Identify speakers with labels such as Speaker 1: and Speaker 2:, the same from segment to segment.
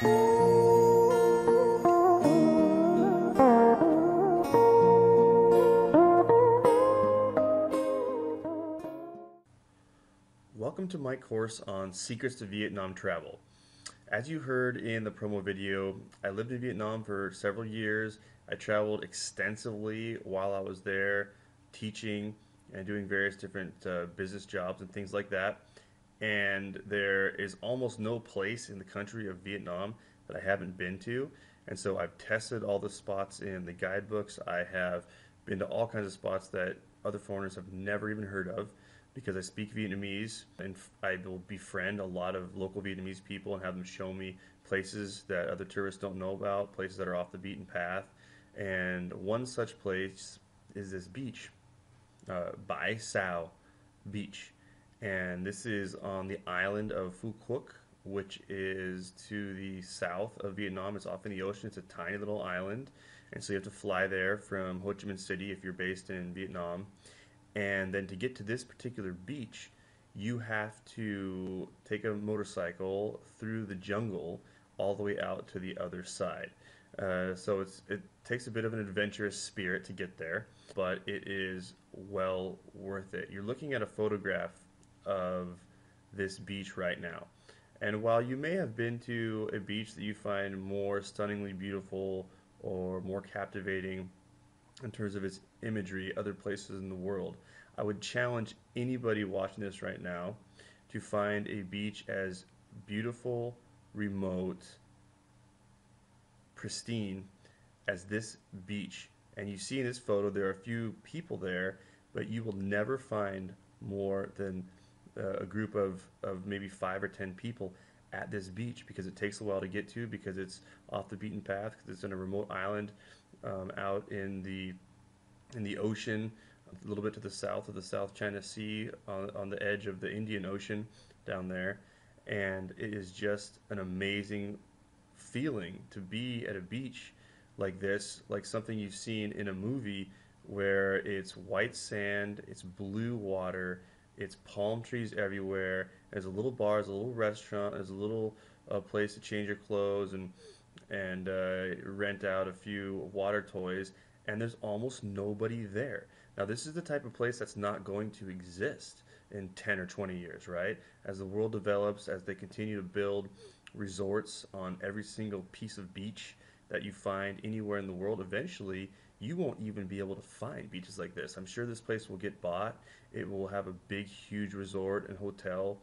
Speaker 1: Welcome to my course on Secrets to Vietnam Travel. As you heard in the promo video, I lived in Vietnam for several years. I traveled extensively while I was there teaching and doing various different business jobs and things like that. And there is almost no place in the country of Vietnam that I haven't been to. And so I've tested all the spots in the guidebooks. I have been to all kinds of spots that other foreigners have never even heard of, because I speak Vietnamese, and I will befriend a lot of local Vietnamese people and have them show me places that other tourists don't know about, places that are off the beaten path. And one such place is this beach, Bai Sao Beach. And this is on the island of Phu Quoc, which is to the south of Vietnam. It's off in the ocean. It's a tiny little island. And so you have to fly there from Ho Chi Minh City if you're based in Vietnam. And then to get to this particular beach, you have to take a motorcycle through the jungle all the way out to the other side. So it takes a bit of an adventurous spirit to get there, but it is well worth it. You're looking at a photograph of this beach right now. And while you may have been to a beach that you find more stunningly beautiful or more captivating in terms of its imagery other places in the world, I would challenge anybody watching this right now to find a beach as beautiful, remote, pristine as this beach. And you see in this photo there are a few people there, but you will never find more than a group of maybe 5 or 10 people at this beach, because it takes a while to get to, because it's off the beaten path, because it's in a remote island out in the ocean, a little bit to the south of the South China Sea, on the edge of the Indian Ocean down there. And it is just an amazing feeling to be at a beach like this, like something you've seen in a movie, where it's white sand, it's blue water, it's palm trees everywhere, there's a little bar, there's a little restaurant, there's a little place to change your clothes and rent out a few water toys, and there's almost nobody there. Now, this is the type of place that's not going to exist in 10 or 20 years, right? As the world develops, as they continue to build resorts on every single piece of beach that you find anywhere in the world, eventually you won't even be able to find beaches like this. I'm sure this place will get bought. It will have a big, huge resort and hotel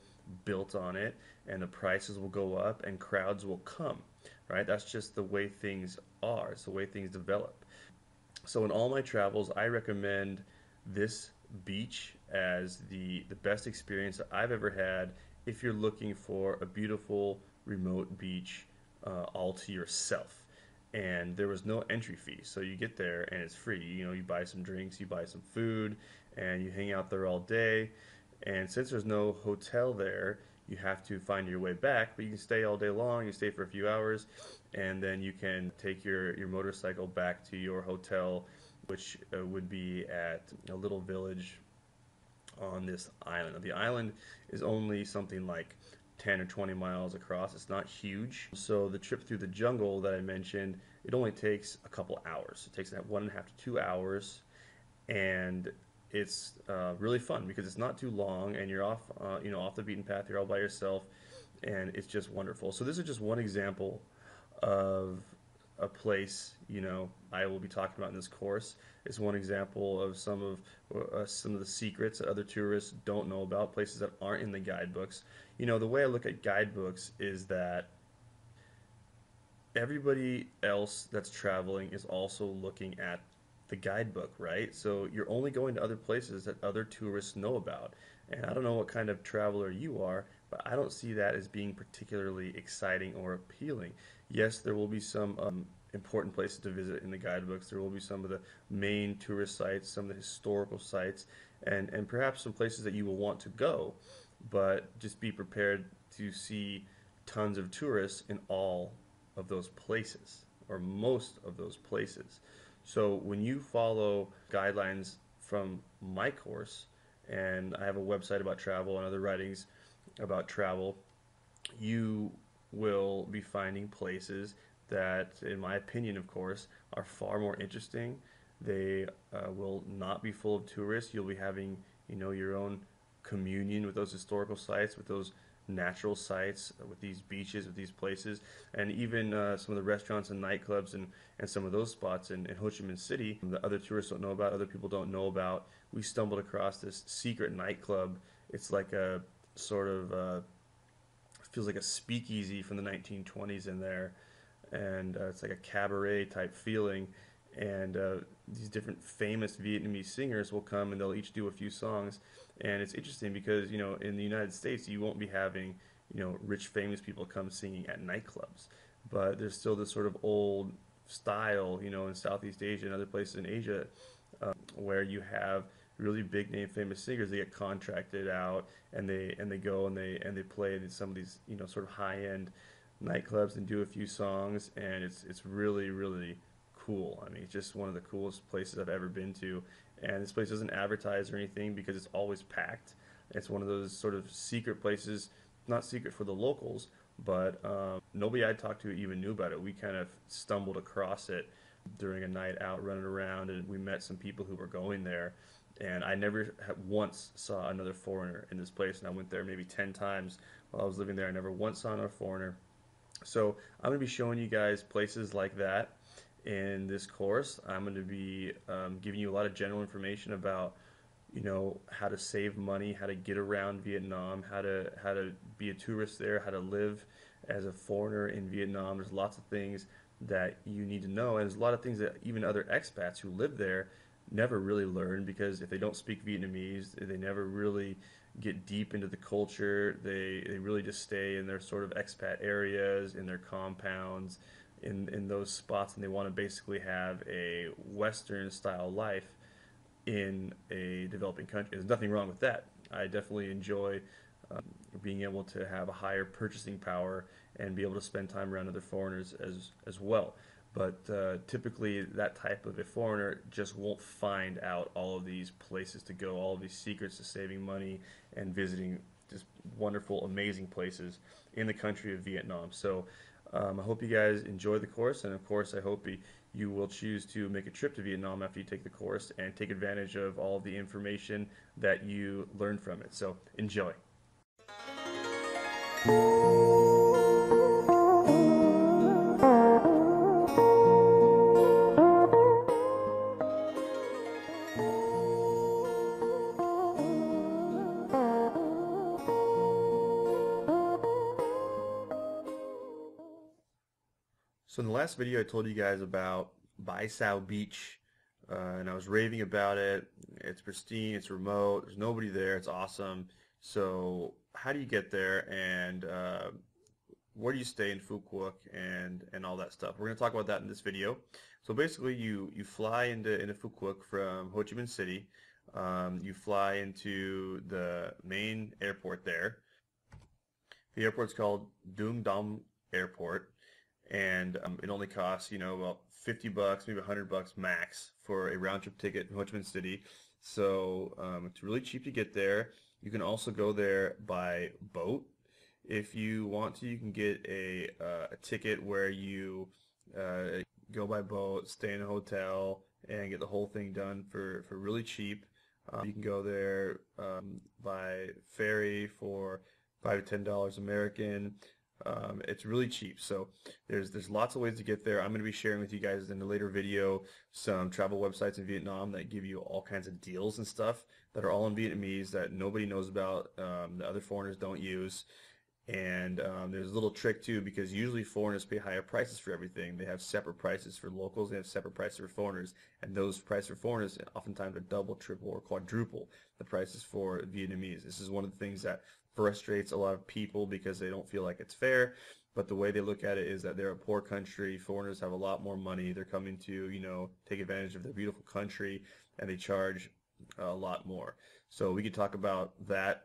Speaker 1: built on it, and the prices will go up and crowds will come, right? That's just the way things are. It's the way things develop. So in all my travels, I recommend this beach as the best experience that I've ever had if you're looking for a beautiful remote beach all to yourself. And there was no entry fee, so you get there and it's free. You know, you buy some drinks, you buy some food, and you hang out there all day. And since there's no hotel there, you have to find your way back, but you can stay all day long. You stay for a few hours, and then you can take your motorcycle back to your hotel, which would be at a little village on this island. Now, the island is only something like 10 or 20 miles across. It's not huge. So the trip through the jungle that I mentioned, it only takes a couple hours. It takes 1.5 to 2 hours, and it's really fun because it's not too long, and you're off the beaten path. You're all by yourself, and it's just wonderful. So this is just one example of a place I will be talking about in this course. It's one example of some of the secrets that other tourists don't know about, places that aren't in the guidebooks. The way I look at guidebooks is that everybody else that's traveling is also looking at the guidebook, right? So you're only going to other places that other tourists know about. And I don't know what kind of traveler you are, but I don't see that as being particularly exciting or appealing. Yes, there will be some important places to visit in the guidebooks. There will be some of the main tourist sites, some of the historical sites, and perhaps some places that you will want to go, but just be prepared to see tons of tourists in all of those places, or most of those places. So when you follow guidelines from my course, and I have a website about travel and other writings about travel, you will be finding places that, in my opinion, of course, are far more interesting. They will not be full of tourists. You'll be having, your own communion with those historical sites, with those natural sites, with these beaches, with these places, and even some of the restaurants and nightclubs and some of those spots in Ho Chi Minh City that other tourists don't know about, other people don't know about. We stumbled across this secret nightclub. It's like a sort of feels like a speakeasy from the 1920s in there, and it's like a cabaret type feeling. And these different famous Vietnamese singers will come and they'll each do a few songs. And it's interesting because in the United States you won't be having rich famous people come singing at nightclubs, but there's still this sort of old style in Southeast Asia and other places in Asia where you have really big name famous singers. They get contracted out and they go and they play in some of these sort of high end nightclubs and do a few songs, and it's really really cool. I mean, it's just one of the coolest places I've ever been to. And this place doesn't advertise or anything because it's always packed. It's one of those sort of secret places, not secret for the locals, but nobody I talked to even knew about it. We kind of stumbled across it during a night out running around, and we met some people who were going there. And I never once saw another foreigner in this place, and I went there maybe 10 times while I was living there. I never once saw another foreigner. So I'm going to be showing you guys places like that in this course. I'm going to be giving you a lot of general information about how to save money, how to get around Vietnam, how to be a tourist there, how to live as a foreigner in Vietnam. There's lots of things that you need to know, and there's a lot of things that even other expats who live there never really learn, because if they don't speak Vietnamese, they never really get deep into the culture. They really just stay in their sort of expat areas, in their compounds, in those spots, and they want to basically have a Western style life in a developing country. There's nothing wrong with that. I definitely enjoy being able to have a higher purchasing power and be able to spend time around other foreigners as well. But typically that type of a foreigner just won't find out all of these places to go, all of these secrets to saving money and visiting just wonderful, amazing places in the country of Vietnam. So I hope you guys enjoy the course, and of course I hope you will choose to make a trip to Vietnam after you take the course and take advantage of all of the information that you learn from it. So enjoy. So in the last video I told you guys about Bai Sao Beach, and I was raving about it. It's pristine, it's remote, there's nobody there, it's awesome. So how do you get there, and where do you stay in Phu Quoc, and all that stuff? We're going to talk about that in this video. So basically you fly into Phu Quoc from Ho Chi Minh City. You fly into the main airport there. The airport's called Dung Dam Airport, and it only costs about $50, maybe $100 max for a round trip ticket from Ho Chi Minh City. So it's really cheap to get there. You can also go there by boat. If you want to, you can get a ticket where you go by boat, stay in a hotel, and get the whole thing done for really cheap. You can go there by ferry for $5 to $10 American. It's really cheap. So there's lots of ways to get there. I'm going to be sharing with you guys in a later video some travel websites in Vietnam that give you all kinds of deals and stuff that are all in Vietnamese that nobody knows about, the other foreigners don't use. And there's a little trick too, because usually foreigners pay higher prices for everything. They have separate prices for locals, they have separate prices for foreigners, and those prices for foreigners oftentimes are double, triple, or quadruple the prices for Vietnamese. This is one of the things that frustrates a lot of people because they don't feel like it's fair. But the way they look at it is that they're a poor country, foreigners have a lot more money, they're coming to take advantage of their beautiful country, and they charge a lot more. So we could talk about that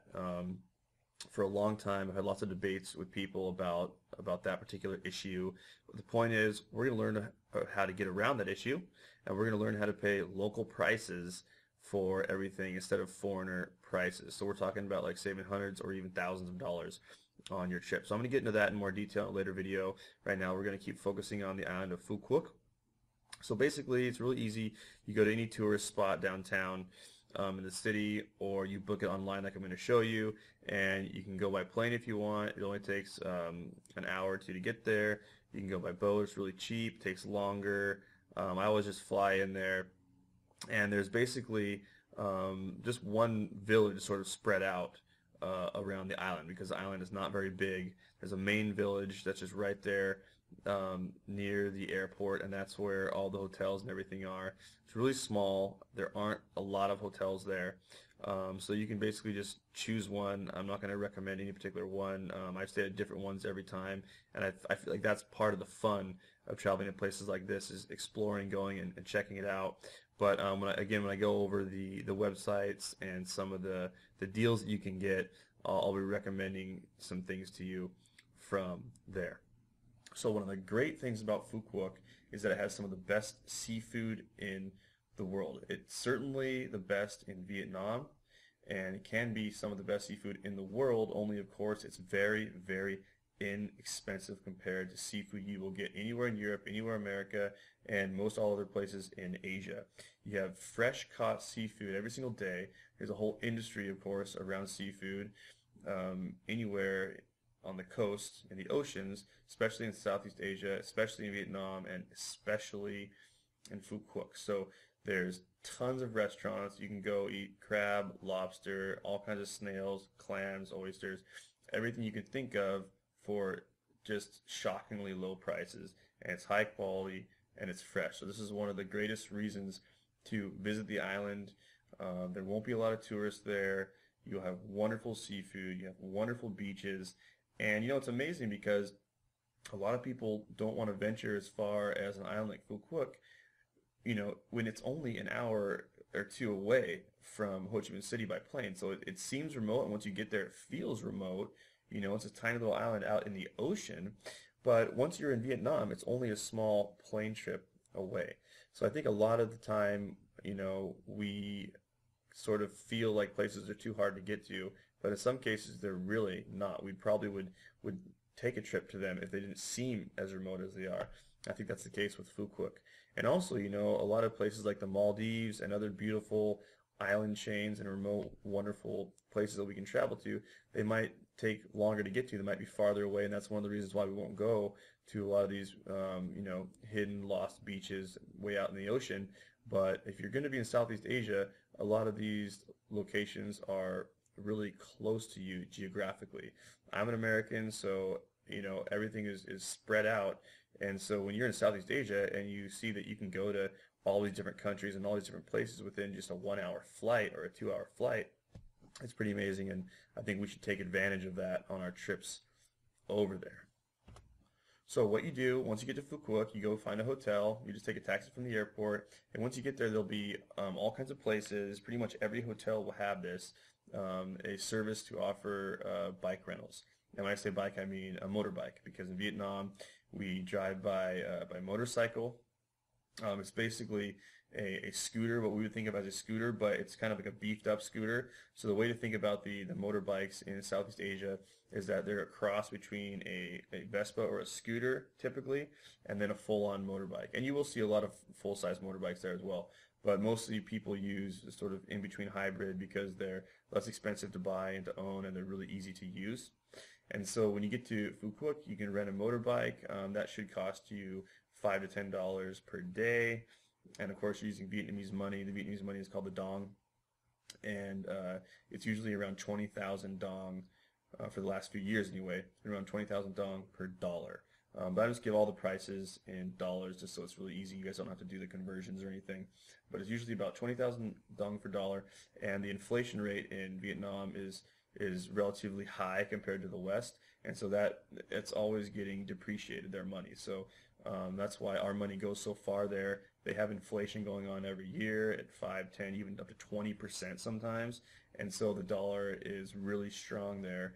Speaker 1: for a long time. I've had lots of debates with people about that particular issue. But the point is, we're going to learn how to get around that issue, and we're going to learn how to pay local prices for everything instead of foreigner prices. So we're talking about like saving hundreds or even thousands of dollars on your trip. So I'm going to get into that in more detail in a later video. Right now we're going to keep focusing on the island of Phu Quoc. So basically, it's really easy. You go to any tourist spot downtown in the city, or you book it online like I'm going to show you, and you can go by plane if you want. It only takes an hour or two to get there. You can go by boat. It's really cheap. Takes longer. I always just fly in there, and there's basically just one village sort of spread out around the island because the island is not very big. There's a main village that's just right there near the airport, and that's where all the hotels and everything are. It's really small. There aren't a lot of hotels there. So you can basically just choose one. I'm not going to recommend any particular one. I've stayed at different ones every time, and I feel like that's part of the fun of traveling to places like this is exploring, going and checking it out. But when I go over the websites and some of the deals that you can get, I'll be recommending some things to you from there. So one of the great things about Phu Quoc is that it has some of the best seafood in the world. It's certainly the best in Vietnam, and it can be some of the best seafood in the world, only of course it's very, very inexpensive compared to seafood you will get anywhere in Europe, anywhere in America, and most all other places in Asia. You have fresh caught seafood every single day. There's a whole industry, of course, around seafood anywhere on the coast, in the oceans, especially in Southeast Asia, especially in Vietnam, and especially in Phu Quoc. So there's tons of restaurants. You can go eat crab, lobster, all kinds of snails, clams, oysters, everything you can think of for just shockingly low prices. And it's high quality and it's fresh. So this is one of the greatest reasons to visit the island. There won't be a lot of tourists there. You'll have wonderful seafood. You have wonderful beaches. And it's amazing because a lot of people don't want to venture as far as an island like Phu Quoc, when it's only an hour or two away from Ho Chi Minh City by plane. So it seems remote, and once you get there, it feels remote. It's a tiny little island out in the ocean. But once you're in Vietnam, it's only a small plane trip away. So I think a lot of the time, we sort of feel like places are too hard to get to, but in some cases they're really not. We probably would take a trip to them if they didn't seem as remote as they are. I think that's the case with Phu Quoc. And also, a lot of places like the Maldives and other beautiful island chains and remote, wonderful places that we can travel to, they might take longer to get to. They might be farther away, and that's one of the reasons why we won't go to a lot of these, hidden, lost beaches way out in the ocean. But if you're going to be in Southeast Asia, a lot of these locations are really close to you geographically. I'm an American, so everything is spread out, and so when you're in Southeast Asia and you see that you can go to all these different countries and all these different places within just a 1-hour flight or a 2-hour flight, it's pretty amazing, and I think we should take advantage of that on our trips over there. So what you do, once you get to Phu Quoc, you go find a hotel, you just take a taxi from the airport, and once you get there, there'll be all kinds of places. Pretty much every hotel will have this, a service to offer bike rentals. And when I say bike, I mean a motorbike, because in Vietnam, we drive by motorcycle. It's basically a scooter, what we would think of as a scooter, but it's kind of like a beefed up scooter. So the way to think about the motorbikes in Southeast Asia is that they're a cross between a Vespa or a scooter typically, and then a full-on motorbike. And you will see a lot of full-size motorbikes there as well. But mostly people use a sort of in-between hybrid because they're less expensive to buy and to own, and they're really easy to use. And so when you get to Phu Quoc, you can rent a motorbike. That should cost you $5 to $10 per day. And of course, you're using Vietnamese money. The Vietnamese money is called the dong. And it's usually around 20,000 dong for the last few years anyway. It's been around 20,000 dong per dollar. But I just give all the prices in dollars just so it's really easy. You guys don't have to do the conversions or anything. But it's usually about 20,000 dong per dollar. And the inflation rate in Vietnam is relatively high compared to the West. And so it's always getting depreciated, their money. So that's why our money goes so far there. They have inflation going on every year at 5, 10, even up to 20% sometimes. And so the dollar is really strong there,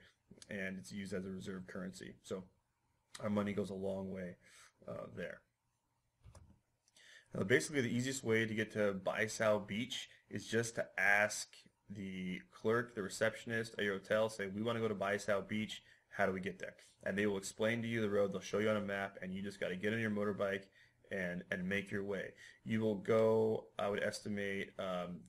Speaker 1: and it's used as a reserve currency. So our money goes a long way there. Now, basically, the easiest way to get to Bai Sao Beach is just to ask the clerk, the receptionist at your hotel, say, we want to go to Bai Sao Beach. how do we get there? And they will explain to you the road. They'll show you on a map, and you just got to get on your motorbike and make your way. You will go, I would estimate,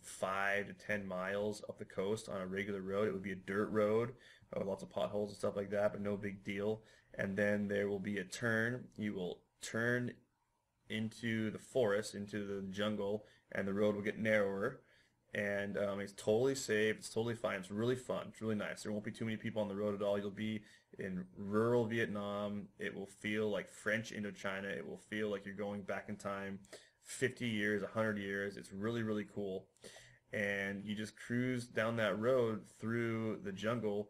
Speaker 1: 5 to 10 miles up the coast on a regular road. It would be a dirt road with lots of potholes and stuff like that, but no big deal. And then there will be a turn. You will turn into the forest, into the jungle, and the road will get narrower. And it's totally safe. It's totally fine. It's really fun. It's really nice. There won't be too many people on the road at all. You'll be in rural Vietnam. It will feel like French Indochina. It will feel like you're going back in time 50 years, 100 years. It's really, really cool. And you just cruise down that road through the jungle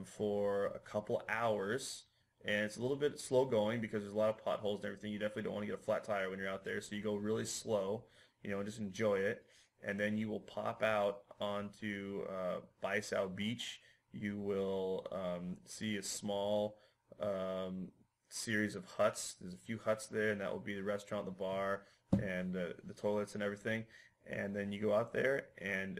Speaker 1: for a couple hours. And it's a little bit slow going because there's a lot of potholes and everything. You definitely don't want to get a flat tire when you're out there. So you go really slow, just enjoy it. And then you will pop out onto Bai Sao Beach. You will see a small series of huts. There's a few huts there, and that will be the restaurant, the bar, and the toilets and everything. And then you go out there, and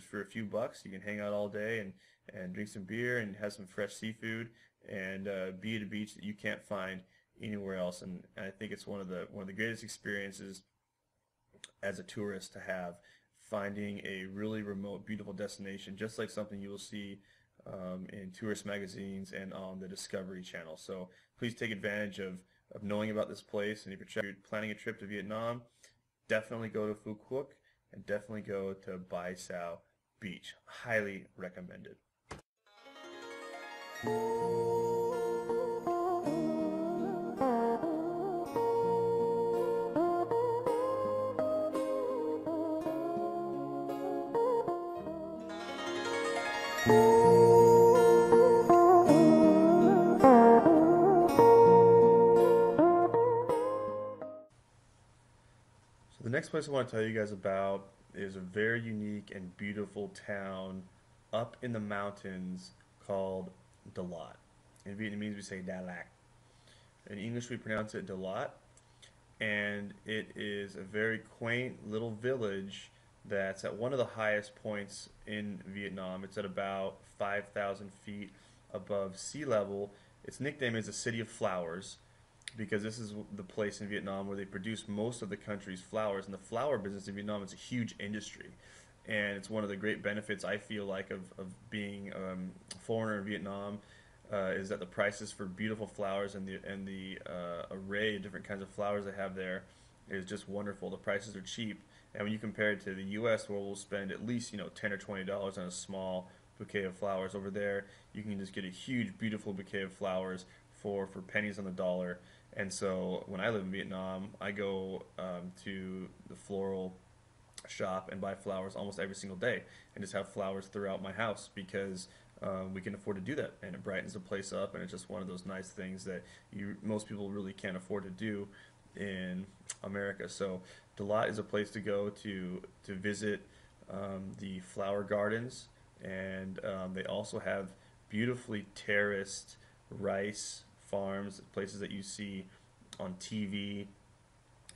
Speaker 1: for a few bucks, you can hang out all day and drink some beer and have some fresh seafood and be at a beach that you can't find anywhere else. And I think it's one of the greatest experiences as a tourist to have, finding a really remote, beautiful destination, just like something you will see in tourist magazines and on the Discovery Channel. So please take advantage of knowing about this place. And if you're planning a trip to Vietnam, definitely go to Phu Quoc and definitely go to Bai Sao Beach. Highly recommended. So the next place I want to tell you guys about is a very unique and beautiful town up in the mountains called Dalat. In Vietnamese we say Đà Lạt. In English we pronounce it Dalat, and it is a very quaint little village that's at one of the highest points in Vietnam. It's at about 5,000 feet above sea level. Its nickname is the City of Flowers because this is the place in Vietnam where they produce most of the country's flowers. And the flower business in Vietnam is a huge industry. And it's one of the great benefits I feel like of being a foreigner in Vietnam is that the prices for beautiful flowers and the array of different kinds of flowers they have there is just wonderful. The prices are cheap. And when you compare it to the U.S., where we'll spend at least $10 or $20 on a small bouquet of flowers, over there you can just get a huge, beautiful bouquet of flowers for pennies on the dollar. And so when I live in Vietnam, I go to the floral shop and buy flowers almost every single day, and just have flowers throughout my house because we can afford to do that, and it brightens the place up, and it's just one of those nice things that most people really can't afford to do in America. So Dalat is a place to go to visit the flower gardens, and they also have beautifully terraced rice farms, places that you see on TV,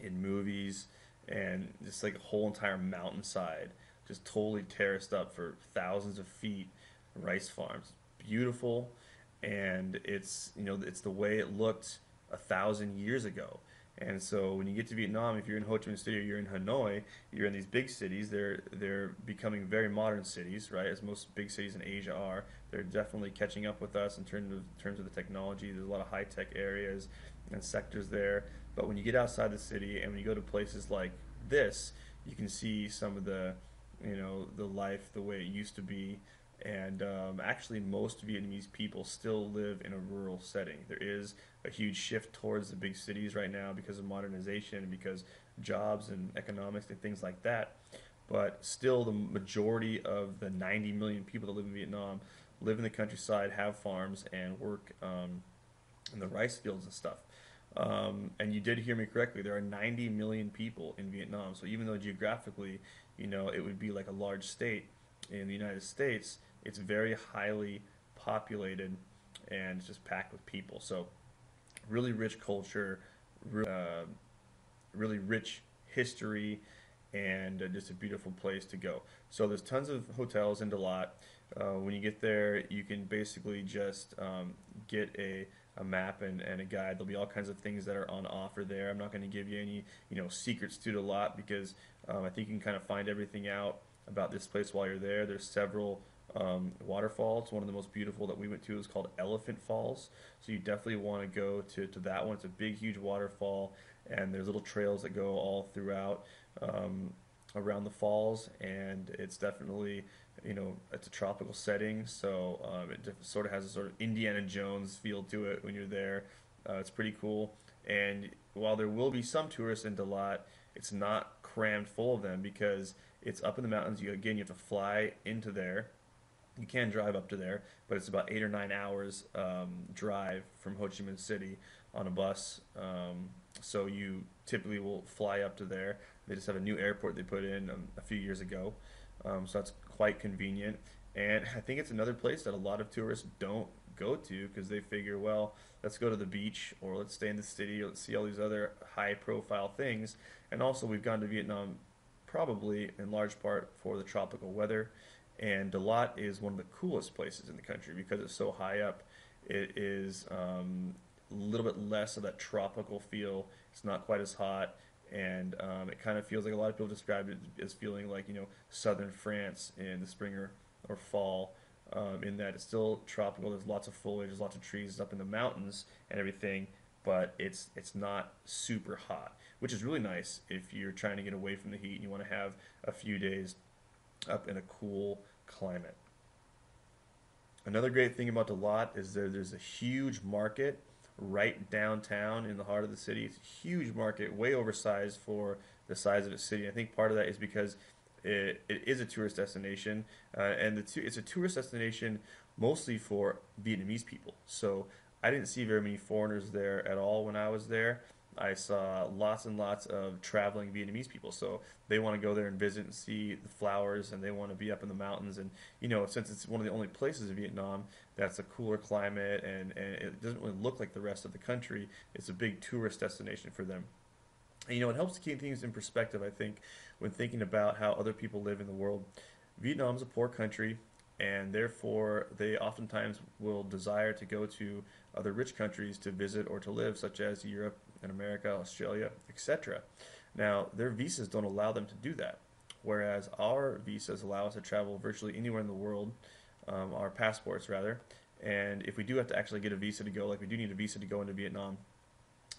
Speaker 1: in movies, and just like a whole entire mountainside just totally terraced up for thousands of feet, rice farms. Beautiful, and it's it's the way it looked 1,000 years ago. And so when you get to Vietnam, if you're in Ho Chi Minh City or you're in Hanoi, you're in these big cities. They're becoming very modern cities, right? As most big cities in Asia are. They're definitely catching up with us in terms of the technology. There's a lot of high-tech areas and sectors there. But when you get outside the city and when you go to places like this, you can see some of the life the way it used to be. And actually, most Vietnamese people still live in a rural setting. There is a huge shift towards the big cities right now because of modernization and because jobs and economics and things like that. But still, the majority of the 90 million people that live in Vietnam live in the countryside, have farms, and work in the rice fields and stuff. And you did hear me correctly. There are 90 million people in Vietnam. So even though geographically, it would be like a large state in the United States, it's very highly populated and it's just packed with people. So really rich culture, really rich history, and just a beautiful place to go. So there's tons of hotels in Dalat. When you get there, you can basically just get a map and a guide. There'll be all kinds of things that are on offer there. I'm not going to give you any, secrets to the lot because I think you can kind of find everything out about this place while you're there. There's several waterfalls. One of the most beautiful that we went to is called Elephant Falls. So you definitely want to go to that one. It's a big, huge waterfall, and there's little trails that go all throughout around the falls, and it's definitely it's a tropical setting, so it sort of has a sort of Indiana Jones feel to it when you're there. It's pretty cool, and while there will be some tourists in Dalat, it's not crammed full of them because it's up in the mountains. You have to fly into there. You can drive up to there, but it's about 8 or 9 hours drive from Ho Chi Minh City on a bus. So you typically will fly up to there. They just have a new airport they put in a few years ago, so that's quite convenient. And I think it's another place that a lot of tourists don't go to because they figure, well, let's go to the beach or let's stay in the city or let's see all these other high-profile things. And also, we've gone to Vietnam probably in large part for the tropical weather. And Dalat is one of the coolest places in the country because it's so high up. It is a little bit less of that tropical feel. It's not quite as hot, and it kind of feels like a lot of people describe it as feeling like southern France in the spring or fall. In that it's still tropical. There's lots of foliage, there's lots of trees up in the mountains and everything, but it's not super hot, which is really nice if you're trying to get away from the heat and you want to have a few days up in a cool climate. Another great thing about Dalat is there's a huge market right downtown in the heart of the city. It's a huge market, way oversized for the size of the city. I think part of that is because it is a tourist destination, and it's a tourist destination mostly for Vietnamese people. So I didn't see very many foreigners there at all when I was there. I saw lots and lots of traveling Vietnamese people. So they want to go there and visit and see the flowers, and they want to be up in the mountains. And since it's one of the only places in Vietnam that's a cooler climate and it doesn't really look like the rest of the country, it's a big tourist destination for them. And it helps to keep things in perspective, I think, when thinking about how other people live in the world. Vietnam's a poor country, and therefore they oftentimes will desire to go to other rich countries to visit or to live, such as Europe and America, Australia, etc. Now, their visas don't allow them to do that, whereas our visas allow us to travel virtually anywhere in the world, our passports rather. And if we do have to actually get a visa to go, like we do need a visa to go into Vietnam,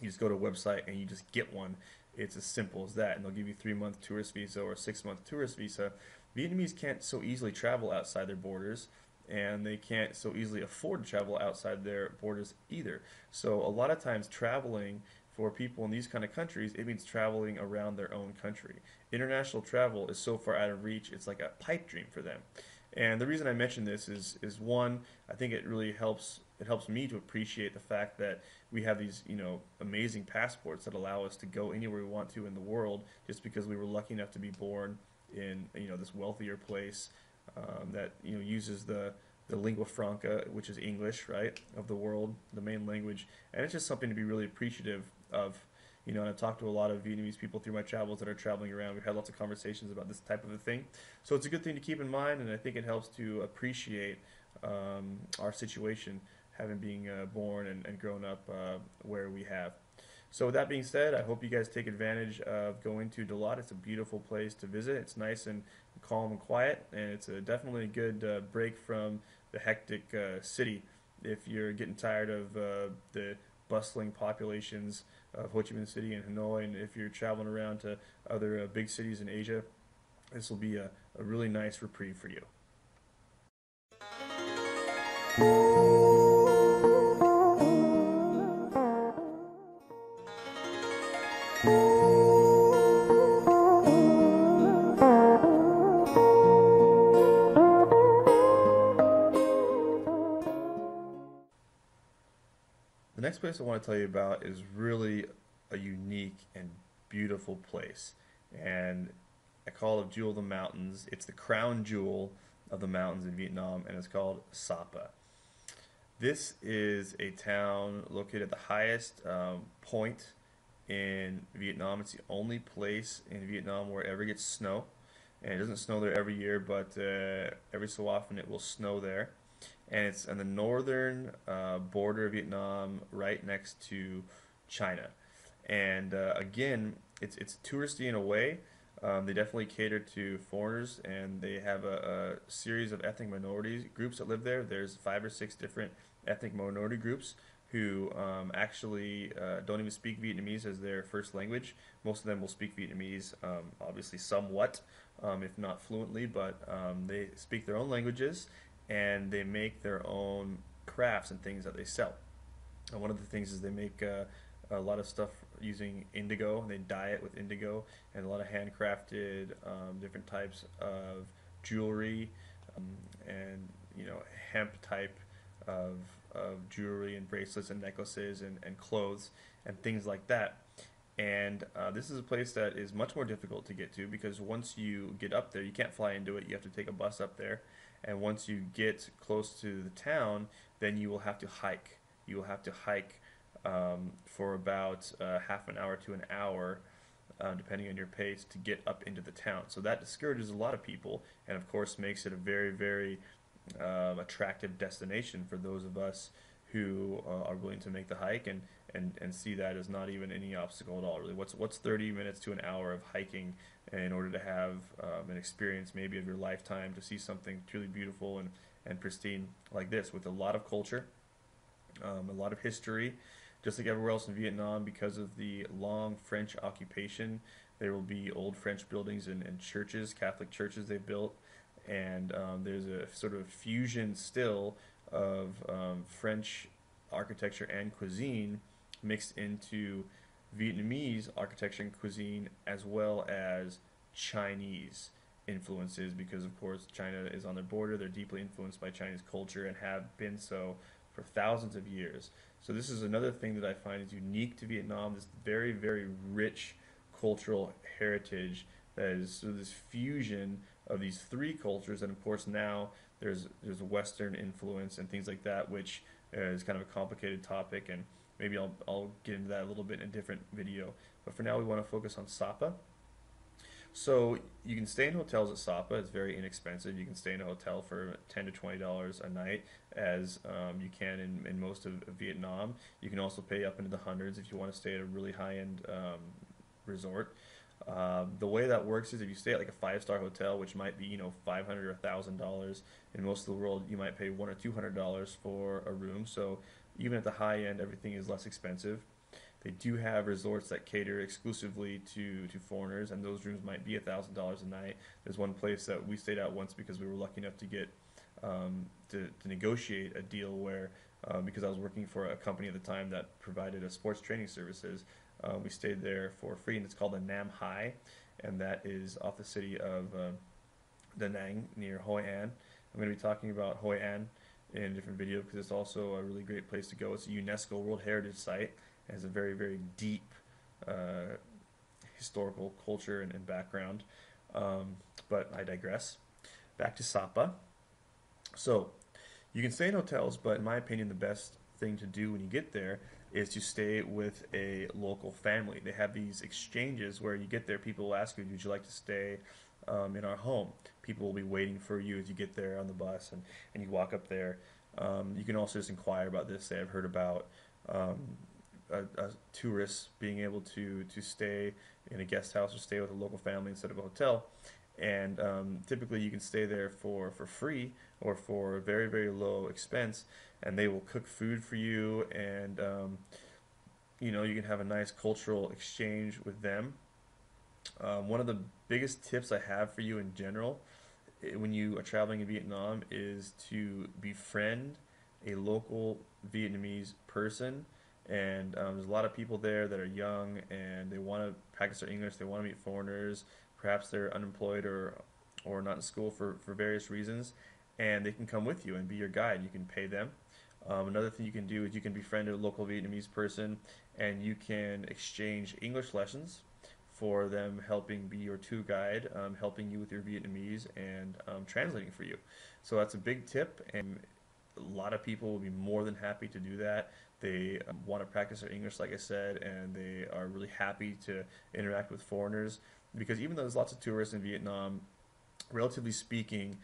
Speaker 1: you just go to a website and you just get one. It's as simple as that, and they'll give you a 3-month tourist visa or a 6-month tourist visa. Vietnamese can't so easily travel outside their borders, and they can't so easily afford to travel outside their borders either. So a lot of times traveling for people in these kind of countries, it means traveling around their own country. International travel is so far out of reach, it's like a pipe dream for them. And the reason I mention this is one, I think it really helps me to appreciate the fact that we have these amazing passports that allow us to go anywhere we want to in the world just because we were lucky enough to be born in this wealthier place that uses the lingua franca, which is English, right, of the world, the main language. And it's just something to be really appreciative of. And I've talked to a lot of Vietnamese people through my travels that are traveling around. We've had lots of conversations about this type of a thing. So it's a good thing to keep in mind, and I think it helps to appreciate our situation, having being born and grown up where we have. So with that being said, I hope you guys take advantage of going to Dalat. It's a beautiful place to visit. It's nice and calm and quiet, and it's definitely a good break from the hectic city. If you're getting tired of the bustling populations of Ho Chi Minh City and Hanoi, and if you're traveling around to other big cities in Asia, this will be a really nice reprieve for you. The next place I want to tell you about is really a unique and beautiful place, and I call it Jewel of the Mountains. It's the crown jewel of the mountains in Vietnam, and it's called Sapa. This is a town located at the highest point in Vietnam. It's the only place in Vietnam where it ever gets snow, and it doesn't snow there every year, but every so often it will snow there. And it's on the northern border of Vietnam, right next to China. And again, it's touristy in a way. They definitely cater to foreigners, and they have a series of ethnic minority groups that live there. There's 5 or 6 different ethnic minority groups who actually don't even speak Vietnamese as their first language. Most of them will speak Vietnamese, obviously somewhat, if not fluently, but they speak their own languages, and they make their own crafts and things that they sell. And one of the things is they make a lot of stuff using indigo. They dye it with indigo, and a lot of handcrafted different types of jewelry, and hemp type of jewelry and bracelets and necklaces and clothes and things like that. And this is a place that is much more difficult to get to, because once you get up there, you can't fly into it. You have to take a bus up there. And once you get close to the town, then you will have to hike. You will have to hike for about half an hour to an hour, depending on your pace, to get up into the town. So that discourages a lot of people, and of course makes it a very, very attractive destination for those of us who are willing to make the hike and see that as not even any obstacle at all. Really, what's 30 minutes to an hour of hiking in order to have an experience maybe of your lifetime, to see something truly beautiful and pristine like this, with a lot of culture, a lot of history. Just like everywhere else in Vietnam, because of the long French occupation, there will be old French buildings and churches, Catholic churches they built, and there's a sort of fusion still of French architecture and cuisine mixed into Vietnamese architecture and cuisine, as well as Chinese influences, because of course China is on their border. They're deeply influenced by Chinese culture and have been so for thousands of years. So this is another thing that I find is unique to Vietnam, this very, very rich cultural heritage that is sort of this fusion of these 3 cultures. And of course now there's a Western influence and things like that, which is kind of a complicated topic, and maybe I'll get into that a little bit in a different video. But for now we want to focus on Sapa. So you can stay in hotels at Sapa. It's very inexpensive. You can stay in a hotel for $10 to $20 a night, as you can in most of Vietnam. You can also pay up into the hundreds if you want to stay at a really high-end resort. The way that works is if you stay at like a 5-star hotel, which might be $500 or $1,000, in most of the world you might pay $100 or $200 for a room. So even at the high end, everything is less expensive. They do have resorts that cater exclusively to foreigners, and those rooms might be $1,000 a night. There's one place that we stayed at once because we were lucky enough to get to negotiate a deal where, because I was working for a company at the time that provided a sports training services, we stayed there for free, and it's called the Nam Hai, and that is off the city of Da Nang near Hoi An. I'm going to be talking about Hoi An in a different video because it's also a really great place to go. It's a UNESCO World Heritage Site. It has a very, very deep historical culture and background. But I digress. Back to Sapa. So you can stay in hotels, but in my opinion, the best thing to do when you get there is to stay with a local family. They have these exchanges where you get there, people will ask you, would you like to stay in our home? People will be waiting for you as you get there on the bus, and you walk up there. You can also just inquire about this. Say, I've heard about tourists being able to stay in a guest house or stay with a local family instead of a hotel. And typically you can stay there for free or for a very, very low expense, and they will cook food for you, and you can have a nice cultural exchange with them. One of the biggest tips I have for you in general when you are traveling in Vietnam is to befriend a local Vietnamese person. And there's a lot of people there that are young and they want to practice their English, they want to meet foreigners, perhaps they're unemployed or not in school for various reasons, and they can come with you and be your guide. You can pay them. Another thing you can do is you can befriend a local Vietnamese person, and you can exchange English lessons for them helping be your tour guide, helping you with your Vietnamese and translating for you. So that's a big tip, and a lot of people will be more than happy to do that. They want to practice their English, like I said, and they are really happy to interact with foreigners, because even though there's lots of tourists in Vietnam, relatively speaking,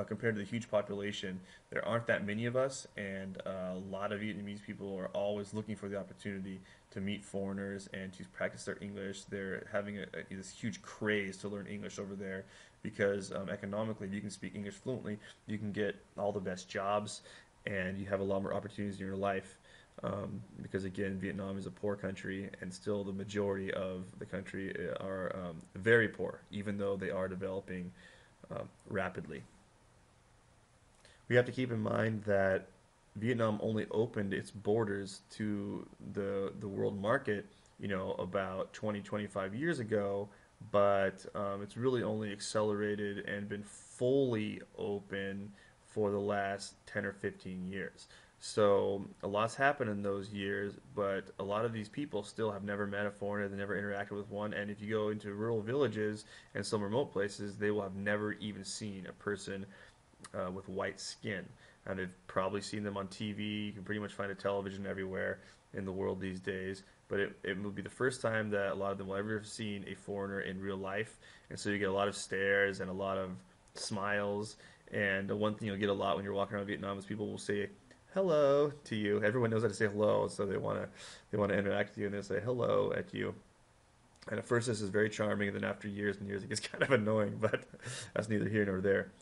Speaker 1: compared to the huge population, there aren't that many of us, and a lot of Vietnamese people are always looking for the opportunity to meet foreigners and to practice their English. They're having this huge craze to learn English over there because economically, if you can speak English fluently, you can get all the best jobs and you have a lot more opportunities in your life. Because again, Vietnam is a poor country, and still the majority of the country are very poor, even though they are developing rapidly. We have to keep in mind that Vietnam only opened its borders to the world market, about 20, 25 years ago, but it's really only accelerated and been fully open for the last 10 or 15 years. So a lot's happened in those years, but a lot of these people still have never met a foreigner, they never interacted with one, and if you go into rural villages and some remote places, they will have never even seen a person with white skin. And they've probably seen them on TV. You can pretty much find a television everywhere in the world these days. But it will be the first time that a lot of them will ever have seen a foreigner in real life. And so you get a lot of stares and a lot of smiles. And the one thing you'll get a lot when you're walking around Vietnam is people will say hello to you. Everyone knows how to say hello, so they want to interact with you and they'll say hello at you. And at first this is very charming, and then after years and years it gets kind of annoying, but that's neither here nor there.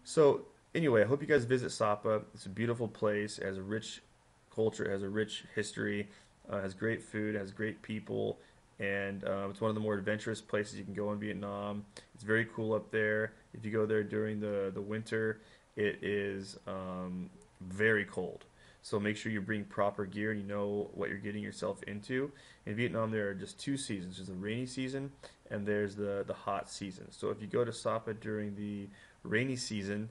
Speaker 1: So anyway, I hope you guys visit Sapa. It's a beautiful place. It has a rich culture, it has a rich history, has great food, has great people, and it's one of the more adventurous places you can go in Vietnam. It's very cool up there. If you go there during the winter, it is very cold. So make sure you bring proper gear and you know what you're getting yourself into. In Vietnam, there are just two seasons. There's the rainy season and there's the hot season. So if you go to Sapa during the rainy season,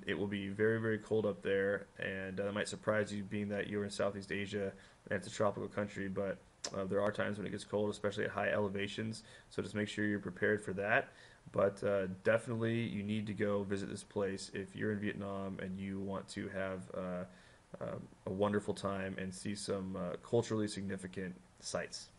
Speaker 1: it will be very, very cold up there, and that might surprise you being that you're in Southeast Asia and it's a tropical country, but there are times when it gets cold, especially at high elevations, so just make sure you're prepared for that. But definitely you need to go visit this place if you're in Vietnam and you want to have a wonderful time and see some culturally significant sights.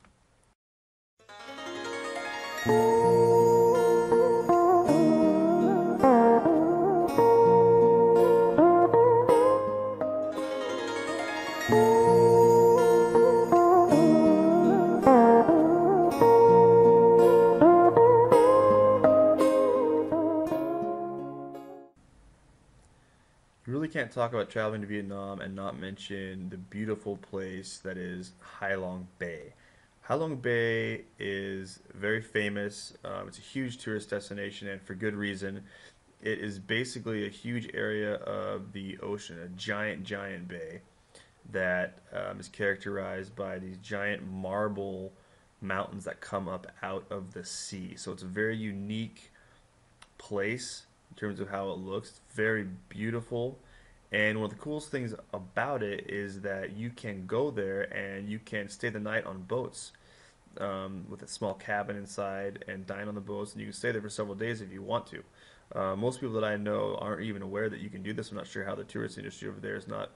Speaker 1: You really can't talk about traveling to Vietnam and not mention the beautiful place that is Hai Long Bay. Hai Long Bay is very famous. It's a huge tourist destination, and for good reason. It is basically a huge area of the ocean, a giant, giant bay that is characterized by these giant marble mountains that come up out of the sea. So it's a very unique place in terms of how it looks. It's very beautiful. And one of the coolest things about it is that you can go there and you can stay the night on boats with a small cabin inside and dine on the boats. And you can stay there for several days if you want to. Most people that I know aren't even aware that you can do this. I'm not sure how the tourist industry over there is not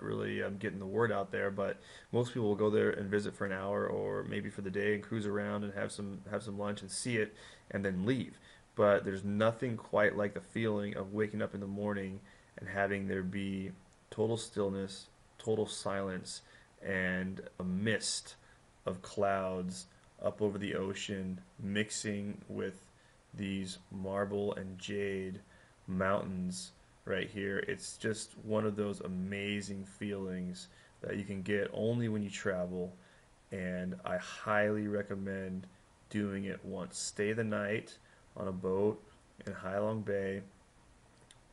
Speaker 1: really getting the word out there, but most people will go there and visit for an hour or maybe for the day and cruise around and have some lunch and see it and then leave. But there's nothing quite like the feeling of waking up in the morning and having there be total stillness, total silence, and a mist of clouds up over the ocean mixing with these marble and jade mountains right here. It's just one of those amazing feelings that you can get only when you travel, and I highly recommend doing it once. Stay the night on a boat in Hai Long Bay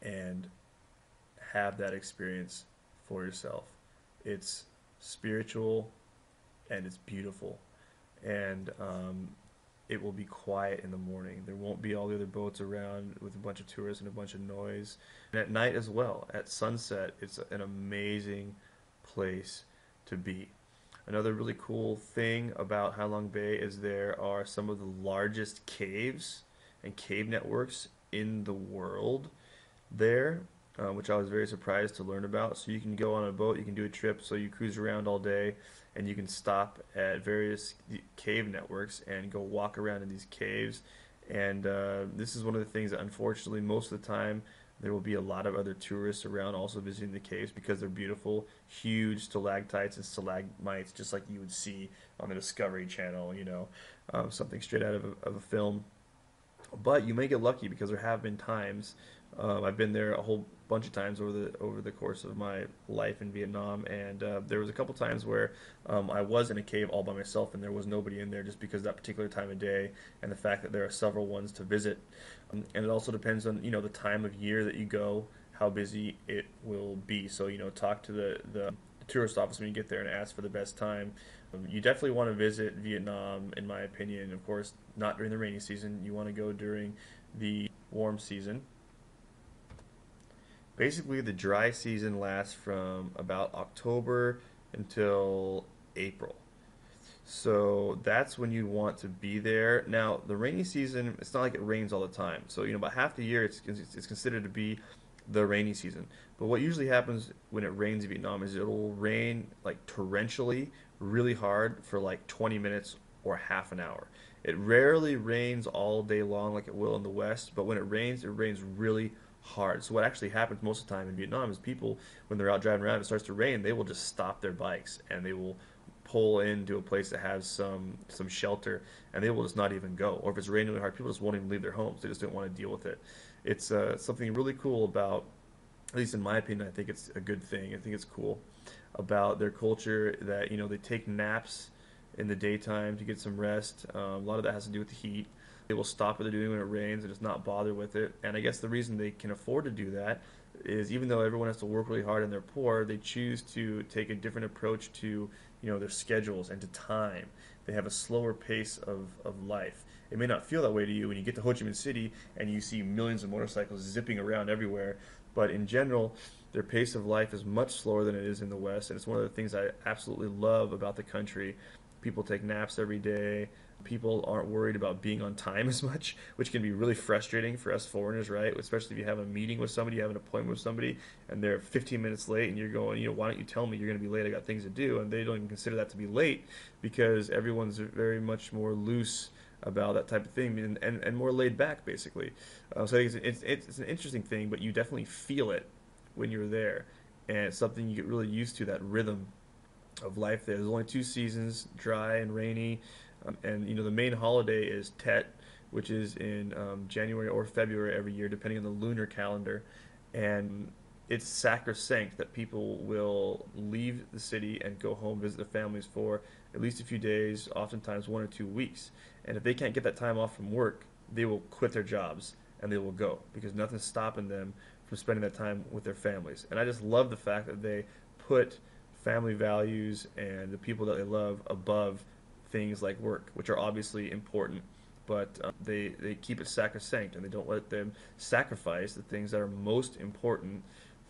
Speaker 1: and have that experience for yourself. It's spiritual and it's beautiful, and it will be quiet in the morning. There won't be all the other boats around with a bunch of tourists and a bunch of noise. And at night as well, at sunset, it's an amazing place to be. Another really cool thing about Hai Long Bay is there are some of the largest caves and cave networks in the world there, which I was very surprised to learn about. So you can go on a boat, you can do a trip, so you cruise around all day, and you can stop at various cave networks and go walk around in these caves And this is one of the things that, unfortunately, most of the time there will be a lot of other tourists around also visiting the caves because they're beautiful, huge stalactites and stalagmites, just like you would see on the Discovery Channel, something straight out of a film. But you may get lucky because there have been times. I've been there a whole bunch of times over the course of my life in Vietnam, and there was a couple times where I was in a cave all by myself, and there was nobody in there just because of that particular time of day and the fact that there are several ones to visit. And it also depends on the time of year that you go, how busy it will be. So talk to the tourist office when you get there and ask for the best time. You definitely want to visit Vietnam, in my opinion. Of course, not during the rainy season. You want to go during the warm season. Basically, the dry season lasts from about October until April. So that's when you want to be there. Now, the rainy season, it's not like it rains all the time. So, about half the year it's considered to be the rainy season. But what usually happens when it rains in Vietnam is it'll rain like torrentially, really hard for like 20 minutes or half an hour. It rarely rains all day long like it will in the West, but when it rains really hard. So what actually happens most of the time in Vietnam is people, when they're out driving around and it starts to rain, they will just stop their bikes and they will pull into a place that has some shelter, and they will just not even go. Or if it's raining really hard, people just won't even leave their homes. They just don't want to deal with it. It's something really cool about, at least in my opinion, I think it's a good thing. I think it's cool about their culture that they take naps in the daytime to get some rest. A lot of that has to do with the heat. They will stop what they're doing when it rains and just not bother with it. And I guess the reason they can afford to do that is, even though everyone has to work really hard and they're poor, they choose to take a different approach to their schedules and to time. They have a slower pace of life. It may not feel that way to you when you get to Ho Chi Minh City and you see millions of motorcycles zipping around everywhere, but in general, their pace of life is much slower than it is in the West, and it's one of the things I absolutely love about the country. People take naps every day. People aren't worried about being on time as much, which can be really frustrating for us foreigners, right? Especially if you have a meeting with somebody, you have an appointment with somebody, and they're 15 minutes late, and you're going, why don't you tell me you're going to be late? I got things to do, and they don't even consider that to be late because everyone's very much more loose about that type of thing and more laid back, basically. So I think it's an interesting thing, but you definitely feel it when you're there, and it's something you get really used to, that rhythm of life there. There's only two seasons, dry and rainy. And the main holiday is Tet, which is in January or February every year, depending on the lunar calendar. And it's sacrosanct that people will leave the city and go home, visit their families for at least a few days, oftentimes 1 or 2 weeks. And if they can't get that time off from work, they will quit their jobs and they will go because nothing's stopping them from spending that time with their families. And I just love the fact that they put family values and the people that they love above things like work, which are obviously important, but they keep it sacrosanct and they don't let them sacrifice the things that are most important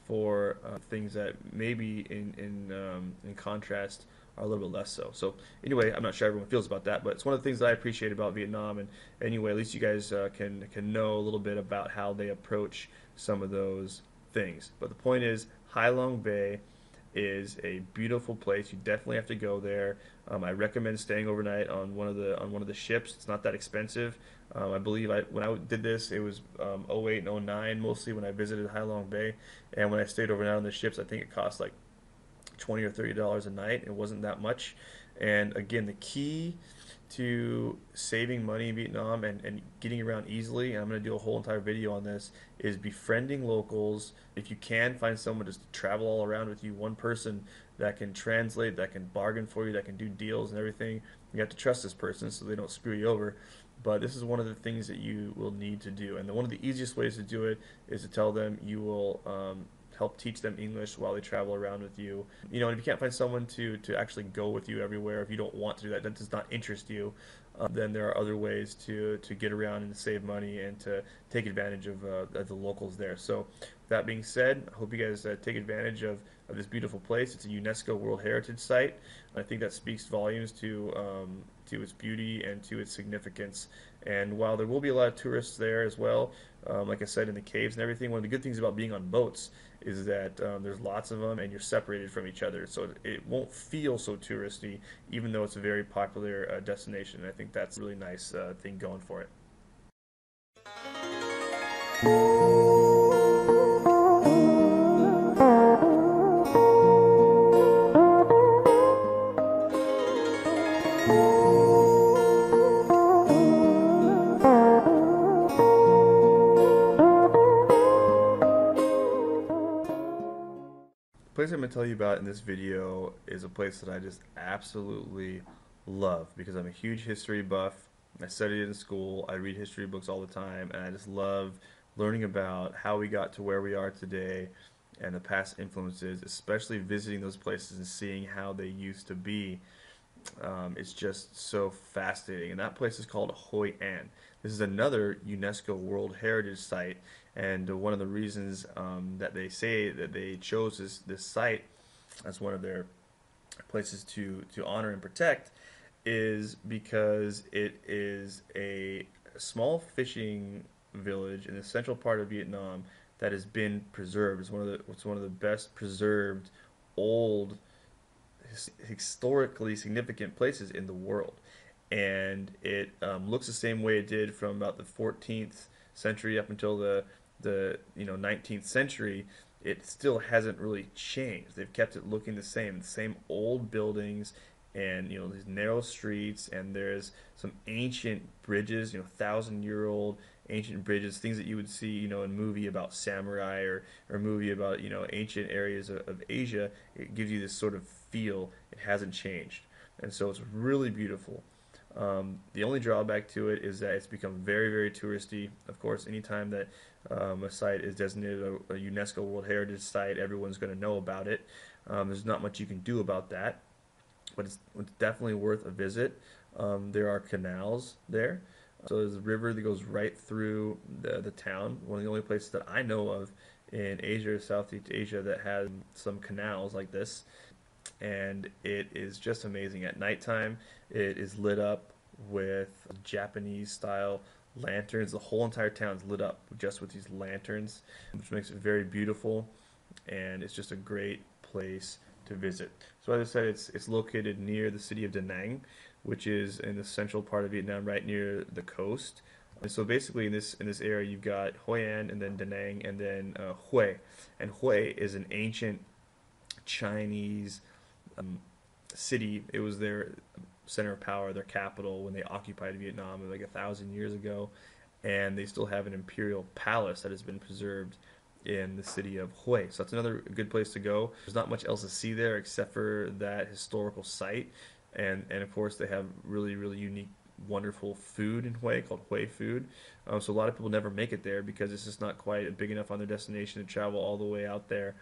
Speaker 1: for things that maybe in contrast are a little bit less so. So anyway, I'm not sure everyone feels about that, but it's one of the things that I appreciate about Vietnam. And anyway, at least you guys can know a little bit about how they approach some of those things. But the point is, Hai Long Bay is a beautiful place. You definitely have to go there. I recommend staying overnight on one of the ships. It's not that expensive. I believe when I did this, it was 08 and 09 mostly when I visited Hai Long Bay, and when I stayed overnight on the ships, I think it cost like $20 or $30 a night. It wasn't that much. And again, the key to saving money in Vietnam and getting around easily, and I'm going to do a whole entire video on this, is befriending locals. If you can find someone just to travel all around with you, one person that can translate, that can bargain for you, that can do deals and everything, you have to trust this person so they don't screw you over. But this is one of the things that you will need to do. And one of the easiest ways to do it is to tell them you will help teach them English while they travel around with you. And if you can't find someone to actually go with you everywhere, if you don't want to do that, that does not interest you, then there are other ways to get around and to save money and to take advantage of the locals there. So that being said, I hope you guys take advantage of this beautiful place. It's a UNESCO World Heritage Site. I think that speaks volumes to its beauty and to its significance. And while there will be a lot of tourists there as well, like I said, in the caves and everything, one of the good things about being on boats is that there's lots of them and you're separated from each other, so it won't feel so touristy, even though it's a very popular destination. And I think that's a really nice thing going for it. The place I'm going to tell you about in this video is a place that I just absolutely love because I'm a huge history buff. I studied it in school. I read history books all the time, and I just love learning about how we got to where we are today and the past influences, especially visiting those places and seeing how they used to be. It's just so fascinating. And that place is called Hoi An. This is another UNESCO World Heritage Site, and one of the reasons that they say that they chose this site as one of their places to honor and protect is because it is a small fishing village in the central part of Vietnam that has been preserved. It's one of the best preserved old historically significant places in the world, and it looks the same way it did from about the 14th century up until the 19th century. It still hasn't really changed. They've kept it looking the same old buildings, and these narrow streets, and there's some ancient bridges, 1,000-year-old ancient bridges, things that you would see, in a movie about samurai or a movie about, ancient areas of Asia. It gives you this sort of feel. It hasn't changed. And so it's really beautiful. The only drawback to it is that it's become very, very touristy. Of course, anytime that a site is designated a UNESCO World Heritage Site, everyone's going to know about it. There's not much you can do about that, but it's definitely worth a visit. There are canals there. So there's a river that goes right through the town. One of the only places that I know of in Asia or Southeast Asia that has some canals like this. And it is just amazing. At nighttime, it is lit up with Japanese style lanterns. The whole entire town is lit up just with these lanterns, which makes it very beautiful, and it's just a great place to visit. So as I said, it's located near the city of Da Nang, which is in the central part of Vietnam, right near the coast. And so basically in this area, you've got Hoi An, and then Da Nang, and then Hue. And Hue is an ancient Chinese city. It was their center of power, their capital, when they occupied Vietnam like 1,000 years ago, and they still have an imperial palace that has been preserved in the city of Hue. So that's another good place to go. There's not much else to see there except for that historical site, and of course they have really, really unique, wonderful food in Hue called Hue food. So a lot of people never make it there because it's just not quite big enough on their destination to travel all the way out there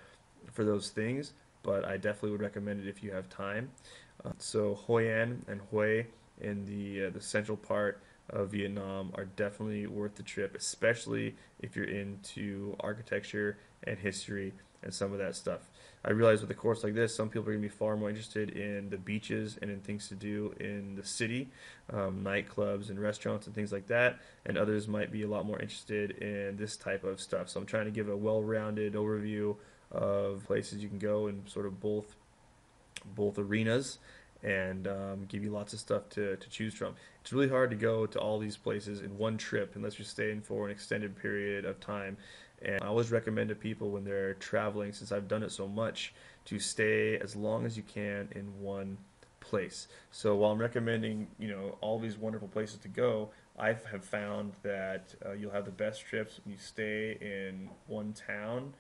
Speaker 1: for those things. But I definitely would recommend it if you have time. So Hoi An and Hue in the central part of Vietnam are definitely worth the trip, especially if you're into architecture and history and some of that stuff. I realize with a course like this, some people are going to be far more interested in the beaches and in things to do in the city, nightclubs and restaurants and things like that, and others might be a lot more interested in this type of stuff. So I'm trying to give a well-rounded overview of places you can go in sort of both arenas, and give you lots of stuff to choose from. It's really hard to go to all these places in one trip unless you're staying for an extended period of time. And I always recommend to people when they're traveling, since I've done it so much, to stay as long as you can in one place. So while I'm recommending, all these wonderful places to go, I have found that you'll have the best trips when you stay in one town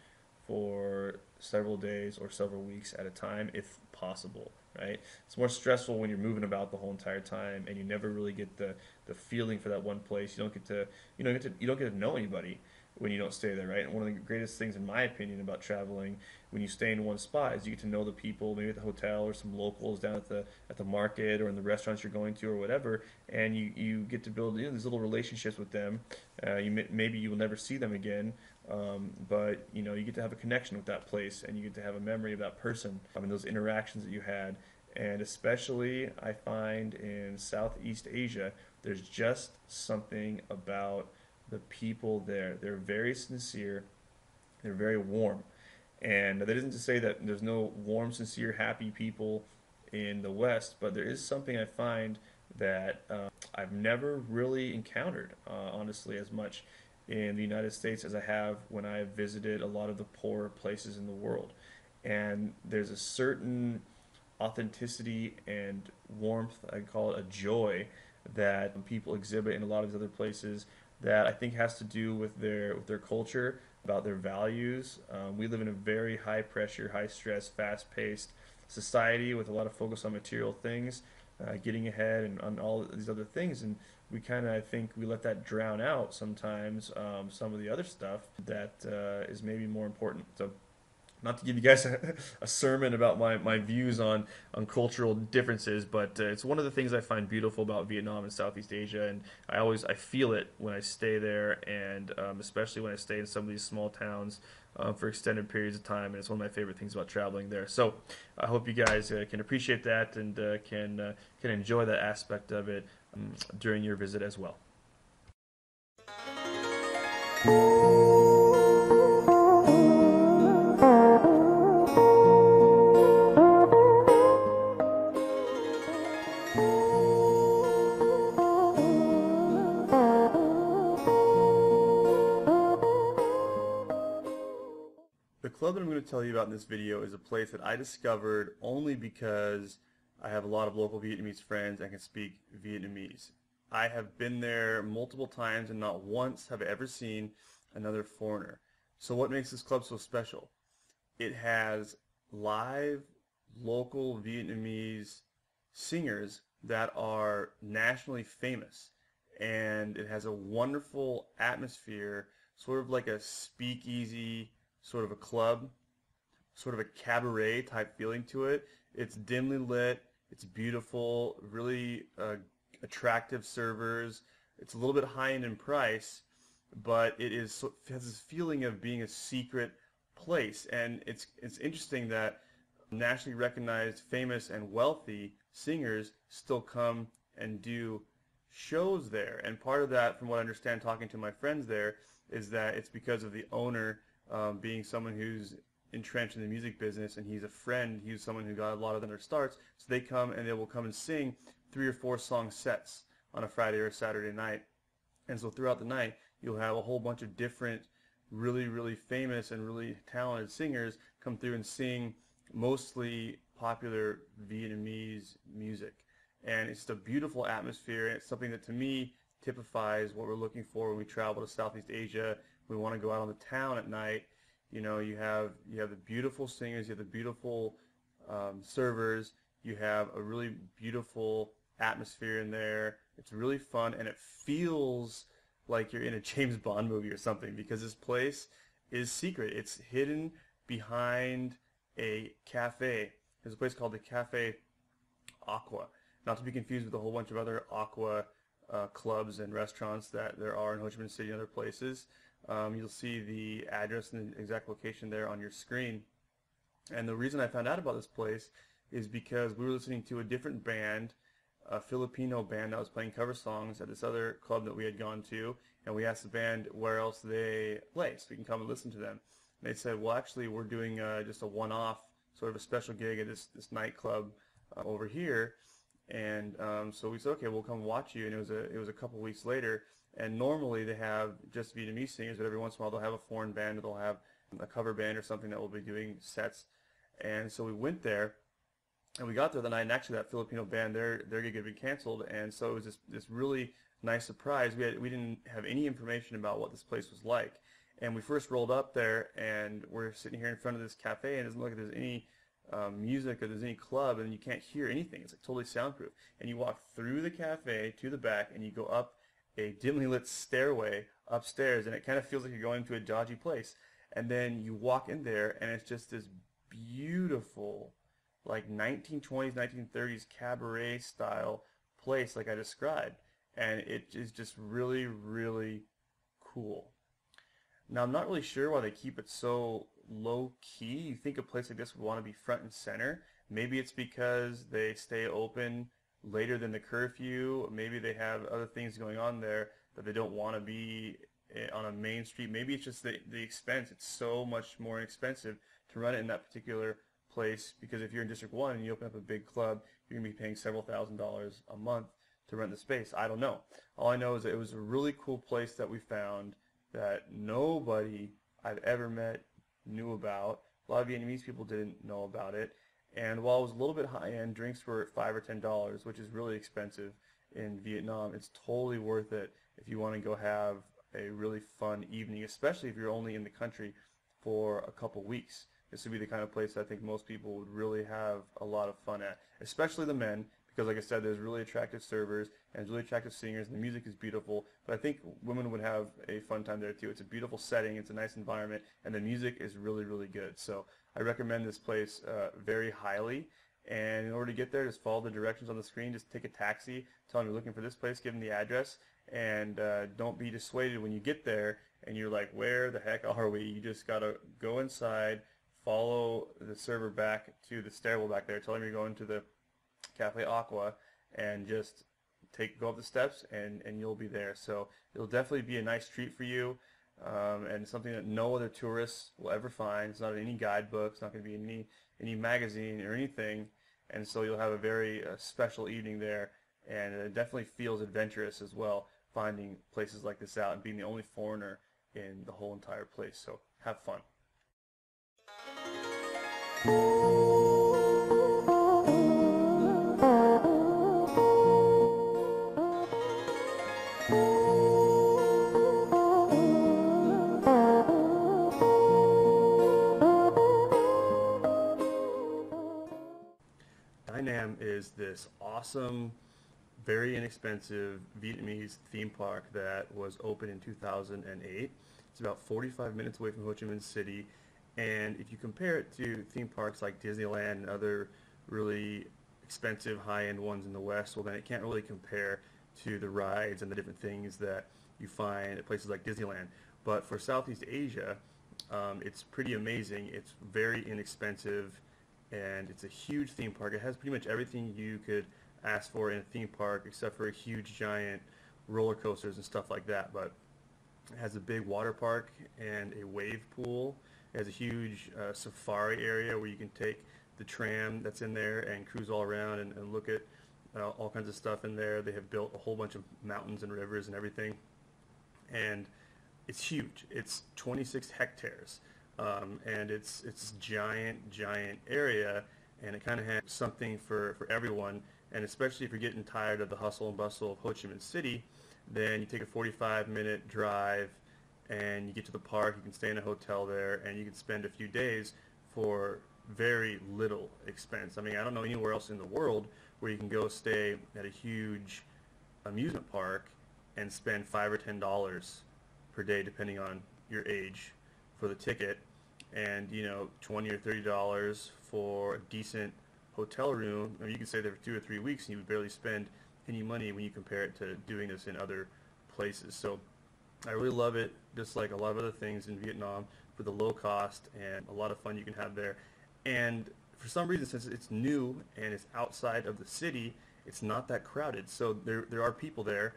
Speaker 1: for several days or several weeks at a time, if possible, right? It's more stressful when you're moving about the whole entire time and you never really get the feeling for that one place. You don't get to know anybody when you don't stay there, right? And one of the greatest things, in my opinion, about traveling when you stay in one spot is you get to know the people, maybe at the hotel or some locals down at the market or in the restaurants you're going to or whatever, and you get to build these little relationships with them. Maybe you will never see them again, but you get to have a connection with that place, and you get to have a memory of that person. Those interactions that you had. And especially I find in Southeast Asia, there's just something about the people there. They're very sincere, they're very warm. And that isn't to say that there's no warm, sincere, happy people in the West, but there is something I find that I've never really encountered, honestly, as much.
Speaker 2: in the United States as I have when I have visited a lot of the poorer places in the world. And there's a certain authenticity and warmth, I call it a joy, that people exhibit in a lot of these other places that I think has to do with their culture, about their values. We live in a very high pressure, high stress, fast paced society with a lot of focus on material things, getting ahead, and on all these other things. And we kind of, I think, we let that drown out sometimes some of the other stuff that is maybe more important. So not to give you guys a sermon about my views on cultural differences, but it's one of the things I find beautiful about Vietnam and Southeast Asia, and I feel it when I stay there, and especially when I stay in some of these small towns for extended periods of time, and it's one of my favorite things about traveling there. So I hope you guys can appreciate that and can enjoy that aspect of it during your visit as well.
Speaker 1: The club that I'm going to tell you about in this video is a place that I discovered only because I have a lot of local Vietnamese friends and can speak Vietnamese. I have been there multiple times and not once have I ever seen another foreigner. So what makes this club so special? It has live local Vietnamese singers that are nationally famous, and it has a wonderful atmosphere, sort of like a speakeasy, sort of a club, sort of a cabaret type feeling to it. It's dimly lit, it's beautiful, really attractive servers. It's a little bit high end in price, but it has this feeling of being a secret place. And it's interesting that nationally recognized, famous, and wealthy singers still come and do shows there. And part of that, from what I understand talking to my friends there, is that it's because of the owner being someone who's entrenched in the music business, and he's a friend. He's someone who got a lot of their starts. So they come and they will come and sing 3 or 4 song sets on a Friday or a Saturday night. And so throughout the night, you'll have a whole bunch of different really, really famous and really talented singers come through and sing mostly popular Vietnamese music. And it's just a beautiful atmosphere, and it's something that to me typifies what we're looking for when we travel to Southeast Asia. We want to go out on the town at night. You know, you have the beautiful singers, you have the beautiful servers, you have a really beautiful atmosphere in there. It's really fun, and it feels like you're in a James Bond movie or something, because this place is secret. It's hidden behind a cafe. There's a place called the Cafe Aqua, not to be confused with a whole bunch of other Aqua clubs and restaurants that there are in Ho Chi Minh City and other places. You'll see the address and the exact location there on your screen. And the reason I found out about this place is because we were listening to a different band, a Filipino band that was playing cover songs at this other club that we had gone to, and we asked the band where else they play so we can come and listen to them. And they said, well, actually, we're doing just a one-off sort of a special gig at this nightclub over here. And so we said, okay, we'll come watch you. And it was a couple weeks later. And normally they have just Vietnamese singers, but every once in a while they'll have a foreign band, or they'll have a cover band or something that will be doing sets. And so we went there, and we got there the night, and actually that Filipino band, their gig had been canceled, and so it was this really nice surprise. We didn't have any information about what this place was like, and we first rolled up there, and we're sitting here in front of this cafe, and it doesn't look like there's any music or there's any club, and you can't hear anything. It's like totally soundproof. And you walk through the cafe to the back, and you go up a dimly lit stairway upstairs, and it kind of feels like you're going to a dodgy place. And then you walk in there, and it's just this beautiful, like 1920s, 1930s cabaret style place, like I described. And it is just really, really cool. Now, I'm not really sure why they keep it so low key. You think a place like this would want to be front and center. Maybe it's because they stay open later than the curfew. Maybe they have other things going on there that they don't want to be on a main street. Maybe it's just the expense. It's so much more expensive to run it in that particular place, because if you're in District 1 and you open up a big club, you're going to be paying several $1,000s a month to rent the space. I don't know. All I know is that it was a really cool place that we found. that nobody I've ever met knew about. A lot of Vietnamese people didn't know about it. And while it was a little bit high end, drinks were at $5 or $10, which is really expensive in Vietnam. It's totally worth it if you want to go have a really fun evening, especially if you're only in the country for a couple weeks. This would be the kind of place I think most people would really have a lot of fun at, especially the men, because like I said, there's really attractive servers and there's really attractive singers and the music is beautiful. But I think women would have a fun time there too. It's a beautiful setting, it's a nice environment, and the music is really, really good. So I recommend this place very highly. And in order to get there, just follow the directions on the screen. Just take a taxi, tell them you're looking for this place, give them the address, and don't be dissuaded when you get there and you're like, where the heck are we? You just got to go inside, follow the server back to the stairwell back there, tell them you're going to the Cafe Aqua, and just go up the steps and you'll be there. So it'll definitely be a nice treat for you, and something that no other tourists will ever find. It's not in any guidebook, it's not going to be in any magazine or anything, and so you'll have a very special evening there, and it definitely feels adventurous as well, finding places like this out and being the only foreigner in the whole entire place. So have fun. Dynam is this awesome, very inexpensive Vietnamese theme park that was opened in 2008. It's about 45 minutes away from Ho Chi Minh City, and if you compare it to theme parks like Disneyland and other really expensive high-end ones in the West, well then it can't really compare to the rides and the different things that you find at places like Disneyland. But for Southeast Asia, it's pretty amazing. It's very inexpensive, and it's a huge theme park. It has pretty much everything you could ask for in a theme park except for a huge giant roller coasters and stuff like that. But it has a big water park and a wave pool. It has a huge safari area where you can take the tram that's in there and cruise all around and look at all kinds of stuff in there. They have built a whole bunch of mountains and rivers and everything. And it's huge. It's 26 hectares. And it's giant area, and it kind of has something for everyone. And especially if you're getting tired of the hustle and bustle of Ho Chi Minh City, then you take a 45-minute drive and you get to the park. You can stay in a hotel there, and you can spend a few days for very little expense. I mean, I don't know anywhere else in the world where you can go stay at a huge amusement park and spend $5 or $10 per day, depending on your age, for the ticket, and $20 or $30 for a decent hotel room. I mean, you can stay there for 2 or 3 weeks and you would barely spend any money when you compare it to doing this in other places. So I really love it, just like a lot of other things in Vietnam, for the low cost and a lot of fun you can have there. And for some reason, since it's new and it's outside of the city, it's not that crowded. So there are people there,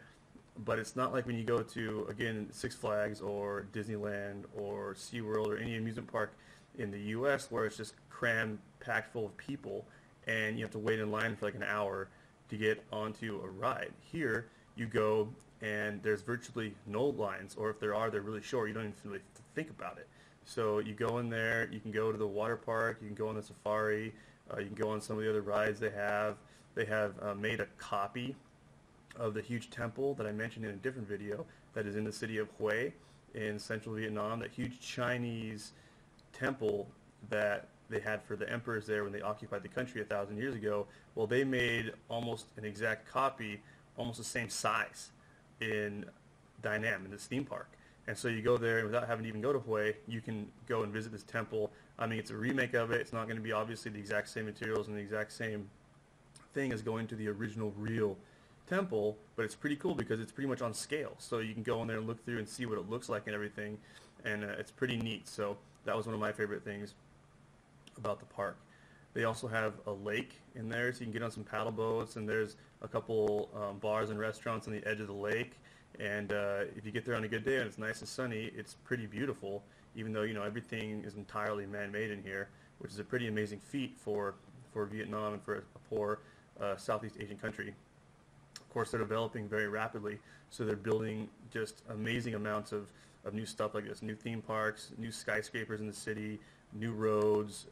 Speaker 1: but it's not like when you go to, again, Six Flags or Disneyland or SeaWorld or any amusement park in the U.S. where it's just crammed, packed full of people, and you have to wait in line for like an hour to get onto a ride. Here, you go and there's virtually no lines, or if there are, they're really short. You don't even really think about it. So you go in there, you can go to the water park, you can go on the safari, you can go on some of the other rides they have. They have made a copy of the huge temple that I mentioned in a different video that is in the city of Hue in central Vietnam, that huge Chinese temple that they had for the emperors there when they occupied the country 1,000 years ago. Well, they made almost an exact copy, almost the same size, in Dynam, in this theme park. And so you go there, and without having to even go to Hue, you can go and visit this temple. I mean, it's a remake of it. It's not going to be obviously the exact same materials and the exact same thing as going to the original real temple, but it's pretty cool because it's pretty much on scale. So you can go in there and look through and see what it looks like and everything, and it's pretty neat. So that was one of my favorite things about the park. They also have a lake in there, so you can get on some paddle boats, and there's a couple bars and restaurants on the edge of the lake. And if you get there on a good day and it's nice and sunny, it's pretty beautiful, even though everything is entirely man-made in here, which is a pretty amazing feat for Vietnam and for a poor Southeast Asian country. Of course, they're developing very rapidly, so they're building just amazing amounts of new stuff like this, new theme parks, new skyscrapers in the city, new roads,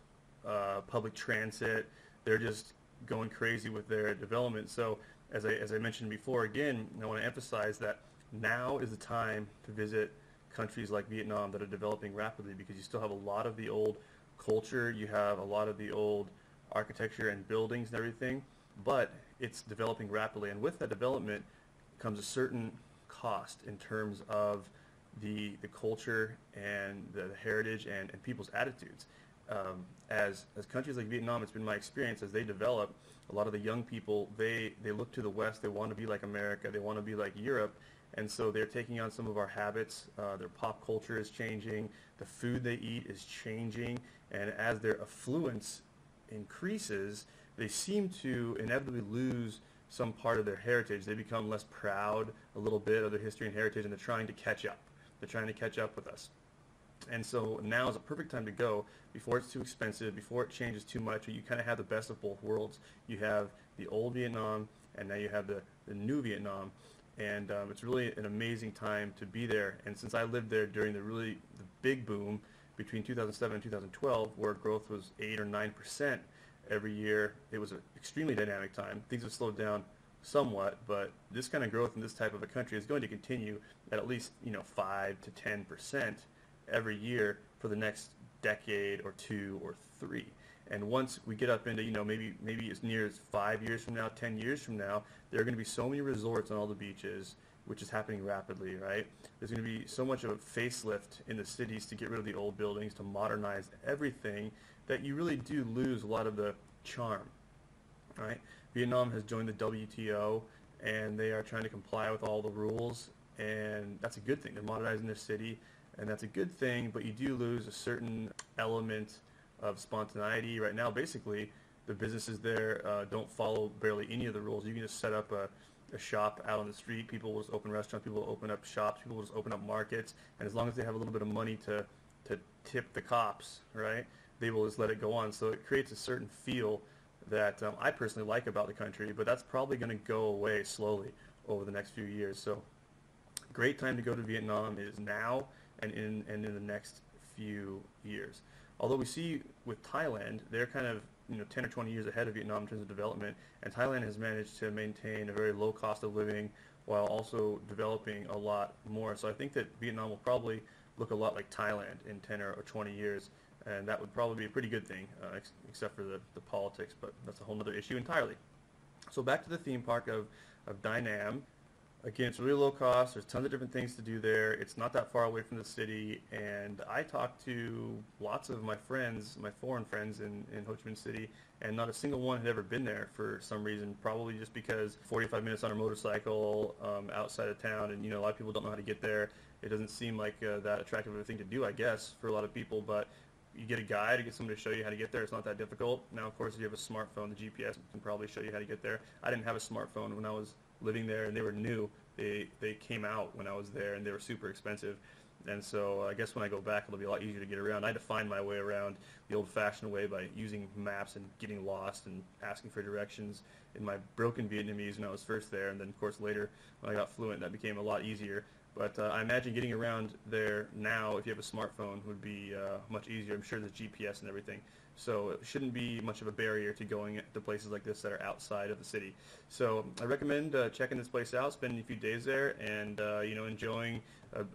Speaker 1: public transit. They're just going crazy with their development. So as I mentioned before, again, I want to emphasize that now is the time to visit countries like Vietnam that are developing rapidly, because you still have a lot of the old culture, you have a lot of the old architecture and buildings and everything, but it's developing rapidly. And with that development comes a certain cost in terms of the culture and the heritage and people's attitudes. As countries like Vietnam, it's been my experience, as they develop, a lot of the young people, they look to the West, they want to be like America, they want to be like Europe, and so they're taking on some of our habits. Their pop culture is changing, the food they eat is changing, and as their affluence increases, they seem to inevitably lose some part of their heritage. They become less proud a little bit of their history and heritage, and they're trying to catch up. They're trying to catch up with us. And so now is a perfect time to go before it's too expensive, before it changes too much. You kind of have the best of both worlds. You have the old Vietnam, and now you have the new Vietnam. And it's really an amazing time to be there. And since I lived there during the big boom between 2007 and 2012, where growth was 8 or 9% every year, it was an extremely dynamic time. Things have slowed down somewhat, but this kind of growth in this type of a country is going to continue at least 5 to 10% every year for the next decade or 2 or 3. And once we get up into maybe as near as 5 years from now, 10 years from now, there are going to be so many resorts on all the beaches, which is happening rapidly, right? There's going to be so much of a facelift in the cities to get rid of the old buildings, to modernize everything, that you really do lose a lot of the charm, right? Vietnam has joined the WTO, and they are trying to comply with all the rules, and that's a good thing. They're modernizing their city, and that's a good thing, but you do lose a certain element of spontaneity. Right now, basically, the businesses there don't follow barely any of the rules. You can just set up a shop out on the street. People will just open restaurants. People will open up shops. People will just open up markets. And as long as they have a little bit of money to tip the cops, right, they will just let it go on. So it creates a certain feel that I personally like about the country, but that's probably going to go away slowly over the next few years. So great time to go to Vietnam is now and in the next few years. Although we see with Thailand, they're kind of 10 or 20 years ahead of Vietnam in terms of development, and Thailand has managed to maintain a very low cost of living while also developing a lot more. So I think that Vietnam will probably look a lot like Thailand in 10 or 20 years, and that would probably be a pretty good thing, except for the politics, but that's a whole other issue entirely. So back to the theme park of Dai Nam. Again, it's really low cost. There's tons of different things to do there. It's not that far away from the city, and I talked to lots of my friends, my foreign friends in Ho Chi Minh City, and not a single one had ever been there for some reason, probably just because 45 minutes on a motorcycle outside of town, and a lot of people don't know how to get there. It doesn't seem like that attractive of a thing to do, I guess, for a lot of people, but you get a guide, you get somebody to show you how to get there. It's not that difficult. Now, of course, if you have a smartphone, the GPS can probably show you how to get there. I didn't have a smartphone when I was living there, and they were new. They came out when I was there, and they were super expensive. And so I guess when I go back, it'll be a lot easier to get around. I had to find my way around the old-fashioned way by using maps and getting lost and asking for directions in my broken Vietnamese when I was first there. And then, of course, later when I got fluent, that became a lot easier. But I imagine getting around there now, if you have a smartphone, would be much easier. I'm sure there's GPS and everything. So it shouldn't be much of a barrier to going to places like this that are outside of the city. So I recommend checking this place out, spending a few days there, and enjoying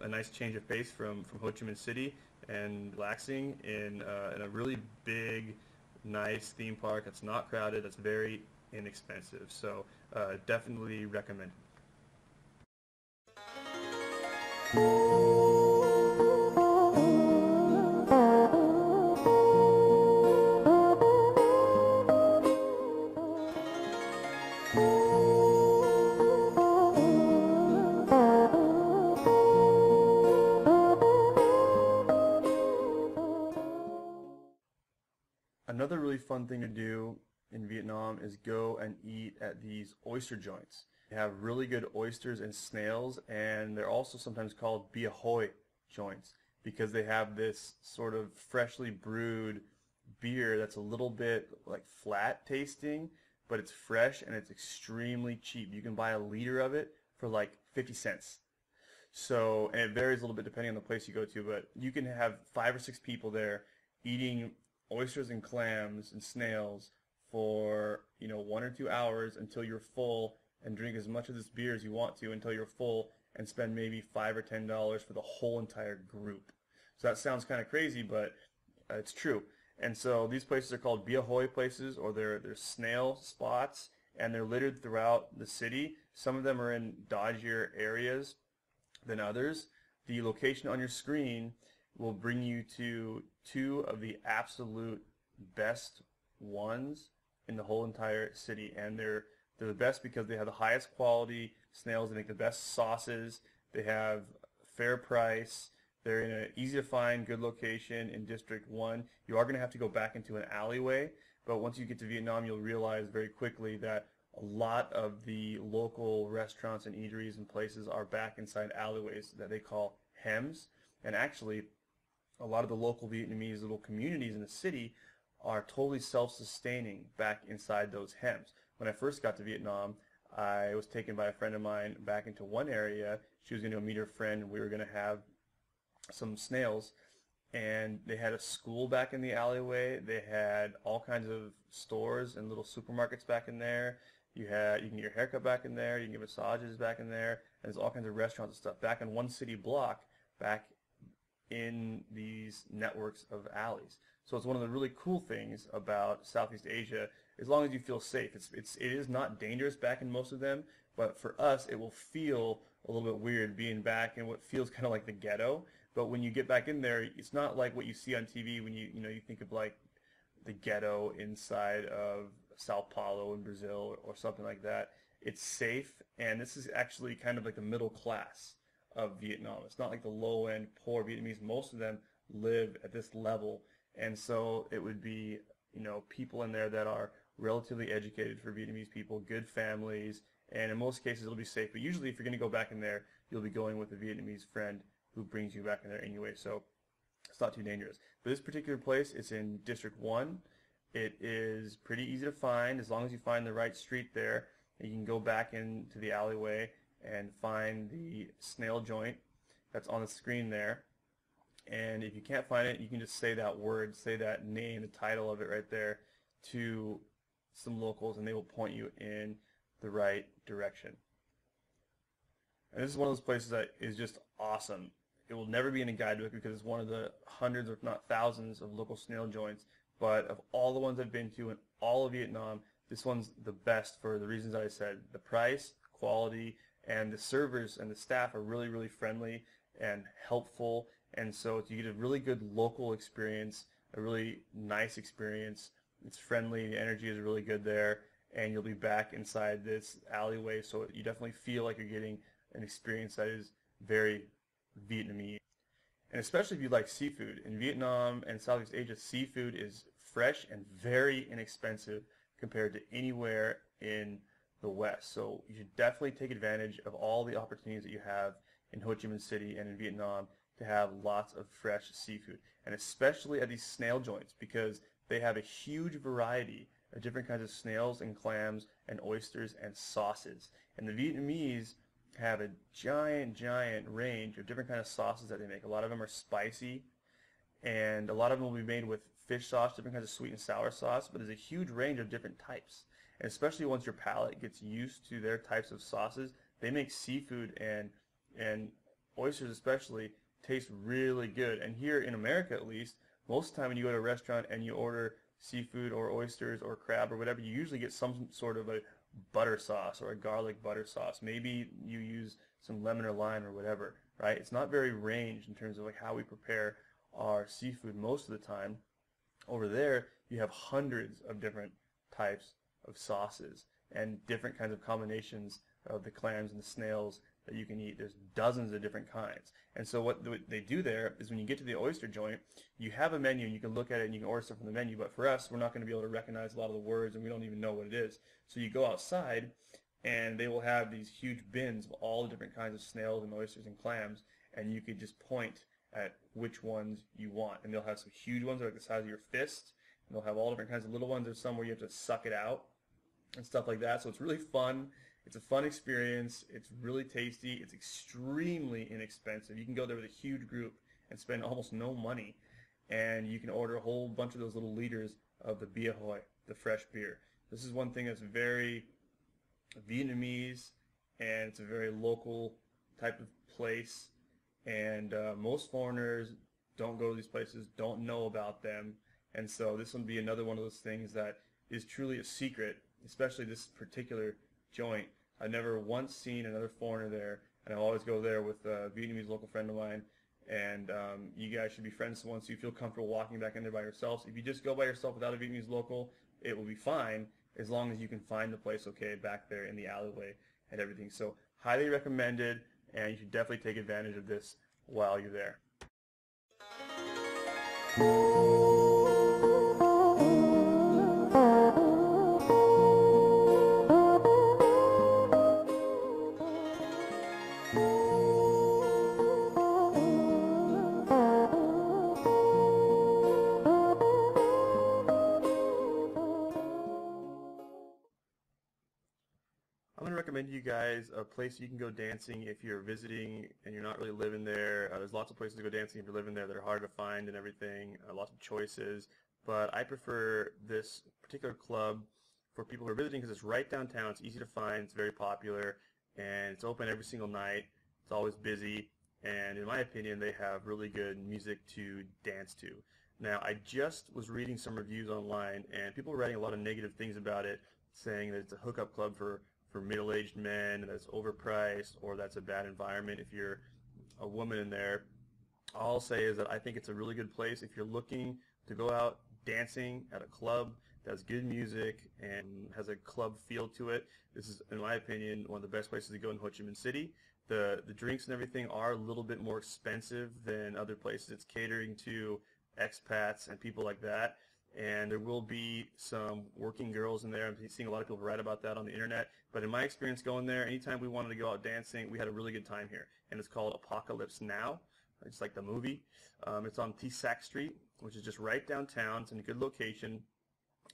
Speaker 1: a nice change of pace from Ho Chi Minh City, and relaxing in a really big, nice theme park that's not crowded, that's very inexpensive. So definitely recommend. Another really fun thing to do in Vietnam is go and eat at these oyster joints. They have really good oysters and snails, and they're also sometimes called bia hoi joints because they have this sort of freshly brewed beer that's a little bit like flat tasting, but it's fresh and it's extremely cheap. You can buy a liter of it for like 50 cents. So, and it varies a little bit depending on the place you go to, but you can have 5 or 6 people there eating oysters and clams and snails for, 1 or 2 hours until you're full, and drink as much of this beer as you want to until you're full, and spend maybe $5 or $10 for the whole entire group. So that sounds kind of crazy, but it's true. And so these places are called Bia Hoi places, or they're snail spots, and they're littered throughout the city. Some of them are in dodgier areas than others. The location on your screen will bring you to 2 of the absolute best ones in the whole entire city, and they're the best because they have the highest quality snails. They make the best sauces. They have fair price. They're in an easy to find, good location in District 1. You are going to have to go back into an alleyway, but once you get to Vietnam, you'll realize very quickly that a lot of the local restaurants and eateries and places are back inside alleyways that they call hems. And actually, a lot of the local Vietnamese little communities in the city are totally self-sustaining back inside those hems. When I first got to Vietnam, I was taken by a friend of mine back into one area. She was going to go meet her friend, and we were going to have some snails, and they had a school back in the alleyway. They had all kinds of stores and little supermarkets back in there. You can get your haircut back in there. You can get massages back in there. And there's all kinds of restaurants and stuff back in one city block, back in these networks of alleys. So it's one of the really cool things about Southeast Asia. As long as you feel safe, it is not dangerous back in most of them. But for us, it will feel a little bit weird being back in what feels kind of like the ghetto. But when you get back in there, it's not like what you see on TV when you think of like the ghetto inside of Sao Paulo in Brazil or something like that. It's safe, and this is actually kind of like the middle class of Vietnam. It's not like the low-end poor Vietnamese. Most of them live at this level, and so it would be people in there that are relatively educated for Vietnamese people, good families, and in most cases it'll be safe. But usually if you're going to go back in there, you'll be going with a Vietnamese friend who brings you back in there anyway, so it's not too dangerous. But this particular place, it's in District 1. It is pretty easy to find as long as you find the right street there. You can go back into the alleyway and find the snail joint that's on the screen there. And if you can't find it, you can just say that word, say that name, the title of it right there to some locals, and they will point you in the right direction. And this is one of those places that is just awesome. It will never be in a guidebook because it's one of the hundreds, if not thousands, of local snail joints. But of all the ones I've been to in all of Vietnam, this one's the best for the reasons I said. The price, quality, and the servers and the staff are really, really friendly and helpful. And so you get a really good local experience, a really nice experience. It's friendly, the energy is really good there, and you'll be back inside this alleyway. So you definitely feel like you're getting an experience that is very Vietnamese. And especially if you like seafood. In Vietnam and Southeast Asia, seafood is fresh and very inexpensive compared to anywhere in the West. So you should definitely take advantage of all the opportunities that you have in Ho Chi Minh City and in Vietnam to have lots of fresh seafood. And especially at these snail joints, because they have a huge variety of different kinds of snails and clams and oysters and sauces. And the Vietnamese have a giant range of different kinds of sauces that they make. A lot of them are spicy, and a lot of them will be made with fish sauce, different kinds of sweet and sour sauce, but there's a huge range of different types. And especially once your palate gets used to their types of sauces, they make seafood and oysters especially taste really good. And here in America, at least, most of the time when you go to a restaurant and you order seafood or oysters or crab or whatever, you usually get some sort of a butter sauce or a garlic butter sauce. Maybe you use some lemon or lime or whatever, right? It's not very ranged in terms of like how we prepare our seafood most of the time. Over there, you have hundreds of different types of sauces and different kinds of combinations of the clams and the snails that you can eat. There's dozens of different kinds. And so what they do there is when you get to the oyster joint, you have a menu and you can look at it and you can order stuff from the menu. But for us, we're not going to be able to recognize a lot of the words and we don't even know what it is. So you go outside and they will have these huge bins of all the different kinds of snails and oysters and clams, and you could just point at which ones you want. And they'll have some huge ones that are like the size of your fist, and they'll have all different kinds of little ones. There's some where you have to suck it out.
Speaker 2: and stuff like that. So it's really fun. It's a fun experience. It's really tasty. It's extremely inexpensive. You can go there with a huge group and spend almost no money, and you can order a whole bunch of those little liters of the bia hoi, the fresh beer. This is one thing that's very Vietnamese, and it's a very local type of place. And most foreigners don't go to these places, don't know about them, and so this will be another one of those things that is truly a secret, especially this particular joint. I've never once seen another foreigner there, and I always go there with a Vietnamese local friend of mine. And you guys should be friends once you feel comfortable walking back in there by yourselves. If you just go by yourself without a Vietnamese local, it will be fine as long as you can find the place okay back there in the alleyway and everything. So highly recommended, and you should definitely take advantage of this while you're there. I'm going to recommend you guys a place you can go dancing if you're visiting and you're not really living there. There's lots of places to go dancing if you're living there that are hard to find and everything, lots of choices. But I prefer this particular club for people who are visiting because it's right downtown. It's easy to find. It's very popular, and it's open every single night. It's always busy, and in my opinion, they have really good music to dance to. Now, I just was reading some reviews online, and people were writing a lot of negative things about it, saying that it's a hookup club for middle-aged men, and that's overpriced, or that's a bad environment if you're a woman in there. All I'll say is that I think it's a really good place if you're looking to go out dancing at a club that has good music and has a club feel to it. This is, in my opinion, one of the best places to go in Ho Chi Minh City. The drinks and everything are a little bit more expensive than other places. It's catering to expats and people like that. And there will be some working girls in there. I'm seeing a lot of people write about that on the internet. But in my experience going there, anytime we wanted to go out dancing, we had a really good time here. And it's called Apocalypse Now. It's like the movie. It's on Sac Street, which is just right downtown. It's in a good location.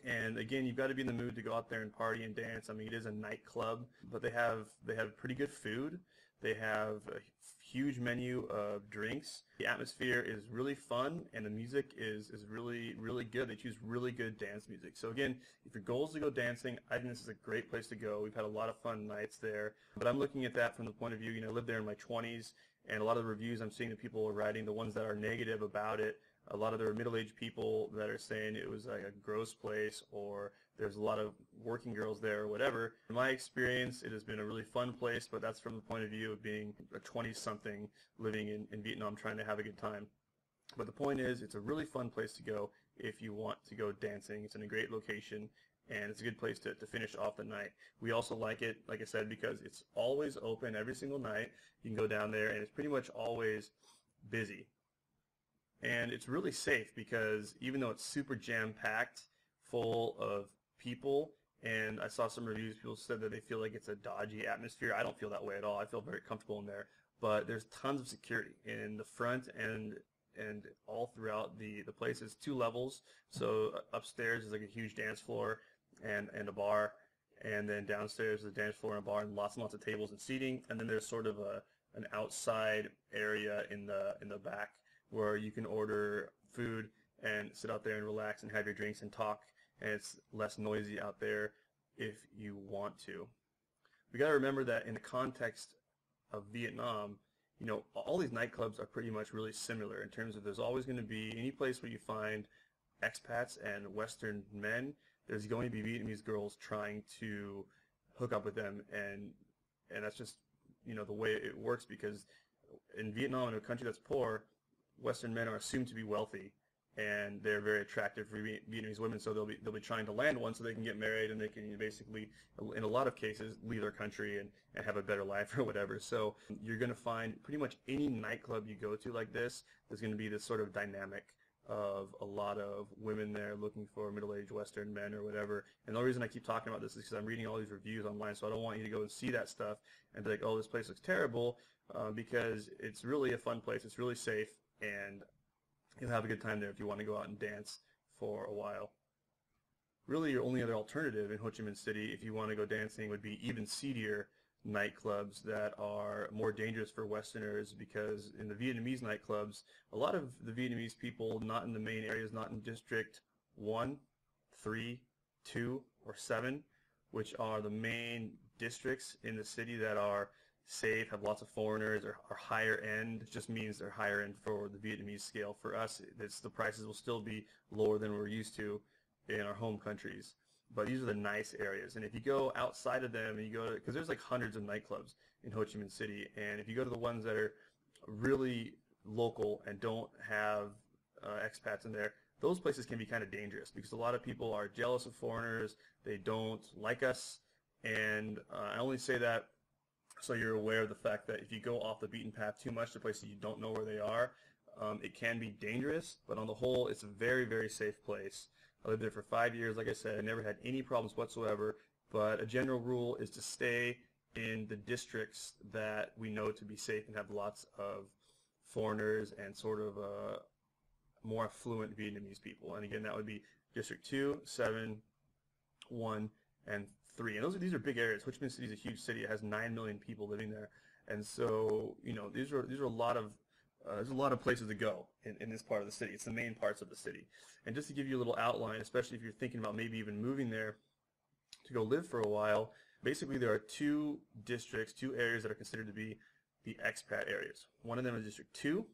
Speaker 2: And again, you've got to be in the mood to go out there and party and dance. I mean, it is a nightclub, but they have pretty good food. They have a huge menu of drinks. The atmosphere is really fun, and the music is really, really good. They choose really good dance music. So again, if your goal is to go dancing, I think this is a great place to go. We've had a lot of fun nights there. But I'm looking at that from the point of view, I lived there in my 20s, and a lot of the reviews I'm seeing that people are writing, the ones that are negative about it, a lot of there are middle-aged people that are saying it was like a gross place, or there's a lot of working girls there or whatever. In my experience, it has been a really fun place, but that's from the point of view of being a 20-something living in Vietnam trying to have a good time. But the point is, it's a really fun place to go if you want to go dancing. It's in a great location, and it's a good place to finish off the night. We also like it, like I said, because it's always open every single night. You can go down there, and it's pretty much always busy. And it's really safe because even though it's super jam-packed, full of people, and I saw some reviews, people said that they feel like it's a dodgy atmosphere. I don't feel that way at all. I feel very comfortable in there. But there's tons of security in the front and all throughout the place. It's 2 levels. So upstairs is like a huge dance floor and a bar. And then downstairs is a dance floor and a bar and lots of tables and seating. And then there's sort of an outside area in the back where you can order food and sit out there and relax and have your drinks and talk, and it's less noisy out there if you want to. We got to remember that in the context of Vietnam, all these nightclubs are pretty much really similar in terms of there's always going to be any place where you find expats and Western men, there's going to be Vietnamese girls trying to hook up with them, and that's just, the way it works, because in Vietnam, in a country that's poor, Western men are assumed to be wealthy, and they're very attractive for Vietnamese women. So they'll be trying to land one so they can get married, and they can basically, in a lot of cases, leave their country and have a better life or whatever. So you're going to find pretty much any nightclub you go to like this, there's going to be this sort of dynamic of a lot of women there looking for middle-aged Western men or whatever. And the only reason I keep talking about this is because I'm reading all these reviews online, so I don't want you to go and see that stuff and be like, oh, this place looks terrible, because it's really a fun place. It's really safe, and you'll have a good time there if you want to go out and dance for a while.
Speaker 1: really your only other alternative in Ho Chi Minh City, if you want to go dancing, would be even seedier nightclubs that are more dangerous for Westerners, because in the Vietnamese nightclubs, a lot of the Vietnamese people not in the main areas, not in District 1, 3, 2, or 7, which are the main districts in the city that are safe, have lots of foreigners, are higher end. It just means they're higher end for the Vietnamese scale. For us, the prices will still be lower than we're used to in our home countries. But these are the nice areas. And if you go outside of them and you go to, because there's like hundreds of nightclubs in Ho Chi Minh City, and if you go to the ones that are really local and don't have expats in there, those places can be kind of dangerous because a lot of people are jealous of foreigners. They don't like us. And I only say that so you're aware of the fact that if you go off the beaten path too much to places you don't know where they are, it can be dangerous. But on the whole, it's a very, very safe place. I lived there for 5 years. Like I said, I never had any problems whatsoever. But a general rule is to stay in the districts that we know to be safe and have lots of foreigners and sort of more affluent Vietnamese people. And again, that would be District 2, 7, 1, and 3. And these are big areas. Ho Chi Minh City is a huge city. It has 9 million people living there. And so, these are a lot of there's a lot of places to go in this part of the city. It's the main parts of the city. And just to give you a little outline, especially if you're thinking about maybe even moving there to go live for a while, basically there are two districts, two areas that are considered to be the expat areas. One of them is District 2,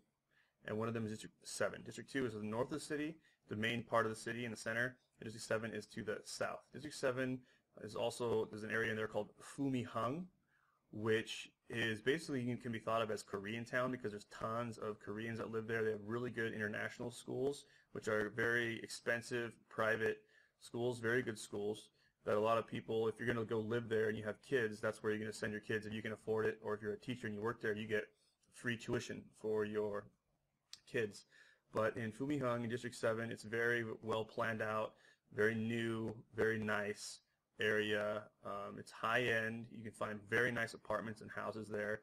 Speaker 1: and one of them is District 7. District 2 is the north of the city, the main part of the city in the center, and District 7 is to the south. District 7 is also, there's an area in there called Phu Mi Hung, which is basically can be thought of as Korean town because there's tons of Koreans that live there. They have really good international schools, which are very expensive private schools, very good schools that a lot of people, if you're going to go live there and you have kids, that's where you're going to send your kids if you can afford it. Or if you're a teacher and you work there, you get free tuition for your kids. But in Phu Mi Hung in District 7, it's very well planned out, very new, very nice area. It's high end. You can find very nice apartments and houses there.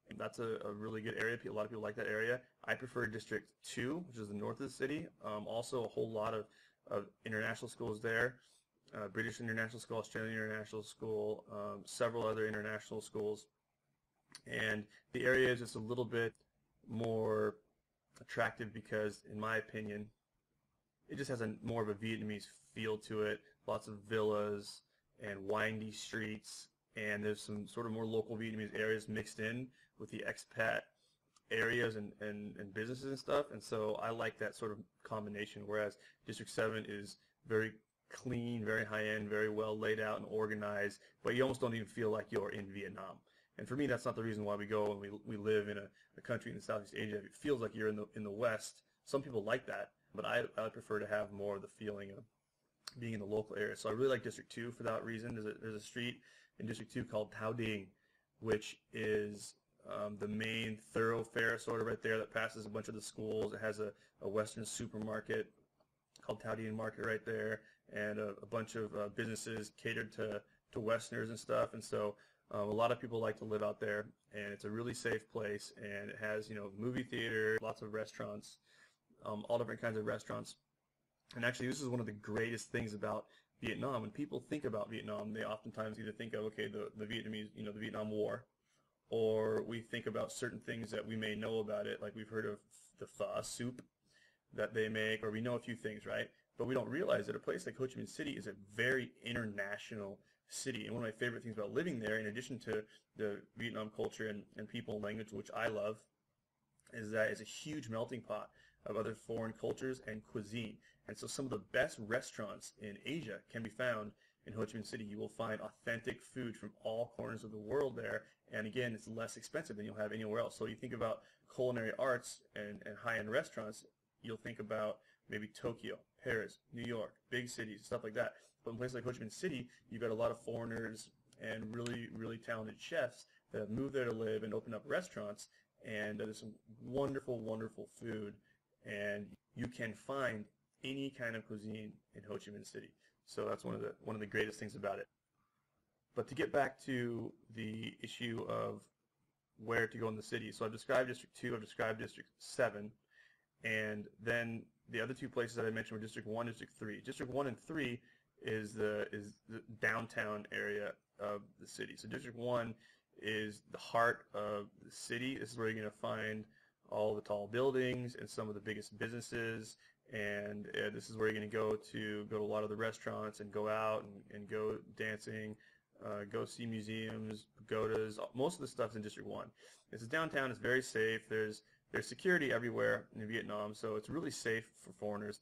Speaker 1: And that's a really good area. A lot of people like that area. I prefer District 2, which is the north of the city. Also a whole lot of international schools there. British International School, Australian International School, several other international schools. And the area is just a little bit more attractive because, in my opinion, it just has more of a Vietnamese feel to it. Lots of villas and windy streets, and there's some sort of more local Vietnamese areas mixed in with the expat areas and businesses and stuff. And so I like that sort of combination, whereas District 7 is very clean, very high-end, very well laid out and organized, but you almost don't even feel like you're in Vietnam. And for me, that's not the reason why we go and we live in a country in Southeast Asia. It feels like you're in the West. Some people like that, but I prefer to have more of the feeling of being in the local area. So I really like District 2 for that reason. There's a street in District 2 called Thao Ding, which is the main thoroughfare sort of right there that passes a bunch of the schools. It has a Western supermarket called Thao Ding Market right there, and a bunch of businesses catered to Westerners and stuff. And so a lot of people like to live out there, and it's a really safe place, and it has, movie theater, lots of restaurants, all different kinds of restaurants. And actually, this is one of the greatest things about Vietnam. When people think about Vietnam, they oftentimes either think of, okay, the Vietnamese, the Vietnam War, or we think about certain things that we may know about it, like we've heard of the pho soup that they make, or we know a few things, right? But we don't realize that a place like Ho Chi Minh City is a very international city. And one of my favorite things about living there, in addition to the Vietnam culture and people and language, which I love, is that it's a huge melting pot of other foreign cultures and cuisine. And so some of the best restaurants in Asia can be found in Ho Chi Minh City. You will find authentic food from all corners of the world there. And again, it's less expensive than you'll have anywhere else. So you think about culinary arts and high-end restaurants, you'll think about maybe Tokyo, Paris, New York, big cities, stuff like that. But in places like Ho Chi Minh City, you've got a lot of foreigners and really, really talented chefs that have moved there to live and open up restaurants. And there's some wonderful, wonderful food. And you can find any kind of cuisine in Ho Chi Minh City. So that's one of the greatest things about it. But to get back to the issue of where to go in the city. So I've described District 2, I've described District 7. And then the other two places that I mentioned were District 1 and District 3. District 1 and 3 is the downtown area of the city. So District 1 is the heart of the city. This is where you're going to find all the tall buildings and some of the biggest businesses, and this is where you're going to go to a lot of the restaurants and go out and go dancing, go see museums, pagodas. Most of the stuff's in District 1. This is downtown. It's very safe. There's security everywhere in Vietnam, so it's really safe for foreigners.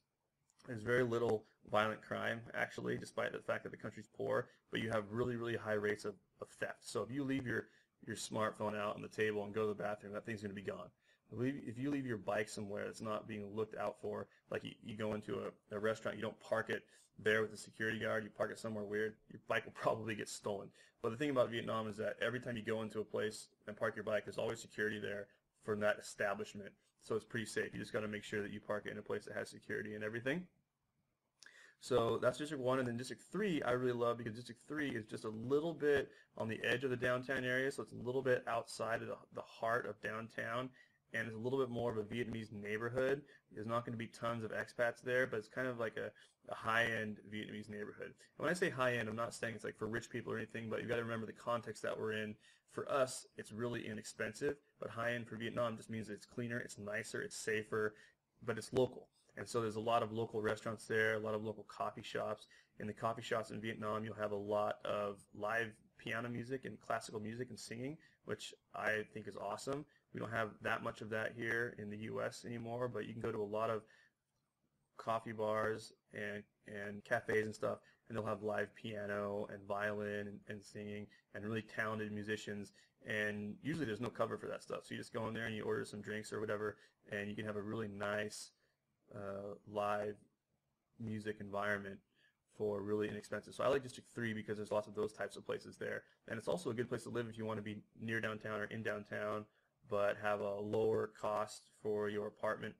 Speaker 1: There's very little violent crime, actually, despite the fact that the country's poor, but you have really, really high rates of theft. So if you leave your smartphone out on the table and go to the bathroom, that thing's going to be gone. If you leave your bike somewhere that's not being looked out for, like you go into a restaurant, you don't park it there with the security guard, you park it somewhere weird, your bike will probably get stolen. But the thing about Vietnam is that every time you go into a place and park your bike, there's always security there for that establishment. So it's pretty safe. You just got to make sure that you park it in a place that has security and everything. So that's District 1, and then District 3 I really love because District 3 is just a little bit on the edge of the downtown area, so it's a little bit outside of the heart of downtown, and it's a little bit more of a Vietnamese neighborhood. There's not going to be tons of expats there, but it's kind of like a high-end Vietnamese neighborhood. And when I say high-end, I'm not saying it's like for rich people or anything, but you've got to remember the context that we're in. For us, it's really inexpensive, but high-end for Vietnam just means that it's cleaner, it's nicer, it's safer, but it's local. And so there's a lot of local restaurants there, a lot of local coffee shops. In the coffee shops in Vietnam, you'll have a lot of live piano music and classical music and singing, which I think is awesome. We don't have that much of that here in the U.S. anymore, but you can go to a lot of coffee bars and cafes and stuff, and they'll have live piano and violin and singing and really talented musicians. And usually there's no cover for that stuff. So you just go in there and you order some drinks or whatever, and you can have a really nice live music environment for really inexpensive. So I like District 3 because there's lots of those types of places there. And it's also a good place to live if you want to be near downtown or in downtown, but have a lower cost for your apartment,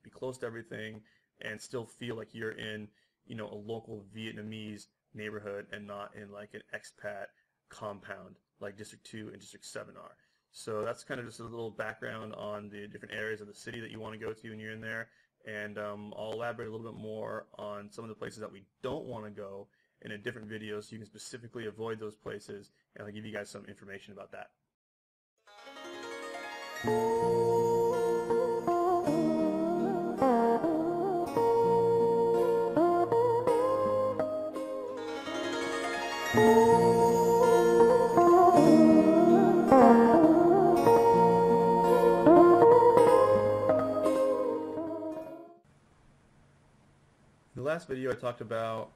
Speaker 1: be close to everything, and still feel like you're in, a local Vietnamese neighborhood and not in like an expat compound like District 2 and District 7 are. So that's kind of just a little background on the different areas of the city that you want to go to when you're in there. And I'll elaborate a little bit more on some of the places that we don't want to go in a different video so you can specifically avoid those places, and I'll give you guys some information about that. In the last video I talked about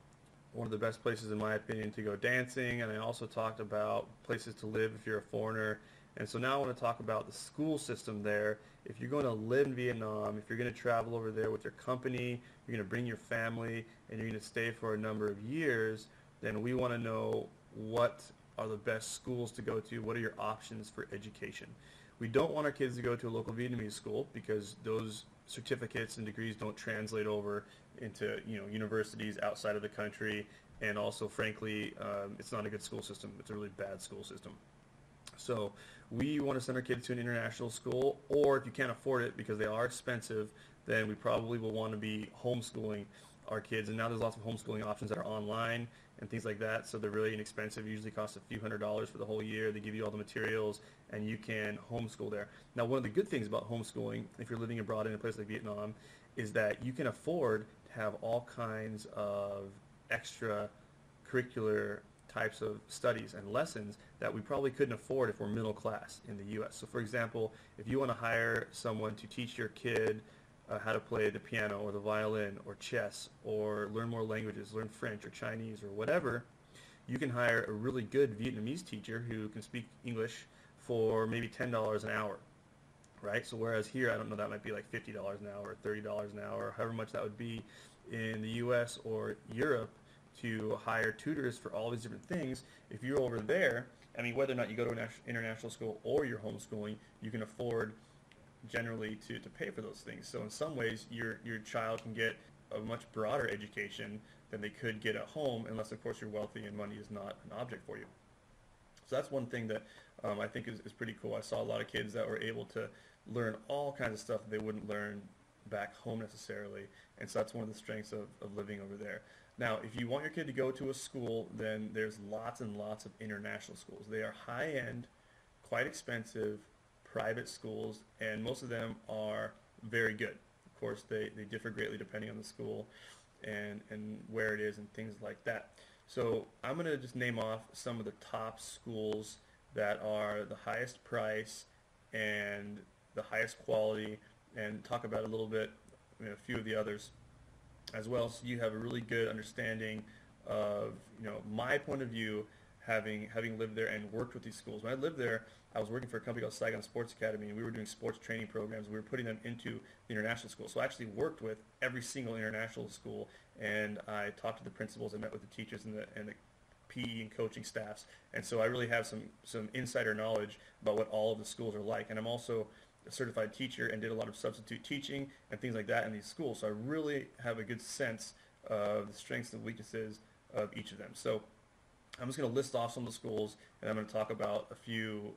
Speaker 1: one of the best places in my opinion to go dancing, and I also talked about places to live if you're a foreigner. And so now I want to talk about the school system there. If you're going to live in Vietnam, if you're going to travel over there with your company, you're going to bring your family, and you're going to stay for a number of years, then we want to know what are the best schools to go to, what are your options for education. We don't want our kids to go to a local Vietnamese school because those certificates and degrees don't translate over into universities outside of the country, and also frankly it's not a good school system. It's a really bad school system. So we want to send our kids to an international school, or if you can't afford it because they are expensive, then we probably will want to be homeschooling our kids. And now there's lots of homeschooling options that are online and things like that, so they're really inexpensive. Usually cost a few $100s for the whole year. They give you all the materials and you can homeschool there. Now one of the good things about homeschooling, if you're living abroad in a place like Vietnam, is that you can afford to have all kinds of extra curricular types of studies and lessons that we probably couldn't afford if we're middle class in the U.S. So for example, if you want to hire someone to teach your kid how to play the piano or the violin or chess or learn more languages, learn French or Chinese or whatever, you can hire a really good Vietnamese teacher who can speak English for maybe $10 an hour, right? So whereas here, I don't know, that might be like $50 an hour, $30 an hour, however much that would be in the U.S. or Europe to hire tutors for all these different things. If you're over there, I mean, whether or not you go to an international school or you're homeschooling, you can afford generally to pay for those things. So in some ways, your child can get a much broader education than they could get at home, unless of course you're wealthy and money is not an object for you. So that's one thing that I think is pretty cool. I saw a lot of kids that were able to learn all kinds of stuff that they wouldn't learn back home necessarily, and so that's one of the strengths of living over there.
Speaker 2: Now, if you want your kid to go to a school, then there's lots and lots of international schools. They are high-end, quite expensive, private schools, and most of them are very good. Of course, they differ greatly depending on the school and where it is and things like that. So I'm going to just name off some of the top schools that are the highest price and the highest quality, and talk about a little bit, a few of the others as well, so you have a really good understanding of my point of view, having lived there and worked with these schools. When I lived there, I was working for a company called Saigon Sports Academy, and we were doing sports training programs. We were putting them into the international school. So I actually worked with every single international school, and I talked to the principals. I met with the teachers and the PE and coaching staffs, and so I really have some insider knowledge about what all of the schools are like. And I'm also a certified teacher and did a lot of substitute teaching and things like that in these schools. So I really have a good sense of the strengths and weaknesses of each of them. So I'm just going to list off some of the schools, and I'm going to talk about a few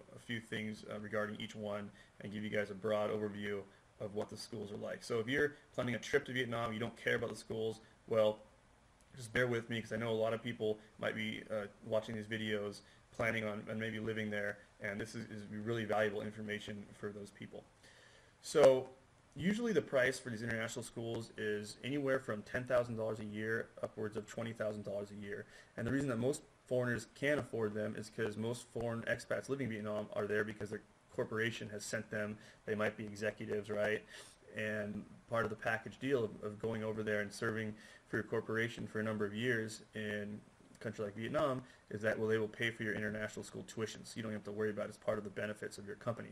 Speaker 2: things regarding each one and give you guys a broad overview of what the schools are like. So if you're planning a trip to Vietnam, you don't care about the schools, well, just bear with me, because I know a lot of people might be watching these videos planning on maybe living there, and this is really valuable information for those people. So usually the price for these international schools is anywhere from $10,000 a year upwards of $20,000 a year. And the reason that most foreigners can't afford them is because most foreign expats living in Vietnam are there because their corporation has sent them. They might be executives, right? And part of the package deal of going over there and serving for your corporation for a number of years in a country like Vietnam is that, well, they will pay for your international school tuition, so you don't have to worry about it as part of the benefits of your company.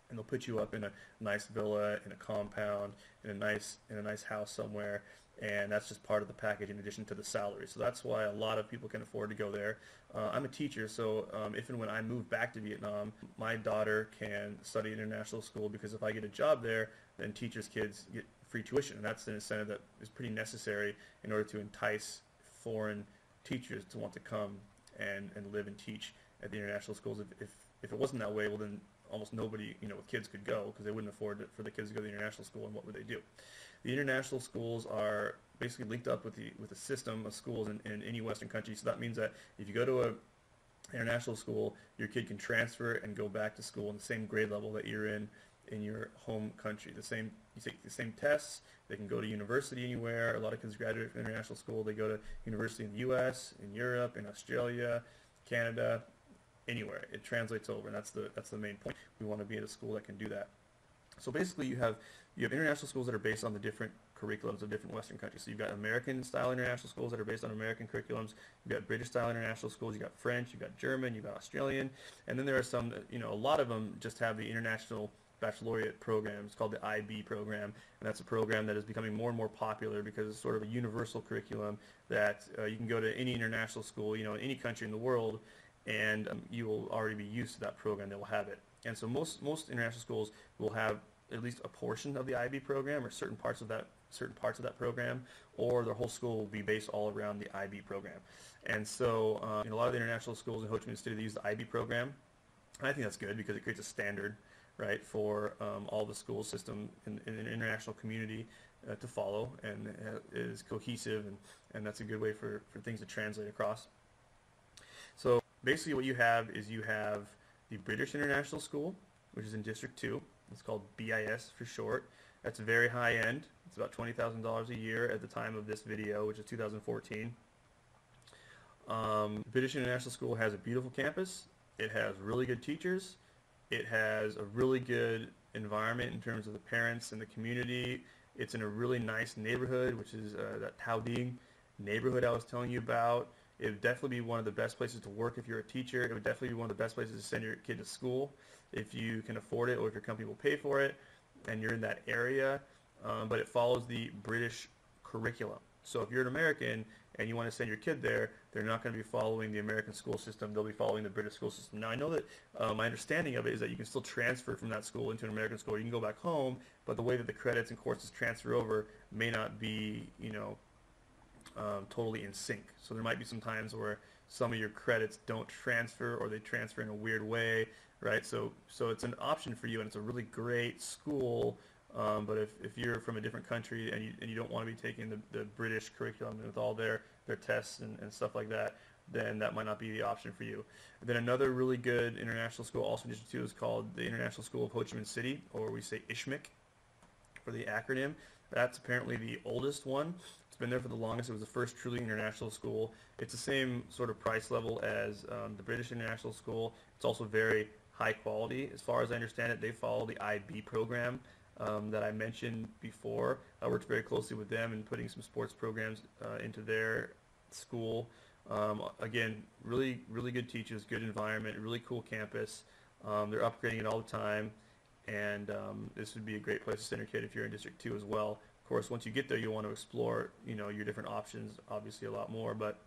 Speaker 2: And they'll put you up in a nice villa, in a compound, in a nice house somewhere, and that's just part of the package in addition to the salary. So that's why a lot of people can afford to go there. I'm a teacher, so if and when I move back to Vietnam, my daughter can study international school, because if I get a job there, then teachers' kids get free tuition, and that's an incentive that is pretty necessary in order to entice foreign teachers to want to come and live and teach at the international schools. If it wasn't that way, well, then almost nobody with kids could go, because they wouldn't afford it for the kids to go to the international school, and what would they do? The international schools are basically linked up with a system of schools in any Western country. So that means that if you go to a international school, your kid can transfer and go back to school in the same grade level that you're in your home country. You take the same tests. They can go to university anywhere. A lot of kids graduate from international school. They go to university in the U.S., in Europe, in Australia, Canada, anywhere. It translates over, and that's the main point. We want to be at a school that can do that. So basically, you have international schools that are based on the different curriculums of different Western countries. So you've got American-style international schools that are based on American curriculums. You've got British-style international schools. You've got French. You've got German. You've got Australian. And then there are some, a lot of them just have the international baccalaureate program. It's called the IB program, and that's a program that is becoming more and more popular because it's sort of a universal curriculum that you can go to any international school, in any country in the world, and you will already be used to that program. They will have it. And so most international schools will have at least a portion of the IB program, or certain parts of that program, or their whole school will be based all around the IB program. And so in a lot of the international schools in Ho Chi Minh City, they use the IB program. And I think that's good because it creates a standard, right, for all the school system in an international community to follow, and is cohesive, and that's a good way for things to translate across. So basically what you have is the British International School, which is in District 2. It's called BIS for short. That's very high end. It's about $20,000 a year at the time of this video, which is 2014. British International School has a beautiful campus. It has really good teachers. It has a really good environment in terms of the parents and the community. It's in a really nice neighborhood, which is that Thao Ding neighborhood I was telling you about. It would definitely be one of the best places to work if you're a teacher. It would definitely be one of the best places to send your kid to school if you can afford it, or if your company will pay for it and you're in that area. But it follows the British curriculum. So if you're an American and you want to send your kid there, they're not going to be following the American school system. They'll be following the British school system. Now, I know that my understanding of it is that you can still transfer from that school into an American school. You can go back home, but the way that the credits and courses transfer over may not be, totally in sync. So there might be some times where some of your credits don't transfer, or they transfer in a weird way, right? So it's an option for you, and it's a really great school
Speaker 1: But if you're from a different country and you don't want to be taking the British curriculum with all their tests and stuff like that, then that might not be the option for you. And then another really good international school, also in District 2, is called the International School of Ho Chi Minh City, or we say ISHMIC for the acronym. That's apparently the oldest one. It's been there for the longest. It was the first truly international school. It's the same sort of price level as the British International School. It's also very high quality. As far as I understand it, they follow the IB program that I mentioned before. I worked very closely with them in putting some sports programs into their school. Again, really, really good teachers, good environment, really cool campus. They're upgrading it all the time, and this would be a great place to send your kid if you're in District 2 as well. Of course, once you get there, you'll want to explore, your different options, obviously a lot more, but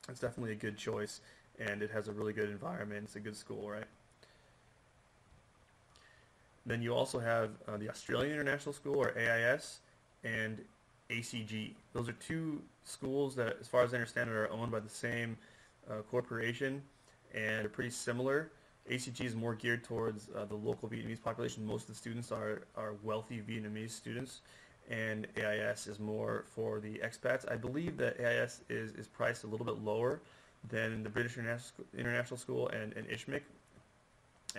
Speaker 1: it's definitely a good choice, and it has a really good environment. It's a good school, right? Then you also have the Australian International School, or AIS, and ACG. Those are two schools that, as far as I understand it, are owned by the same corporation, and are pretty similar. ACG is more geared towards the local Vietnamese population. Most of the students are wealthy Vietnamese students, and AIS is more for the expats. I believe that AIS is priced a little bit lower than the British International School and ISHMIC,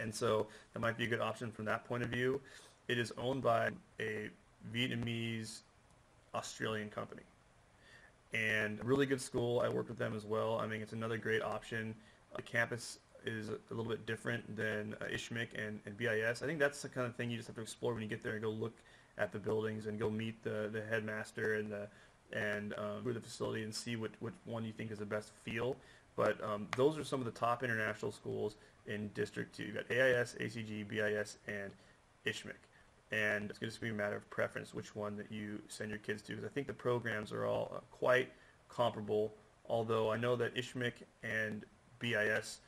Speaker 1: and so that might be a good option from that point of view. It is owned by a Vietnamese Australian company, and a really good school. I worked with them as well. I mean, it's another great option. The campus is a little bit different than ISHMIC and BIS. I think that's the kind of thing you just have to explore when you get there and go look at the buildings and go meet the headmaster and the facility and see which one you think is the best feel. But those are some of the top international schools in District 2. You've got AIS, ACG, BIS, and ISHMIC. And it's just going to be a matter of preference which one that you send your kids to, because I think the programs are all quite comparable, although I know that ISHMIC and BIS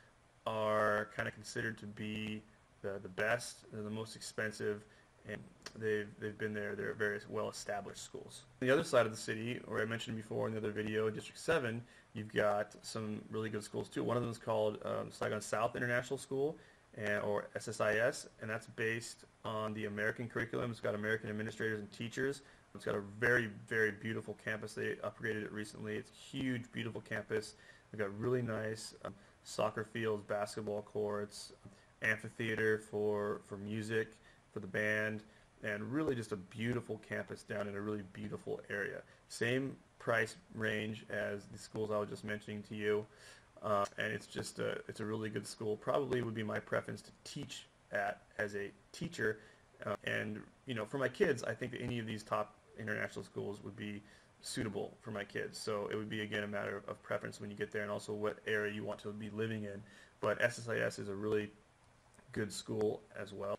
Speaker 1: are kind of considered to be the best, they're the most expensive, and they've been there. They're very well-established schools. On the other side of the city, or I mentioned before in the other video, in District 7, you've got some really good schools too. One of them is called Saigon South International School, or SSIS, and that's based on the American curriculum. It's got American administrators and teachers. It's got a very, very beautiful campus. They upgraded it recently. It's a huge, beautiful campus. They've got really nice soccer fields, basketball courts, amphitheater for music, for the band, and really just a beautiful campus down in a really beautiful area. Same price range as the schools I was just mentioning to you, and it's a really good school. Probably would be my preference to teach at as a teacher, and for my kids, I think that any of these top international schools would be suitable for my kids. So it would be, again, a matter of preference when you get there, and also what area you want to be living in. But SSIS is a really good school as well.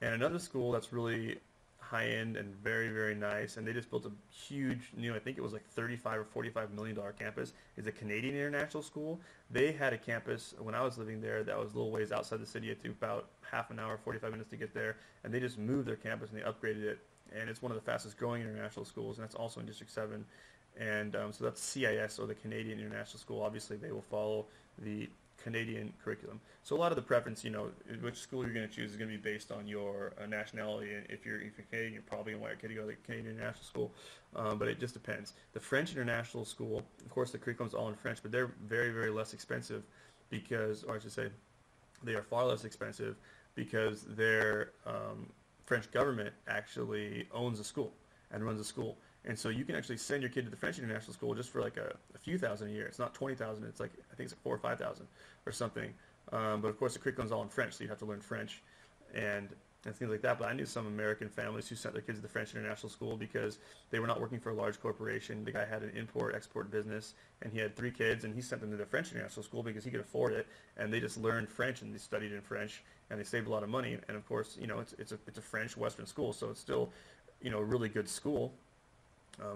Speaker 1: And another school that's really high-end and very, very nice, and they just built a huge, I think it was like $35 or $45 million campus, is a Canadian International School. They had a campus when I was living there that was a little ways outside the city. It took about half an hour, 45 minutes to get there, and they just moved their campus and they upgraded it. And it's one of the fastest growing international schools, and that's also in District 7. And so that's CIS, or the Canadian International School. Obviously, they will follow the Canadian curriculum. So a lot of the preference, which school you're going to choose is going to be based on your nationality. And if you're Canadian, you're probably going to want your kid to go to the Canadian International School. But it just depends. The French International School, of course, the curriculum's all in French, but they're very, very less expensive because, or I should say, they are far less expensive because their French government actually owns a school and runs a school. And so you can actually send your kid to the French International School just for like a few thousand a year. It's not 20,000. It's like, I think it's like 4,000 or 5,000 or something. But of course the curriculum's all in French, so you have to learn French and things like that. But I knew some American families who sent their kids to the French International School because they were not working for a large corporation. The guy had an import-export business, and he had 3 kids, and he sent them to the French International School because he could afford it. And they just learned French, and they studied in French, and they saved a lot of money. And of course, it's a French Western school, so it's still, a really good school.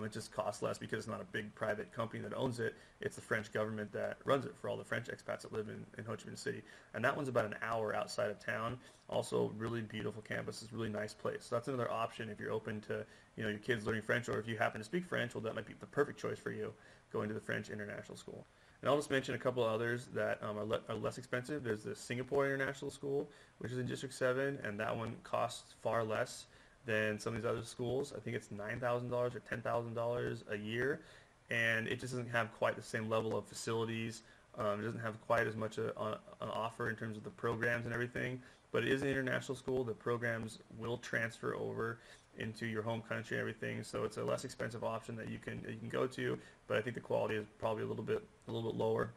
Speaker 1: It just costs less because it's not a big private company that owns it. It's the French government that runs it for all the French expats that live in Ho Chi Minh City. And that one's about an hour outside of town. Also, really beautiful campus. It's a really nice place. So that's another option if you're open to, your kids learning French, or if you happen to speak French, well, that might be the perfect choice for you, going to the French International School. And I'll just mention a couple others that are less expensive. There's the Singapore International School, which is in District 7, and that one costs far less. than some of these other schools. I think it's $9,000 or $10,000 a year, and it just doesn't have quite the same level of facilities. It doesn't have quite as much on offer in terms of the programs and everything, but it is an international school. The programs will transfer over into your home country and everything, so it's a less expensive option that you can go to. But I think the quality is probably a little bit lower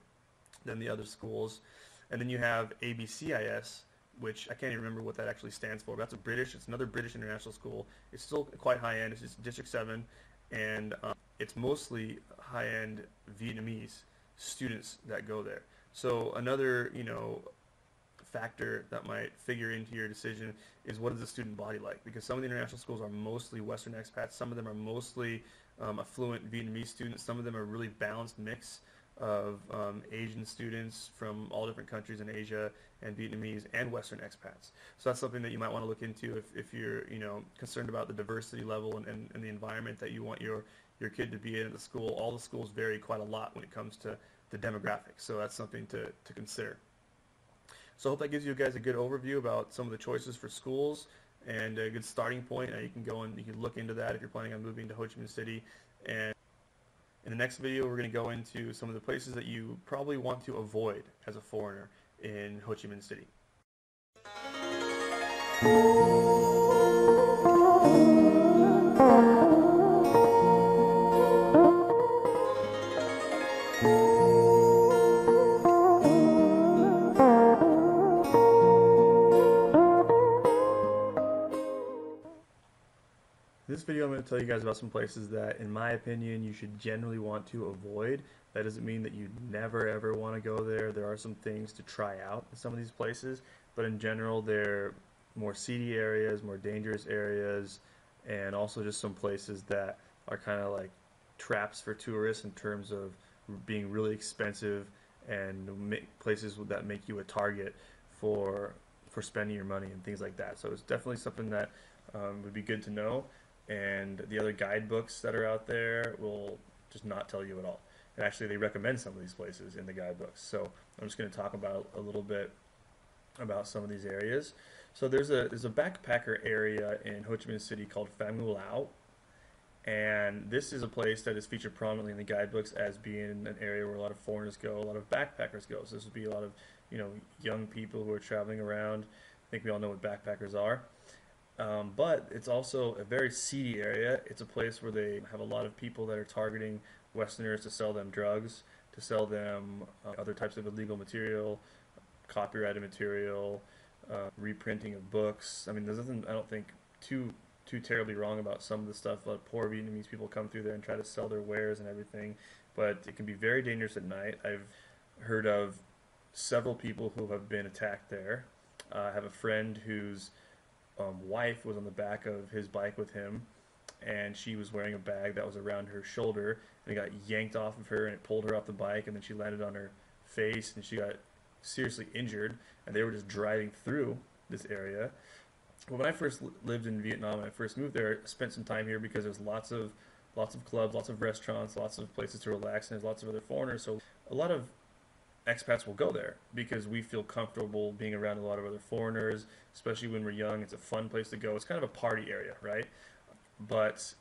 Speaker 1: than the other schools. And then you have ABCIS, which I can't even remember what that actually stands for. But it's another British international school. It's still quite high end. It's just District 7, and it's mostly high end Vietnamese students that go there. So another, factor that might figure into your decision is, what is the student body like? Because some of the international schools are mostly Western expats. Some of them are mostly affluent Vietnamese students. Some of them are really balanced mix of Asian students from all different countries in Asia, and Vietnamese and Western expats. So that's something that you might want to look into if you're concerned about the diversity level and the environment that you want your kid to be in at the school. All the schools vary quite a lot when it comes to the demographics, so that's something to consider. So I hope that gives you guys a good overview about some of the choices for schools and a good starting point. You can go and you can look into that if you're planning on moving to Ho Chi Minh City. And in the next video, we're going to go into some of the places that you probably want to avoid as a foreigner in Ho Chi Minh City. In this video, I'm going to tell you guys about some places that, in my opinion, you should generally want to avoid. That doesn't mean that you never ever want to go there. There are some things to try out in some of these places, but in general, they're more seedy areas, more dangerous areas, and also just some places that are kind of like traps for tourists in terms of being really expensive, and places that make you a target for spending your money and things like that. So it's definitely something that would be good to know. And the other guidebooks that are out there will just not tell you at all. And actually, they recommend some of these places in the guidebooks. So I'm just going to talk about a little bit about some of these areas. So there's a backpacker area in Ho Chi Minh City called Pham Ngu Lao, and this is a place that is featured prominently in the guidebooks as being an area where a lot of foreigners go, a lot of backpackers go. So this would be a lot of young people who are traveling around. I think we all know what backpackers are. But it's also a very seedy area. It's a place where they have a lot of people that are targeting Westerners to sell them drugs, to sell them other types of illegal material, copyrighted material, reprinting of books. I mean, there's nothing, I don't think, too terribly wrong about some of the stuff. A lot of poor Vietnamese people come through there and try to sell their wares and everything, but it can be very dangerous at night. I've heard of several people who have been attacked there. I have a friend whose wife was on the back of his bike with him, and she was wearing a bag that was around her shoulder, and it got yanked off of her, and it pulled her off the bike, and then she landed on her face, and she got seriously injured, and they were just driving through this area. Well, when I first lived in Vietnam, when I first moved there, I spent some time here because there's lots of clubs, lots of restaurants, lots of places to relax, and there's lots of other foreigners, so a lot of expats will go there because we feel comfortable being around a lot of other foreigners, especially when we're young. It's a fun place to go. It's kind of a party area, right? But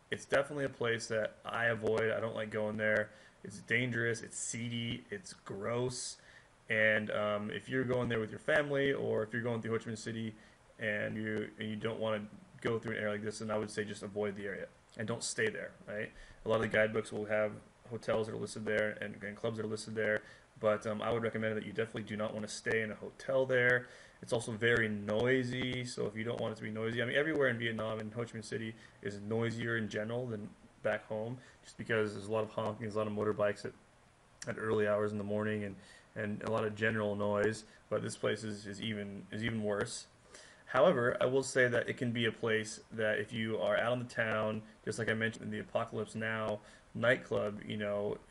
Speaker 1: it's definitely a place that I avoid. I don't like going there. It's dangerous. It's seedy. It's gross. And if you're going there with your family, or if you're going through Ho Chi Minh City and you don't want to go through an area like this, then I would say just avoid the area and don't stay there, right? A lot of the guidebooks will have hotels that are listed there and clubs that are listed there. But I would recommend that you definitely do not want to stay in a hotel there. It's also very noisy, so if you don't want it to be noisy, I mean, everywhere in Vietnam and Ho Chi Minh City is noisier in general than back home, just because there's a lot of honking, there's a lot of motorbikes at early hours in the morning, and a lot of general noise. But this place is even worse. However, I will say that it can be a place that if you are out in the town, just like I mentioned in the Apocalypse Now nightclub,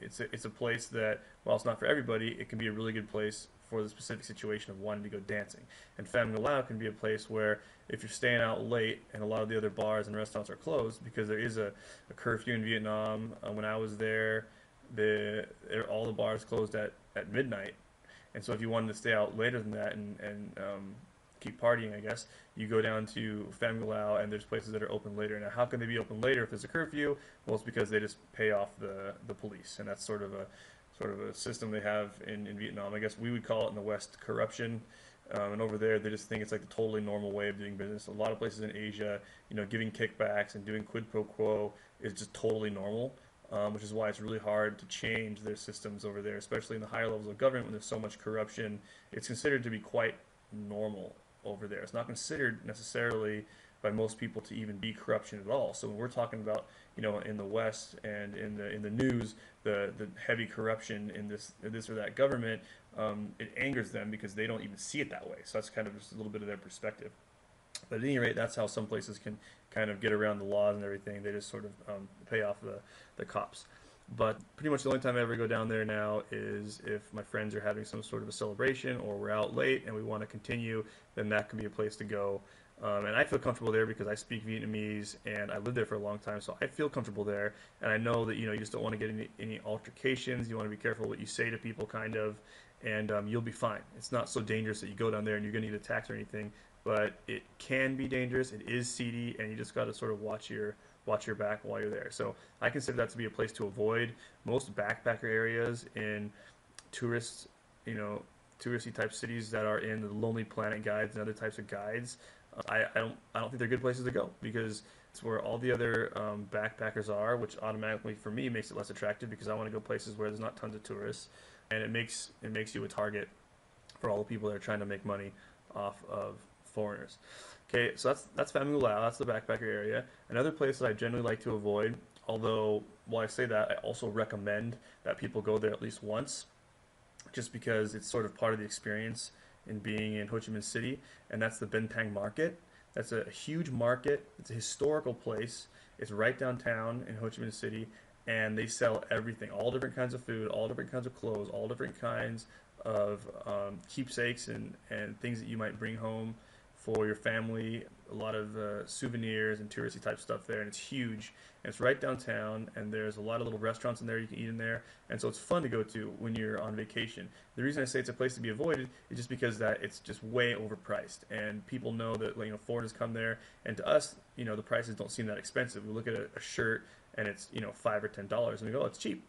Speaker 1: it's a place that, while it's not for everybody, it can be a really good place for the specific situation of wanting to go dancing. And Pham Ngu Lao can be a place where if you're staying out late and a lot of the other bars and restaurants are closed, because there is a curfew in Vietnam. When I was there, all the bars closed at midnight. And so if you wanted to stay out later than that and
Speaker 2: keep partying, I guess, you go down to Pham Lao, and there's places that are open later. Now, how can they be open later if there's a curfew? Well, it's because they just pay off the police, and that's sort of a system they have in Vietnam. I guess we would call it in the West corruption. And over there, they just think it's like the totally normal way of doing business. A lot of places in Asia, giving kickbacks and doing quid pro quo is just totally normal, which is why it's really hard to change their systems over there, especially in the higher levels of government when there's so much corruption. It's considered to be quite normal over there. It's not considered necessarily by most people to even be corruption at all. So when we're talking about, in the West and in the news, the heavy corruption in this or that government, it angers them because they don't even see it that way. So that's kind of just a little bit of their perspective. But at any rate, that's how some places can kind of get around the laws and everything. They just sort of pay off the cops. But pretty much the only time I ever go down there now is if my friends are having some sort of a celebration or we're out late and we want to continue, then that can be a place to go. And I feel comfortable there because I speak Vietnamese and I lived there for a long time, so I feel comfortable there. And I know that you just don't want to get any altercations. You want to be careful what you say to people, kind of, and you'll be fine. It's not so dangerous that you go down there and you're going to get attacked or anything, but it can be dangerous. It is seedy, and you just got to sort of watch your back while you're there. So I consider that to be a place to avoid. Most backpacker areas in touristy type cities that are in the Lonely Planet guides and other types of guides, I don't think they're good places to go because it's where all the other backpackers are, which automatically for me makes it less attractive because I want to go places where there's not tons of tourists, and it makes you a target for all the people that are trying to make money off of foreigners. Okay, so that's Pham Lao, that's the backpacker area. Another place that I generally like to avoid, although while I say that, I also recommend that people go there at least once, just because it's sort of part of the experience in being in Ho Chi Minh City, and that's the Ben Thang Market. That's a huge market. It's a historical place. It's right downtown in Ho Chi Minh City, and they sell everything, all different kinds of food, all different kinds of clothes, all different kinds of keepsakes and things that you might bring home for your family. A lot of souvenirs and touristy type stuff there, and it's huge. And it's right downtown, and there's a lot of little restaurants in there you can eat in there, and so it's fun to go to when you're on vacation. The reason I say it's a place to be avoided is just because that it's just way overpriced, and people know that foreigners come there, and to us, the prices don't seem that expensive. We look at a shirt and it's $5 or $10, and we go, oh, it's cheap.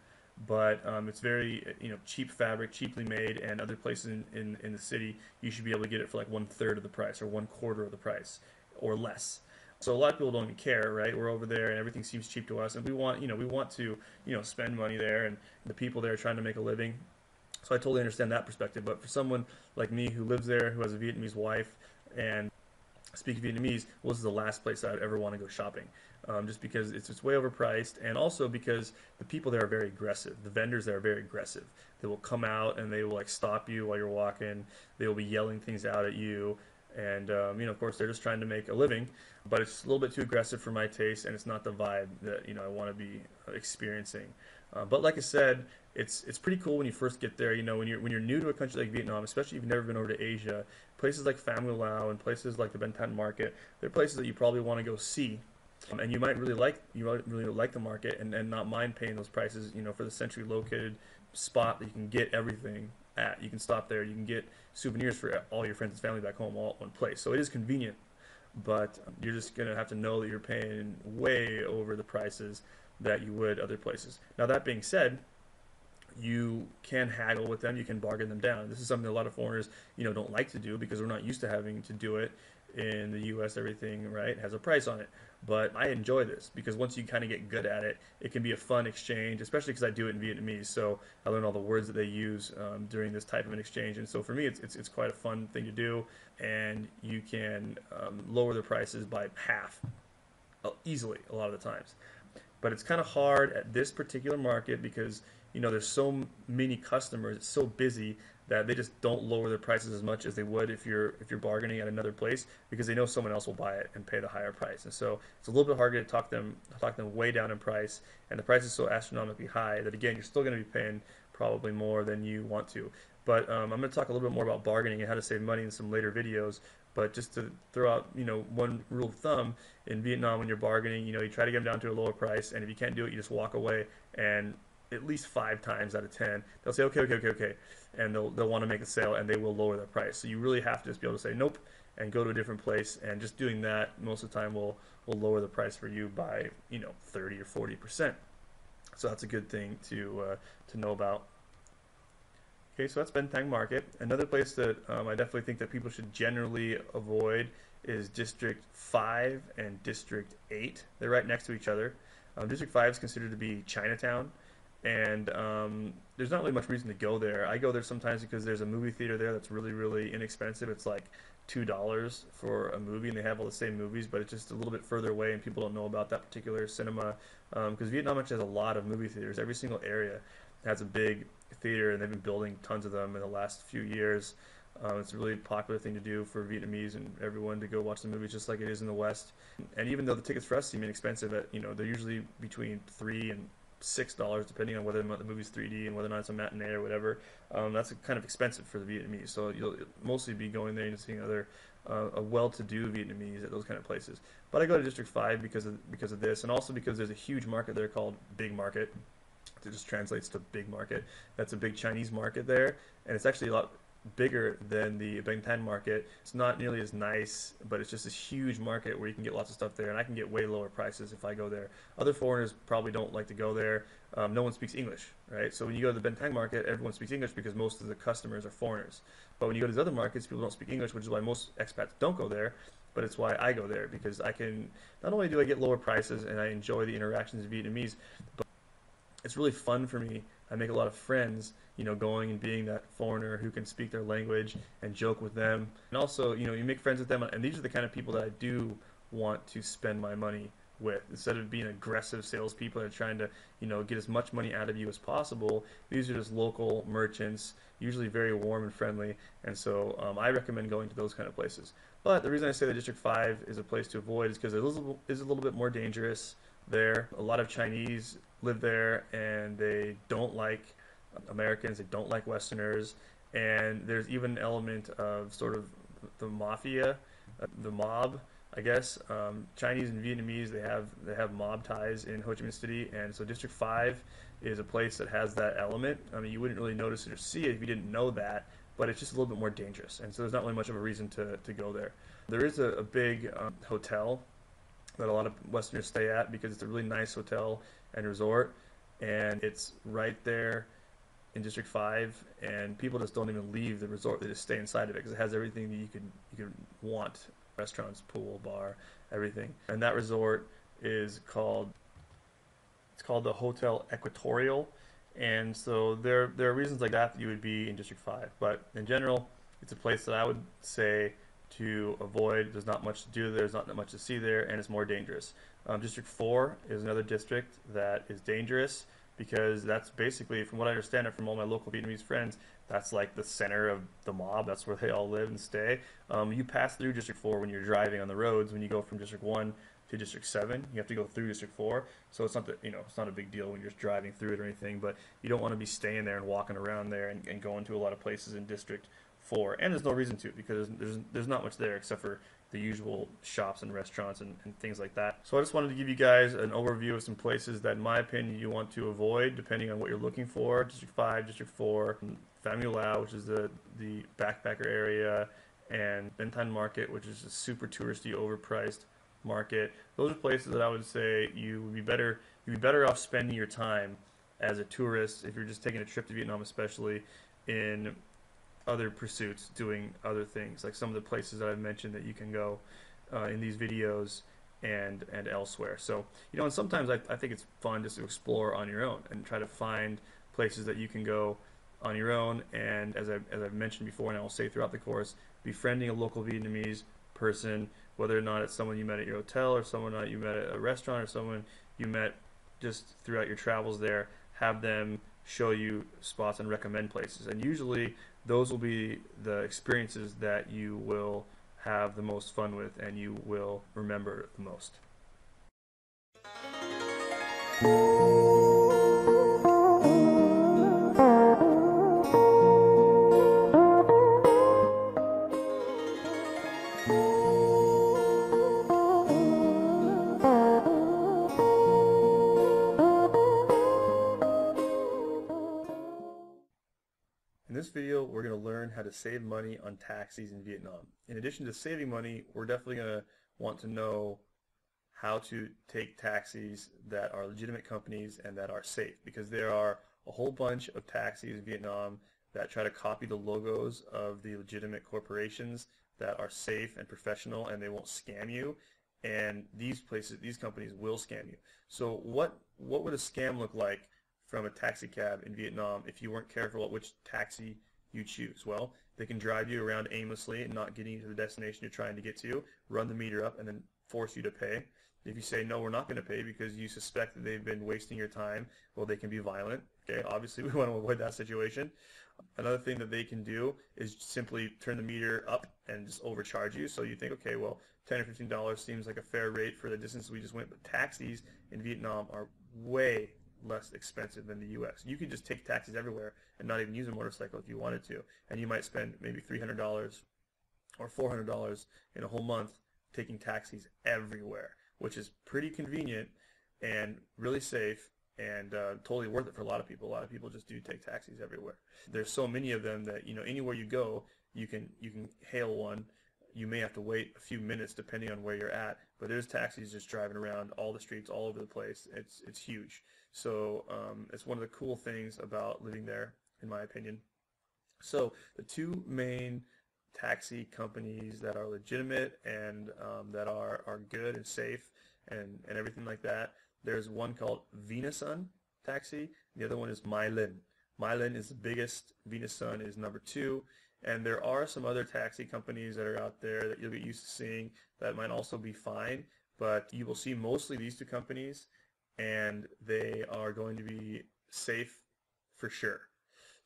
Speaker 2: But it's very cheap fabric, cheaply made, and other places in the city you should be able to get it for like 1/3 of the price or 1/4 of the price or less. So a lot of people don't even care, right? We're over there and everything seems cheap to us, and we want to spend money there, and the people there are trying to make a living. So I totally understand that perspective. But for someone like me who lives there, who has a Vietnamese wife and speaks Vietnamese, well, this is the last place I would ever want to go shopping. Just because it's way overpriced, and also because the people there are very aggressive. The vendors there are very aggressive. They will come out and they will stop you while you're walking. They will be yelling things out at you, and of course they're just trying to make a living. But it's a little bit too aggressive for my taste, and it's not the vibe that I want to be experiencing. But like I said, it's pretty cool when you first get there. When you're new to a country like Vietnam, especially if you've never been over to Asia, places like Pham Lao and places like the Ben Thanh Market, they're places that you probably want to go see. And you might really like the market and not mind paying those prices, for the centrally located spot that you can get everything at. You can stop there. You can get souvenirs for all your friends and family back home all at one place. So it is convenient, but you're just going to have to know that you're paying way over the prices that you would other places. Now, that being said, you can haggle with them. You can bargain them down. This is something that a lot of foreigners, don't like to do because we're not used to having to do it. In the U.S., everything, right, has a price on it. But I enjoy this because once you kind of get good at it, it can be a fun exchange, especially because I do it in Vietnamese. So I learn all the words that they use during this type of an exchange. And so for me, it's quite a fun thing to do. And you can lower the prices by half easily a lot of the times. But it's kind of hard at this particular market because, there's so many customers. It's so busy that they just don't lower their prices as much as they would if you're bargaining at another place because they know someone else will buy it and pay the higher price. And so it's a little bit harder to talk them way down in price, and the price is so astronomically high that again you're still going to be paying probably more than you want to. But I'm going to talk a little bit more about bargaining and how to save money in some later videos. But just to throw out one rule of thumb in Vietnam when you're bargaining, you try to get them down to a lower price, and if you can't do it, you just walk away and
Speaker 1: at least 5 times out of 10, they'll say, okay, okay, okay, okay. And they'll want to make a sale, and they will lower their price. So you really have to just be able to say nope and go to a different place. And just doing that most of the time will lower the price for you by 30 or 40%. So that's a good thing to know about. Okay, so that's Bentang Market. Another place that I definitely think that people should generally avoid is District 5 and District 8. They're right next to each other. District 5 is considered to be Chinatown, and there's not really much reason to go there. I go there sometimes because there's a movie theater there that's really, really inexpensive. It's like $2 for a movie, and they have all the same movies, but it's just a little bit further away, and people don't know about that particular cinema because Vietnam actually has a lot of movie theaters. Every single area has a big theater, and they've been building tons of them in the last few years. It's a really popular thing to do for Vietnamese and everyone to go watch the movies, just like it is in the West. And even though the tickets for us seem inexpensive, they're usually between $3 and $6, depending on whether the movie's 3D and whether or not it's a matinee or whatever. That's kind of expensive for the Vietnamese, so you'll mostly be going there and seeing other a well-to-do Vietnamese at those kind of places. But I go to District 5 because of this, and also because there's a huge market there called Big Market. It just translates to big market. That's a big Chinese market there, and it's actually a lot bigger than the Bang Tan market. It's not nearly as nice, but it's just this huge market where you can get lots of stuff there, and I can get way lower prices if I go there. Other foreigners probably don't like to go there. No one speaks English, right? So when you go to the Bentang market, everyone speaks English because most of the customers are foreigners. But when you go to these other markets, people don't speak English, which is why most expats don't go there. But it's why I go there, because I can, not only do I get lower prices and I enjoy the interactions in Vietnamese, but it's really fun for me. I make a lot of friends, going and being that foreigner who can speak their language and joke with them. And also, you make friends with them, and these are the kind of people that I do want to spend my money with. Instead of being aggressive salespeople that are trying to, get as much money out of you as possible, these are just local merchants, usually very warm and friendly, and so I recommend going to those kind of places. But the reason I say that District 5 is a place to avoid is because it is a little bit more dangerous there. A lot of Chinese live there, and they don't like Americans, they don't like Westerners, and there's even an element of sort of the mafia, the mob, I guess. Chinese and Vietnamese, they have mob ties in Ho Chi Minh City, and so District 5 is a place that has that element. I mean, you wouldn't really notice it or see it if you didn't know that, but it's just a little bit more dangerous, and so there's not really much of a reason to go there. There is a big hotel that a lot of Westerners stay at because it's a really nice hotel and resort, and it's right there in District 5, and people just don't even leave the resort. They just stay inside of it because it has everything that you could want: restaurants, pool, bar, everything. And that resort is called the Hotel Equatorial, and so there are reasons like that you would be in District 5. But in general, it's a place that I would say to avoid. There's not much to do there, there's not that much to see there, and it's more dangerous. District 4 is another district that is dangerous because that's basically, from what I understand it from all my local Vietnamese friends, that's like the center of the mob. That's where they all live and stay. You pass through District 4 when you're driving on the roads. When you go from District 1 to District 7, you have to go through District 4. So it's not that, it's not a big deal when you're just driving through it or anything, but you don't want to be staying there and walking around there and going to a lot of places in District 4. And there's no reason to, because there's not much there except for the usual shops and restaurants and things like that. So I just wanted to give you guys an overview of some places that, in my opinion, you want to avoid depending on what you're looking for. District 5, District 4, Pham Ngu Lao, which is the backpacker area, and Ben Thanh Market, which is a super touristy, overpriced market. Those are places that I would say you'd be better off spending your time as a tourist if you're just taking a trip to Vietnam, especially in other pursuits, doing other things, like some of the places that I've mentioned that you can go in these videos and elsewhere. So, and sometimes I think it's fun just to explore on your own and try to find places that you can go on your own. And as I've mentioned before, and I will say throughout the course, befriending a local Vietnamese person, whether or not it's someone you met at your hotel or someone that you met at a restaurant or someone you met just throughout your travels there, have them show you spots and recommend places. And usually those will be the experiences that you will have the most fun with and you will remember the most. video, we're going to learn how to save money on taxis in Vietnam. In addition to saving money, we're definitely going to want to know how to take taxis that are legitimate companies and that are safe, because there are a whole bunch of taxis in Vietnam that try to copy the logos of the legitimate corporations that are safe and professional, and they won't scam you. And these companies will scam you. So what would a scam look like from a taxi cab in Vietnam if you weren't careful about which taxi you choose? Well, they can drive you around aimlessly and not getting you to the destination you're trying to get to, run the meter up, and then force you to pay. If you say, no, we're not going to pay because you suspect that they've been wasting your time, well, they can be violent. Okay, obviously we want to avoid that situation. Another thing that they can do is simply turn the meter up and just overcharge you. So you think, okay, well, $10 or $15 seems like a fair rate for the distance we just went, but taxis in Vietnam are way less expensive than the U.S. You could just take taxis everywhere and not even use a motorcycle if you wanted to, and you might spend maybe $300 or $400 in a whole month taking taxis everywhere, which is pretty convenient and really safe and totally worth it for a lot of people. A lot of people just do take taxis everywhere. There's so many of them that, you know, anywhere you go, you can hail one. You may have to wait a few minutes depending on where you're at, but there's taxis just driving around all the streets all over the place. It's huge. So it's one of the cool things about living there, in my opinion. So the two main taxi companies that are legitimate and that are good and safe and everything like that. There's one called Venasun Taxi. The other one is My Linh. My Linh is the biggest. Venasun is number 2. And there are some other taxi companies that are out there that you'll get used to seeing that might also be fine. But you will see mostly these two companies, and they are going to be safe for sure.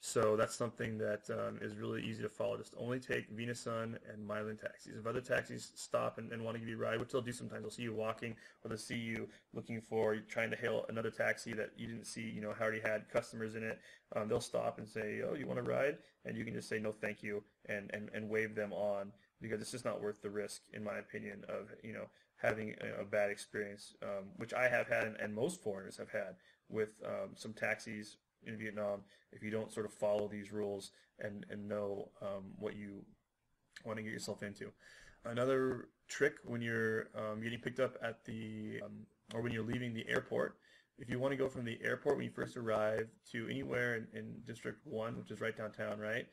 Speaker 1: So that's something that is really easy to follow. Just only take Venasun and My Linh taxis. If other taxis stop and want to give you a ride, which they'll do sometimes, they'll see you walking, or they'll see you looking for, trying to hail another taxi that you didn't see, you know, already had customers in it. They'll stop and say, oh, you want a ride? And you can just say, no, thank you, and wave them on, because it's just not worth the risk, in my opinion, of, you know, having a bad experience, which I have had, and most foreigners have had, with some taxis in Vietnam, if you don't sort of follow these rules and know what you want to get yourself into. Another trick when you're getting picked up at the, or when you're leaving the airport, if you want to go from the airport when you first arrive to anywhere in District 1, which is right downtown, right,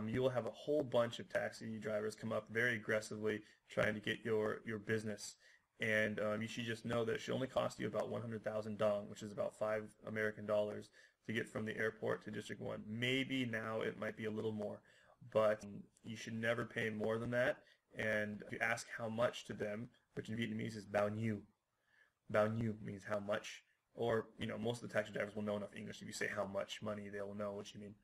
Speaker 1: you will have a whole bunch of taxi drivers come up very aggressively trying to get your business. And you should just know that it should only cost you about 100,000 dong, which is about $5 American, to get from the airport to District 1. Maybe now it might be a little more, but you should never pay more than that. And if you ask how much to them, which in Vietnamese is bao nhiêu. Bao nhiêu means how much. Or, you know, most of the taxi drivers will know enough English. If you say how much money, they will know what you mean.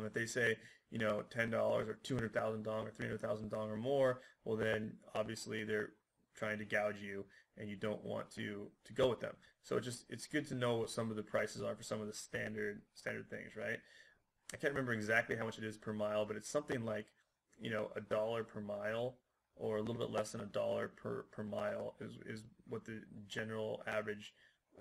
Speaker 1: If they say, you know, $10 or 200,000 dong or 300,000 dong or more, well then obviously they're trying to gouge you, and you don't want to go with them. So it's good to know what some of the prices are for some of the standard things, right? I can't remember exactly how much it is per mile, but it's something like, you know, $1 per mile, or a little bit less than $1 per mile is what the general average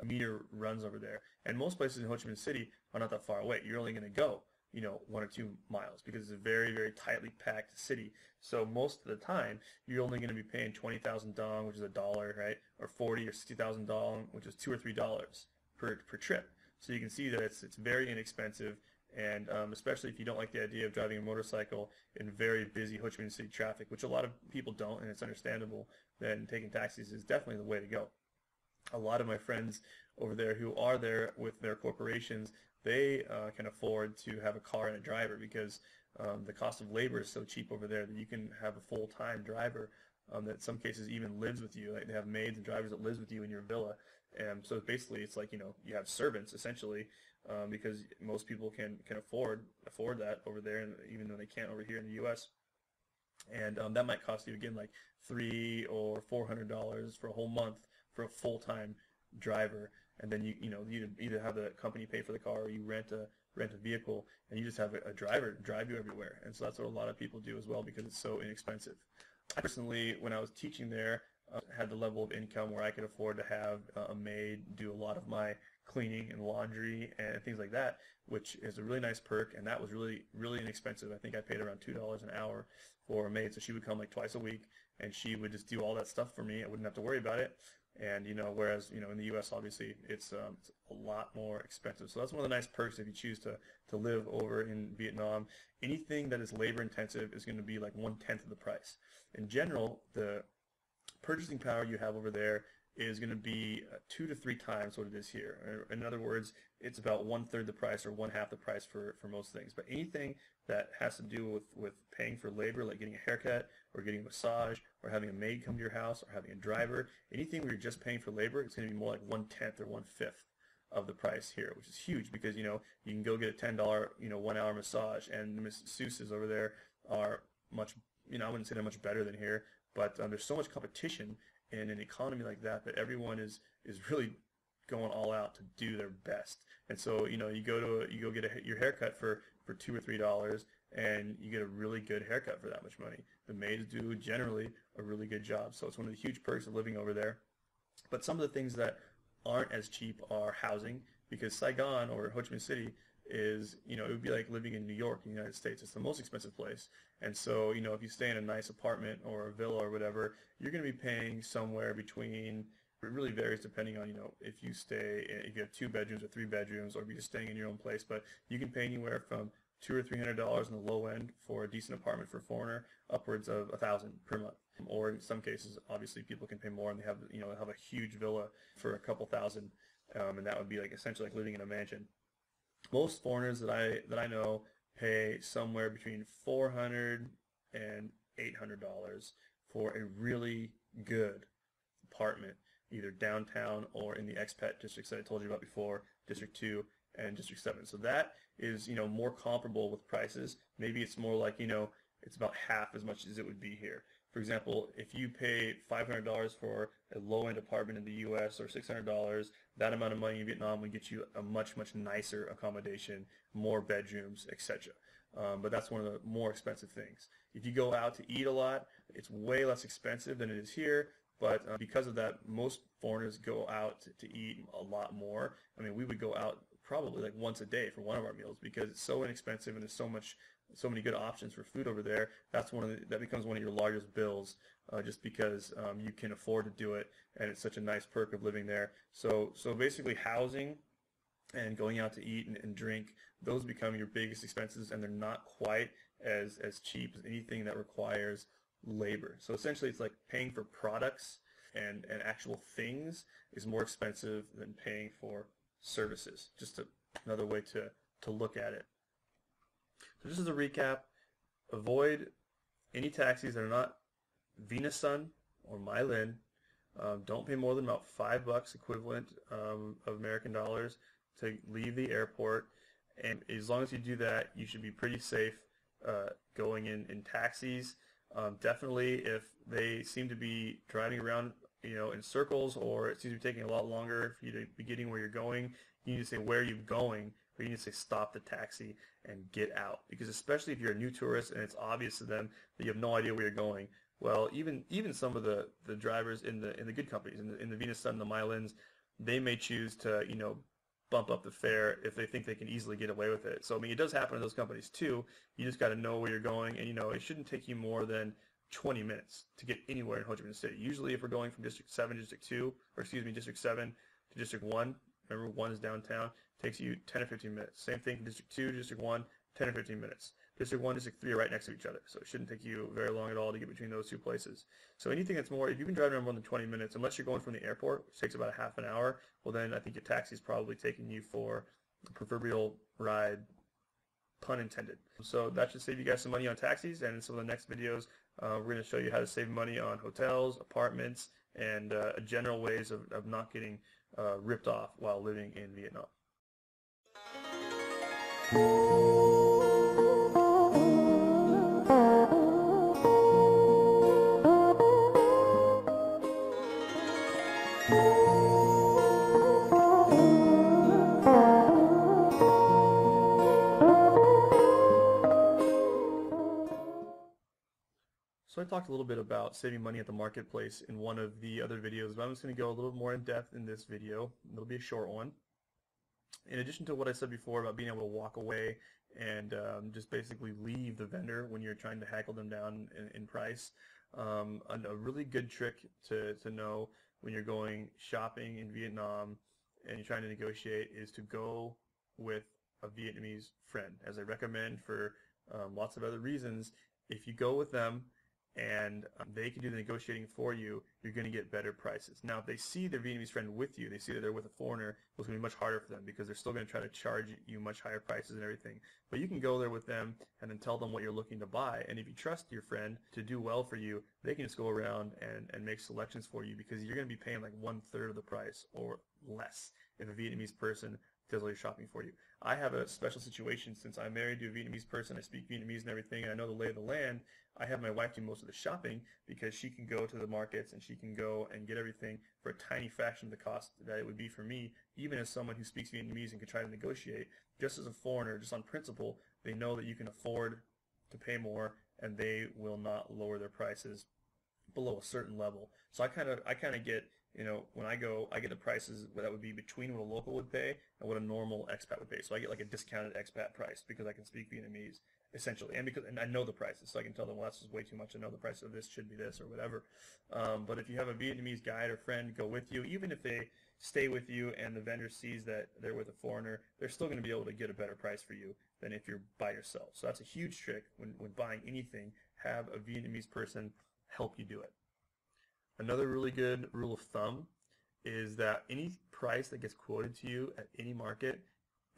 Speaker 1: meter runs over there. And most places in Ho Chi Minh City are not that far away. You're only going to go, you know, 1 or 2 miles, because it's a very, very tightly packed city. So most of the time, you're only going to be paying 20,000 dong, which is $1, right? Or 40 or 60,000 dong, which is $2 or $3 per trip. So you can see that it's very inexpensive, and especially if you don't like the idea of driving a motorcycle in very busy Ho Chi Minh City traffic, which a lot of people don't, and it's understandable, then taking taxis is definitely the way to go. A lot of my friends over there who are there with their corporations, they can afford to have a car and a driver, because the cost of labor is so cheap over there that you can have a full-time driver that in some cases even lives with you. Like, they have maids and drivers that lives with you in your villa. And so basically it's like, you know, you have servants essentially, because most people can afford that over there, and even though they can't over here in the U.S. And that might cost you, again, like $300 or $400 for a whole month for a full-time driver. And then you either have the company pay for the car, or you rent a vehicle, and you just have a driver drive you everywhere. And so that's what a lot of people do as well, because it's so inexpensive. I personally, when I was teaching there,
Speaker 2: had the level of income where I could afford to have a maid do a lot of my cleaning and laundry and things like that, which is a really nice perk. And that was really, really inexpensive. I think I paid around $2 an hour for a maid. So she would come like twice a week and she would just do all that stuff for me. I wouldn't have to worry about it. And, whereas, in the U.S., obviously, it's a lot more expensive. So that's one of the nice perks if you choose to live over in Vietnam. Anything that is labor intensive is going to be like 1/10 of the price. In general, the purchasing power you have over there is going to be 2 to 3 times what it is here. In other words, it's about 1/3 the price or 1/2 the price for most things. But anything that has to do with paying for labor, like getting a haircut or getting a massage or having a maid come to your house or having a driver, anything where you're just paying for labor, it's going to be more like 1/10 or 1/5 of the price here, which is huge because, you can go get a $10, 1-hour massage, and the masseuses over there are much, I wouldn't say they're much better than here, but there's so much competition in an economy like that everyone is really going all out to do their best. And so, you go get your haircut for $2 or $3, and you get a really good haircut for that much money. The maids do generally a really good job. So it's one of the huge perks of living over there. But some of the things that aren't as cheap are housing, because Saigon or Ho Chi Minh City is, it would be like living in New York in the United States. It's the most expensive place. And so, if you stay in a nice apartment or a villa or whatever, you're going to be paying somewhere between, it really varies depending on, if you have 2 bedrooms or 3 bedrooms, or if you're just staying in your own place, but you can pay anywhere from $200 or $300 on the low end for a decent apartment for a foreigner, upwards of $1,000 per month. Or in some cases, obviously, people can pay more, and they have a huge villa for a couple thousand, and that would be like essentially like living in a mansion. Most foreigners that I know pay somewhere between $400 and $800 for a really good apartment, either downtown or in the expat districts that I told you about before, District 2 and District 7. So that is, more comparable with prices. Maybe it's more like, it's about half as much as it would be here. For example, if you pay $500 for a low-end apartment in the U.S. or $600, that amount of money in Vietnam would get you a much, much nicer accommodation, more bedrooms, etc. But that's one of the more expensive things. If you go out to eat a lot, it's way less expensive than it is here. But because of that, most foreigners go out to eat a lot more. I mean, we would go out probably like once a day for one of our meals because it's so inexpensive and there's so many good options for food over there. That becomes one of your largest bills, just because you can afford to do it, and it's such a nice perk of living there. So basically, housing and going out to eat and drink, those become your biggest expenses, and they're not quite as cheap as anything that requires labor. So essentially, it's like paying for products and actual things is more expensive than paying for services. Just another way to look at it. So just as a recap, avoid any taxis that are not Vietnamese or My Linh. Don't pay more than about $5 equivalent of American dollars to leave the airport. And as long as you do that, you should be pretty safe going in taxis. Definitely, if they seem to be driving around, in circles, or it seems to be taking a lot longer for you to be getting where you're going, you need to say where you're going, or you need to say stop the taxi and get out. Because especially if you're a new tourist and it's obvious to them that you have no idea where you're going, well, even some of the drivers in the good companies, in the Venus Sun, the My Lins, they may choose to bump up the fare if they think they can easily get away with it. So I mean, it does happen in those companies too. You just got to know where you're going, and it shouldn't take you more than 20 minutes to get anywhere in Ho Chi Minh City. Usually, if we're going from District 7 to District 2, or District 7 to District 1, remember 1 is downtown, it takes you 10 or 15 minutes. Same thing from District 2 to District 1, 10 or 15 minutes. District 1, District 3 are right next to each other, so it shouldn't take you very long at all to get between those two places. So anything that's more, if you've been driving around more than 20 minutes, unless you're going from the airport, which takes about a half an hour, well then I think your taxi is probably taking you for the proverbial ride, pun intended. So that should save you guys some money on taxis, and in some of the next videos, we're going to show you how to save money on hotels, apartments, and general ways of not getting ripped off while living in Vietnam. So I talked
Speaker 1: talked a little bit about saving money at the marketplace in one of the other videos, but I'm just going to go a little more in depth in this video. It'll be a short one. In addition to what I said before about being able to walk away and just basically leave the vendor when you're trying to haggle them down in price, a really good trick to know when you're going shopping in Vietnam and you're trying to negotiate is to go with a Vietnamese friend. As I recommend for lots of other reasons, if you go with them and they can do the negotiating for you, you're going to get better prices. Now, if they see their Vietnamese friend with you, they see that they're with a foreigner, it's going to be much harder for them because they're still going to try to charge you much higher prices and everything. But you can go there with them and then tell them what you're looking to buy. And if you trust your friend to do well for you, they can just go around and make selections for you because you're going to be paying like 1/3 of the price or less if a Vietnamese person does all your shopping for you. I have a special situation since I'm married to a Vietnamese person. I speak Vietnamese and everything, and I know the lay of the land. I have my wife do most of the shopping because she can go to the markets and she can go and get everything for a tiny fraction of the cost that it would be for me, even as someone who speaks Vietnamese and can try to negotiate. Just as a foreigner, just on principle, they know that you can afford to pay more and they will not lower their prices below a certain level. So I kind of get, when I go, I get the prices that would be between what a local would pay and what a normal expat would pay. So I get like a discounted expat price because I can speak Vietnamese essentially, and I know the prices, so I can tell them, well, this is way too much. I know the price of this should be this or whatever. But if you have a Vietnamese guide or friend go with you, even if they stay with you and the vendor sees that they're with a foreigner, they're still going to be able to get a better price for you than if you're by yourself. So that's a huge trick when buying anything. Have a Vietnamese person help you do it. Another really good rule of thumb is that any price that gets quoted to you at any market,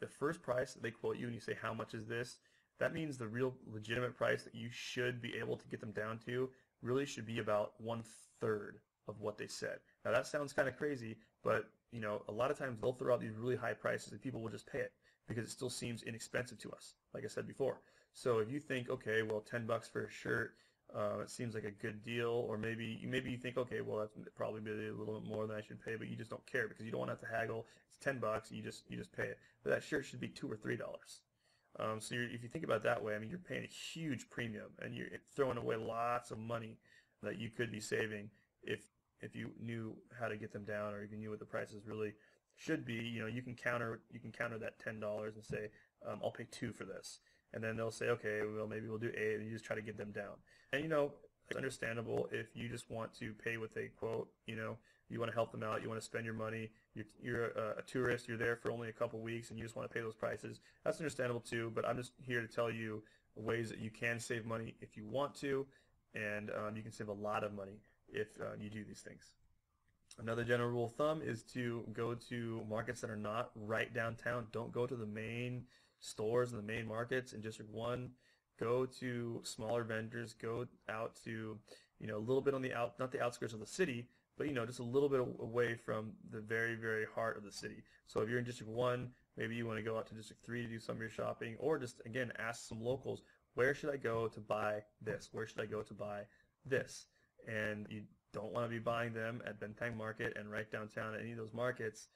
Speaker 1: the first price that they quote you and you say, how much is this? That means the real legitimate price that you should be able to get them down to really should be about 1/3 of what they said. Now that sounds kind of crazy, but a lot of times they'll throw out these really high prices and people will just pay it because it still seems inexpensive to us, like I said before. So if you think, okay, well, $10 for a shirt, it seems like a good deal, or maybe you think, okay, well, that's probably a little bit more than I should pay, but you just don't care because you don't want to have to haggle. It's $10, you just pay it. But that shirt should be $2 or $3. So if you think about it that way, I mean, you're paying a huge premium and you're throwing away lots of money that you could be saving if you knew how to get them down, or if you knew what the prices really should be. You can counter that $10 and say, I'll pay $2 for this. And then they'll say, okay, well, maybe we'll do $8, and you just try to get them down. And, it's understandable if you just want to pay with a quote, you want to help them out, you want to spend your money, you're a tourist, you're there for only a couple weeks, and you just want to pay those prices. That's understandable too, but I'm just here to tell you ways that you can save money if you want to, and you can save a lot of money if you do these things. Another general rule of thumb is to go to markets that are not right downtown. Don't go to the main stores and the main markets in District 1. Go to smaller vendors. Go out to, a little bit on not the outskirts of the city, but, just a little bit away from the very, very heart of the city. So if you're in District 1, maybe you want to go out to District 3 to do some of your shopping, or just, again, ask some locals, where should I go to buy this? Where should I go to buy this? And you don't want to be buying them at Bentang Market and right downtown at any of those markets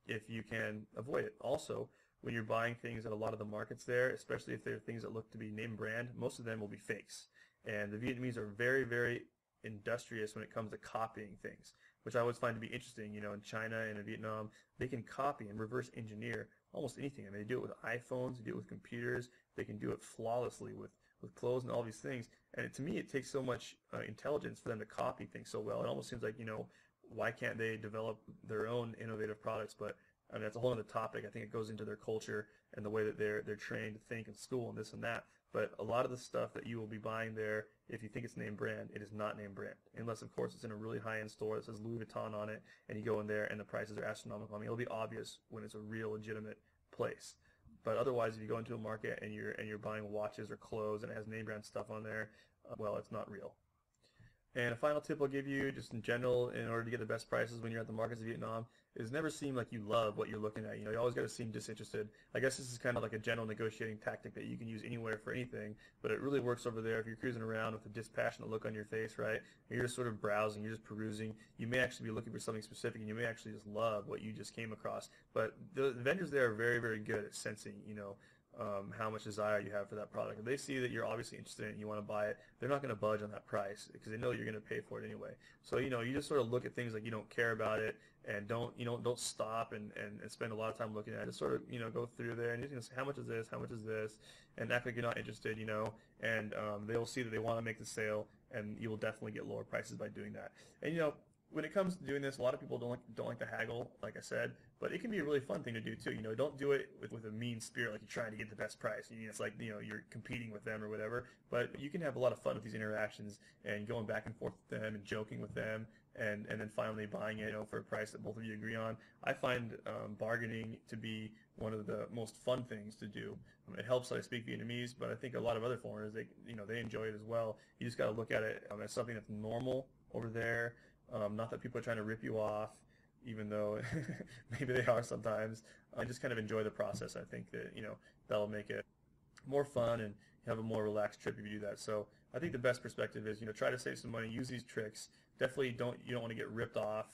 Speaker 1: if you can avoid it. Also, when you're buying things at a lot of the markets there, especially if they're things that look to be name brand, most of them will be fakes. And the Vietnamese are very, very industrious when it comes to copying things, which I always find to be interesting. In China and in Vietnam, they can copy and reverse engineer almost anything. I mean, they do it with iPhones, they do it with computers, they can do it flawlessly with clothes and all these things. And to me, it takes so much intelligence for them to copy things so well. It almost seems like, why can't they develop their own innovative products? But I mean, that's a whole other topic. I think it goes into their culture and the way that they're trained to think in school and this and that. But a lot of the stuff that you will be buying there, if you think it's name brand, it is not name brand. Unless, of course, it's in a really high-end store that says Louis Vuitton on it, and you go in there and the prices are astronomical. I mean, it'll be obvious when it's a real legitimate place. But otherwise, if you go into a market and you're buying watches or clothes and it has name brand stuff on there, well, it's not real. And a final tip I'll give you, just in general, in order to get the best prices when you're at the markets of Vietnam, is never seem like you love what you're looking at. You always got to seem disinterested. I guess this is kind of like a general negotiating tactic that you can use anywhere for anything, but it really works over there if you're cruising around with a dispassionate look on your face, right? You're just sort of browsing, you're just perusing. You may actually be looking for something specific, and you may actually just love what you just came across. But the vendors there are very, very good at sensing, how much desire you have for that product. If they see that you're obviously interested in it and you want to buy it, they're not going to budge on that price because they know you're going to pay for it anyway. So, you just sort of look at things like you don't care about it and don't stop and spend a lot of time looking at it. Just sort of, go through there and you're say, how much is this? How much is this? And act like you're not interested, and they'll see that they want to make the sale, and you will definitely get lower prices by doing that. And, when it comes to doing this, a lot of people don't like to haggle, like I said, but it can be a really fun thing to do too. Don't do it with a mean spirit, like you're trying to get the best price. It's like you're competing with them or whatever. But you can have a lot of fun with these interactions and going back and forth with them and joking with them, and then finally buying it, for a price that both of you agree on. I find bargaining to be one of the most fun things to do. It helps that I speak Vietnamese, but I think a lot of other foreigners they enjoy it as well. You just got to look at it as something that's normal over there. Not that people are trying to rip you off, even though maybe they are sometimes. I just kind of enjoy the process. I think that, that'll make it more fun and have a more relaxed trip if you do that. So I think the best perspective is, try to save some money, use these tricks. Definitely you don't want to get ripped off,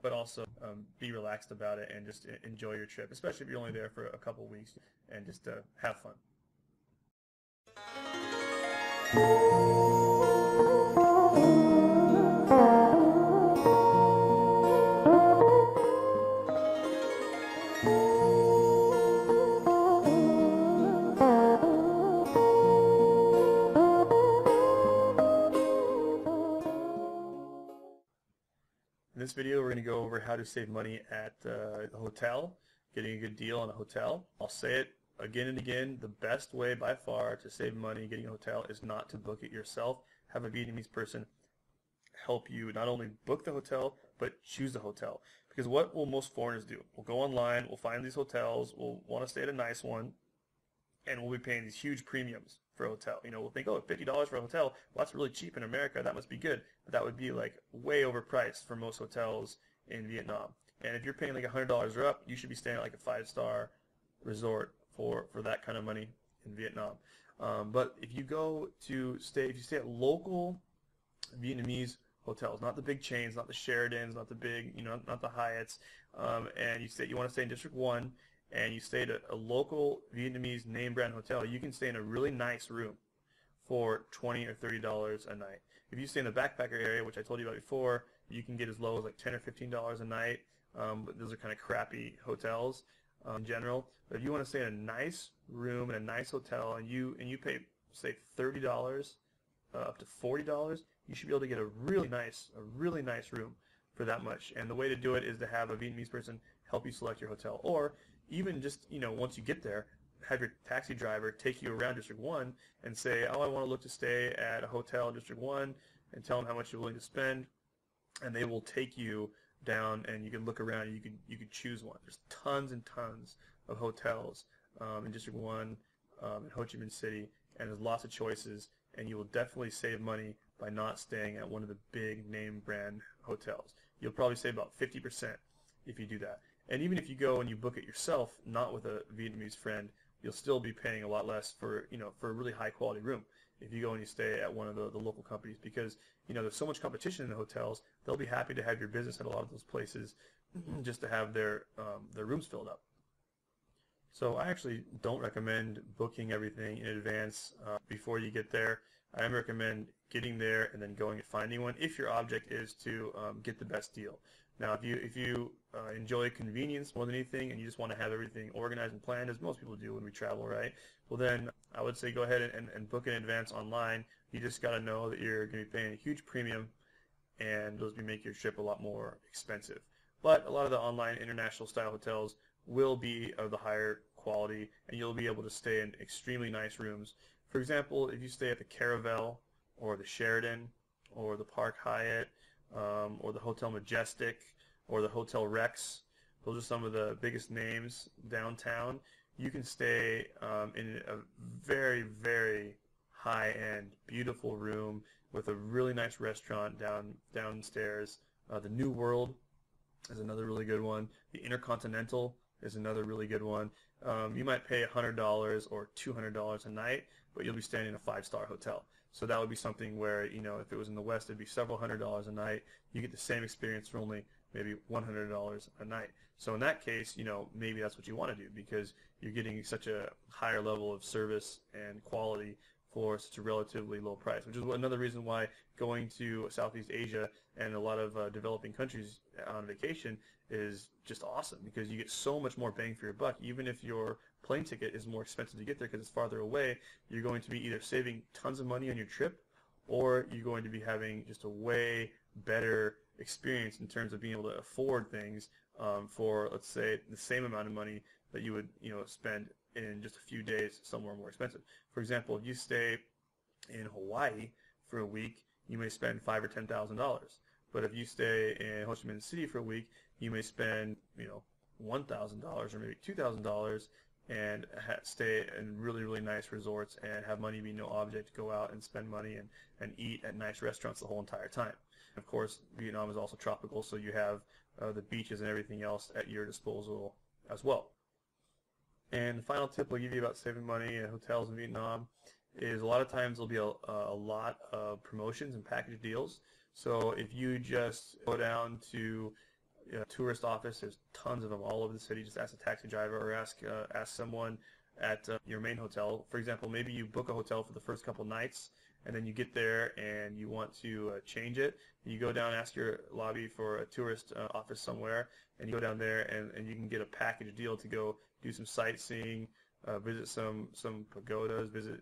Speaker 1: but also be relaxed about it and just enjoy your trip, especially if you're only there for a couple of weeks, and just have fun. In this video, we're going to go over how to save money at the hotel, getting a good deal on a hotel. I'll say it again and again, the best way by far to save money getting a hotel is not to book it yourself. Have a Vietnamese person help you not only book the hotel, but choose the hotel. Because what will most foreigners do? We'll go online, we'll find these hotels, we'll want to stay at a nice one, and we'll be paying these huge premiums for a hotel. We'll think, oh, $50 for a hotel, well, that's really cheap in America, that must be good. But that would be like way overpriced for most hotels in Vietnam. And if you're paying like $100 or up, you should be staying at like a 5-star resort for that kind of money in Vietnam. But if you stay at local Vietnamese hotels, not the big chains, not the Sheratons, not the big, not the Hyatts, and you want to stay in District 1, and you stay at a local Vietnamese name brand hotel, you can stay in a really nice room for $20 or $30 a night. If you stay in the backpacker area, which I told you about before, you can get as low as like $10 or $15 a night. But those are kind of crappy hotels in general. But if you want to stay in a nice room in a nice hotel, and you pay say $30 up to $40, you should be able to get a really nice room for that much. And the way to do it is to have a Vietnamese person help you select your hotel, or even just once you get there, have your taxi driver take you around District 1 and say, oh, I want to look to stay at a hotel in District 1, and tell them how much you're willing to spend, and they will take you down, and you can look around, and you can choose one. There's tons and tons of hotels in District 1 in Ho Chi Minh City, and there's lots of choices, and you will definitely save money by not staying at one of the big name brand hotels. You'll probably save about 50% if you do that. And even if you go and you book it yourself, not with a Vietnamese friend, you'll still be paying a lot less for a really high quality room if you go and you stay at one of the local companies, because there's so much competition in the hotels. They'll be happy to have your business at a lot of those places just to have their rooms filled up. So I actually don't recommend booking everything in advance before you get there. I recommend getting there and then going and finding one if your object is to get the best deal. Now, if you enjoy convenience more than anything, and you just want to have everything organized and planned, as most people do when we travel, right? Well, then I would say go ahead and book in advance online. You just got to know that you're going to be paying a huge premium, and those will make your trip a lot more expensive. But a lot of the online international style hotels will be of the higher quality, and you'll be able to stay in extremely nice rooms. For example, if you stay at the Caravel or the Sheraton or the Park Hyatt, or the Hotel Majestic, or the Hotel Rex. Those are some of the biggest names downtown. You can stay in a very, very high-end, beautiful room with a really nice restaurant downstairs. The New World is another really good one. The Intercontinental is another really good one. You might pay $100 or $200 a night, but you'll be staying in a 5-star hotel. So that would be something where, if it was in the West, it'd be several $100s a night. You get the same experience for only maybe $100 a night. So in that case, maybe that's what you want to do because you're getting such a higher level of service and quality for such a relatively low price, which is another reason why going to Southeast Asia and a lot of developing countries on vacation is just awesome because you get so much more bang for your buck. Even if your plane ticket is more expensive to get there because it's farther away, you're going to be either saving tons of money on your trip or you're going to be having just a way better experience in terms of being able to afford things for, let's say, the same amount of money that you would spend in just a few days somewhere more expensive. For example, if you stay in Hawaii for a week, you may spend $5,000 or $10,000. But if you stay in Ho Chi Minh City for a week, you may spend $1,000 or maybe $2,000 and stay in really, really nice resorts and have money be no object, go out and spend money and eat at nice restaurants the whole entire time. Of course, Vietnam is also tropical, so you have the beaches and everything else at your disposal as well. And the final tip I'll give you about saving money at hotels in Vietnam is a lot of times there'll be a lot of promotions and package deals. So if you just go down to a tourist office, there's tons of them all over the city. Just ask a taxi driver or ask someone at your main hotel. For example, maybe you book a hotel for the first couple nights, and then you get there and you want to change it. You go down and ask your lobby for a tourist office somewhere, and you go down there and you can get a package deal to go do some sightseeing, visit some pagodas, visit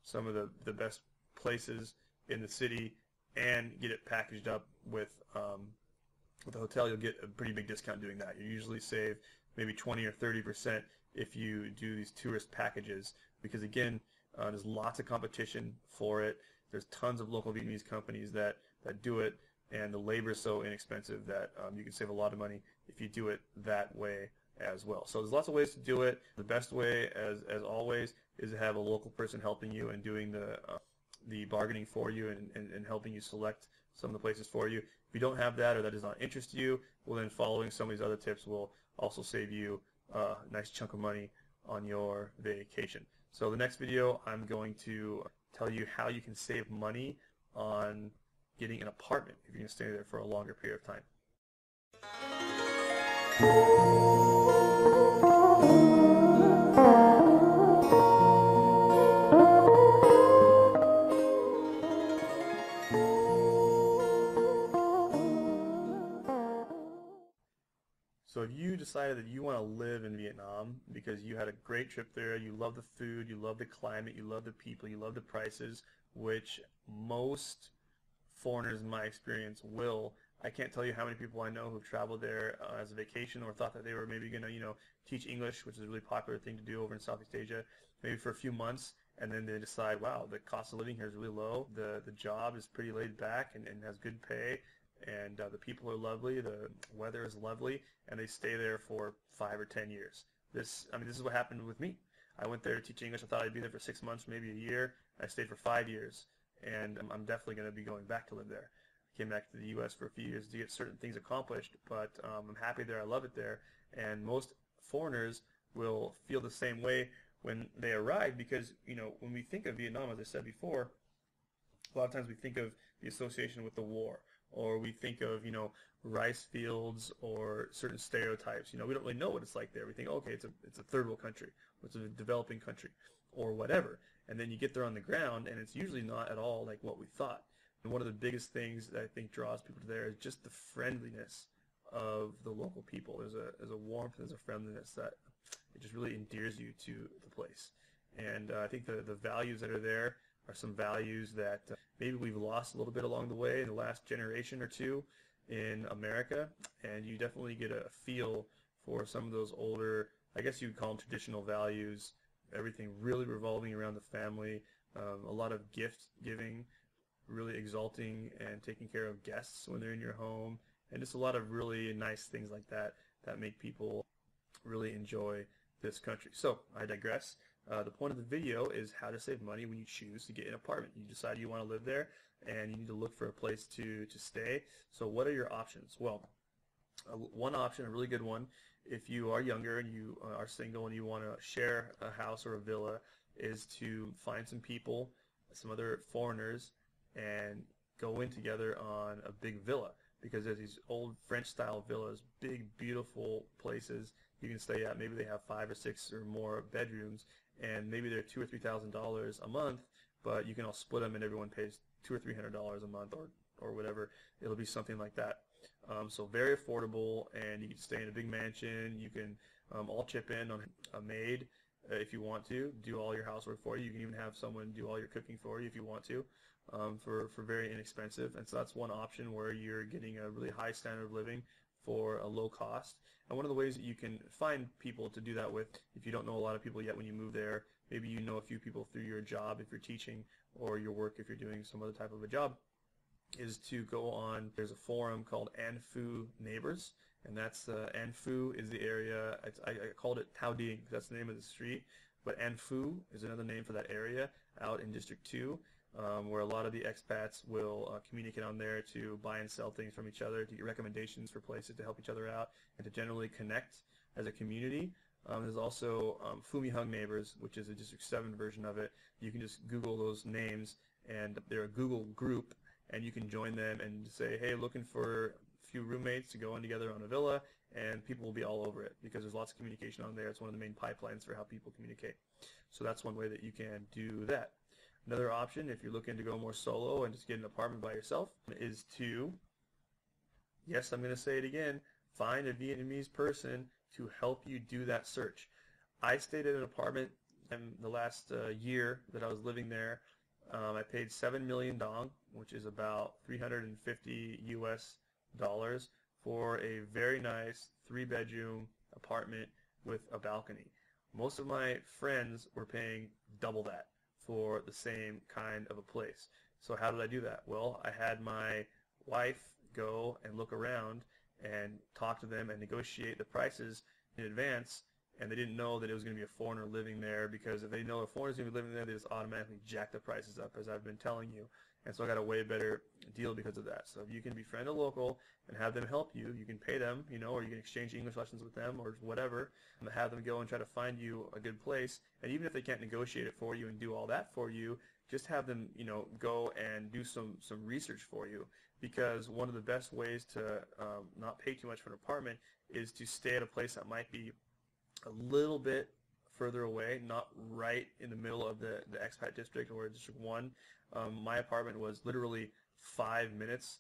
Speaker 1: some of the best places in the city, and get it packaged up with the hotel. You'll get a pretty big discount doing that. You usually save maybe 20 or 30% if you do these tourist packages because, again, there's lots of competition for it. There's tons of local Vietnamese companies that do it, and the labor is so inexpensive that you can save a lot of money if you do it that way as well. So there's lots of ways to do it. The best way, as always, is to have a local person helping you and doing the bargaining for you and helping you select some of the places for you. If you don't have that or that does not interest you, well then following some of these other tips will also save you a nice chunk of money on your vacation. So the next video I'm going to tell you how you can save money on getting an apartment if you're going to stay there for a longer period of time. So if you decided that you want to live in Vietnam because you had a great trip there, you love the food, you love the climate, you love the people, you love the prices, which most foreigners in my experience will. I can't tell you how many people I know who've traveled there as a vacation or thought that they were maybe going to, teach English, which is a really popular thing to do over in Southeast Asia, maybe for a few months, and then they decide, wow, the cost of living here is really low, the job is pretty laid back and has good pay, and the people are lovely, the weather is lovely, and they stay there for 5 or 10 years. This is what happened with me. I went there to teach English. I thought I'd be there for 6 months, maybe a year. I stayed for 5 years, and I'm definitely going to be going back to live there. I came back to the U.S. for a few years to get certain things accomplished, but I'm happy there. I love it there, and most foreigners will feel the same way when they arrive because, when we think of Vietnam, as I said before, a lot of times we think of the association with the war, or we think of, rice fields or certain stereotypes. We don't really know what it's like there. We think, okay, it's a third world country, or it's a developing country, or whatever. And then you get there on the ground, and it's usually not at all like what we thought. And one of the biggest things that I think draws people to there is just the friendliness of the local people. There's a warmth, there's a friendliness that it just really endears you to the place. And I think the values that are there are some values that maybe we've lost a little bit along the way in the last generation or two in America, and you definitely get a feel for some of those older, I guess you would call them traditional values, everything really revolving around the family, a lot of gift giving, really exalting and taking care of guests when they're in your home, and just a lot of really nice things like that that make people really enjoy this country. So I digress. The point of the video is how to save money when you choose to get an apartment. You decide you want to live there, and you need to look for a place to stay. So what are your options? Well, one option, a really good one, if you are younger and you are single and you want to share a house or a villa, is to find some people, some other foreigners, and go in together on a big villa. because there's these old French-style villas, big, beautiful places you can stay at. Maybe they have 5 or 6 or more bedrooms, and maybe they're $2,000 or $3,000 a month, but you can all split them, and everyone pays $200 or $300 a month, or whatever. It'll be something like that. So very affordable, and you can stay in a big mansion. You can all chip in on a maid if you want to, do all your housework for you. You can even have someone do all your cooking for you if you want to, for very inexpensive. And so that's one option where you're getting a really high standard of living for a low cost. And one of the ways that you can find people to do that with, if you don't know a lot of people yet when you move there, maybe you know a few people through your job if you're teaching, or your work if you're doing some other type of a job, is to go on, there's a forum called An Phu Neighbors, and that's, An Phu is the area, I called it Tao Ding, because that's the name of the street, but An Phu is another name for that area out in District 2, where a lot of the expats will communicate on there to buy and sell things from each other, to get recommendations for places to help each other out, and to generally connect as a community. There's also Phu Mi Hung Neighbors, which is a District 7 version of it. You can just Google those names, and they're a Google group, and you can join them and say, hey, looking for a few roommates to go in together on a villa, and people will be all over it because there's lots of communication on there. It's one of the main pipelines for how people communicate. So that's one way that you can do that. Another option, if you're looking to go more solo and just get an apartment by yourself, is to, yes, I'm going to say it again, find a Vietnamese person to help you do that search. I stayed at an apartment in the last year that I was living there. I paid 7 million dong, which is about 350 US dollars, for a very nice 3-bedroom apartment with a balcony. Most of my friends were paying double that for the same kind of a place. So how did I do that? Well, I had my wife go and look around and talk to them and negotiate the prices in advance, and they didn't know that it was going to be a foreigner living there, because if they know a foreigner's going to be living there, they just automatically jack the prices up, as I've been telling you. And so I got a way better deal because of that. So if you can befriend a local and have them help you, you can pay them, or you can exchange English lessons with them or whatever, and have them go and try to find you a good place. And even if they can't negotiate it for you and do all that for you, just have them, go and do some research for you, because one of the best ways to not pay too much for an apartment is to stay at a place that might be a little bit further away, not right in the middle of the expat district or District 1. My apartment was literally 5 minutes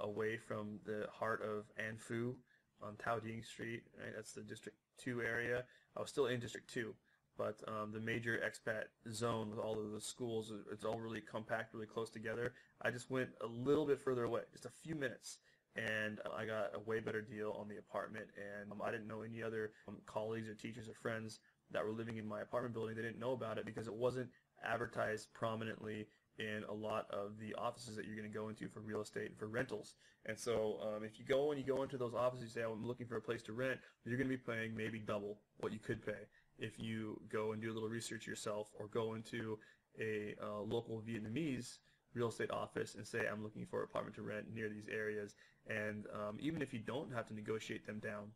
Speaker 1: away from the heart of An Phu on Tao Ding Street. Right? That's the District 2 area. I was still in District 2, but the major expat zone with all of the schools, it's all really compact, really close together. I just went a little bit further away, just a few minutes, and I got a way better deal on the apartment. And I didn't know any other colleagues or teachers or friends that were living in my apartment building. They didn't know about it because it wasn't advertised prominently in a lot of the offices that you're going to go into for real estate and for rentals. And so if you go into those offices, you say, oh, I'm looking for a place to rent, you're going to be paying maybe double what you could pay if you go and do a little research yourself, or go into a local Vietnamese real estate office and say, I'm looking for an apartment to rent near these areas. And even if you don't have to negotiate them down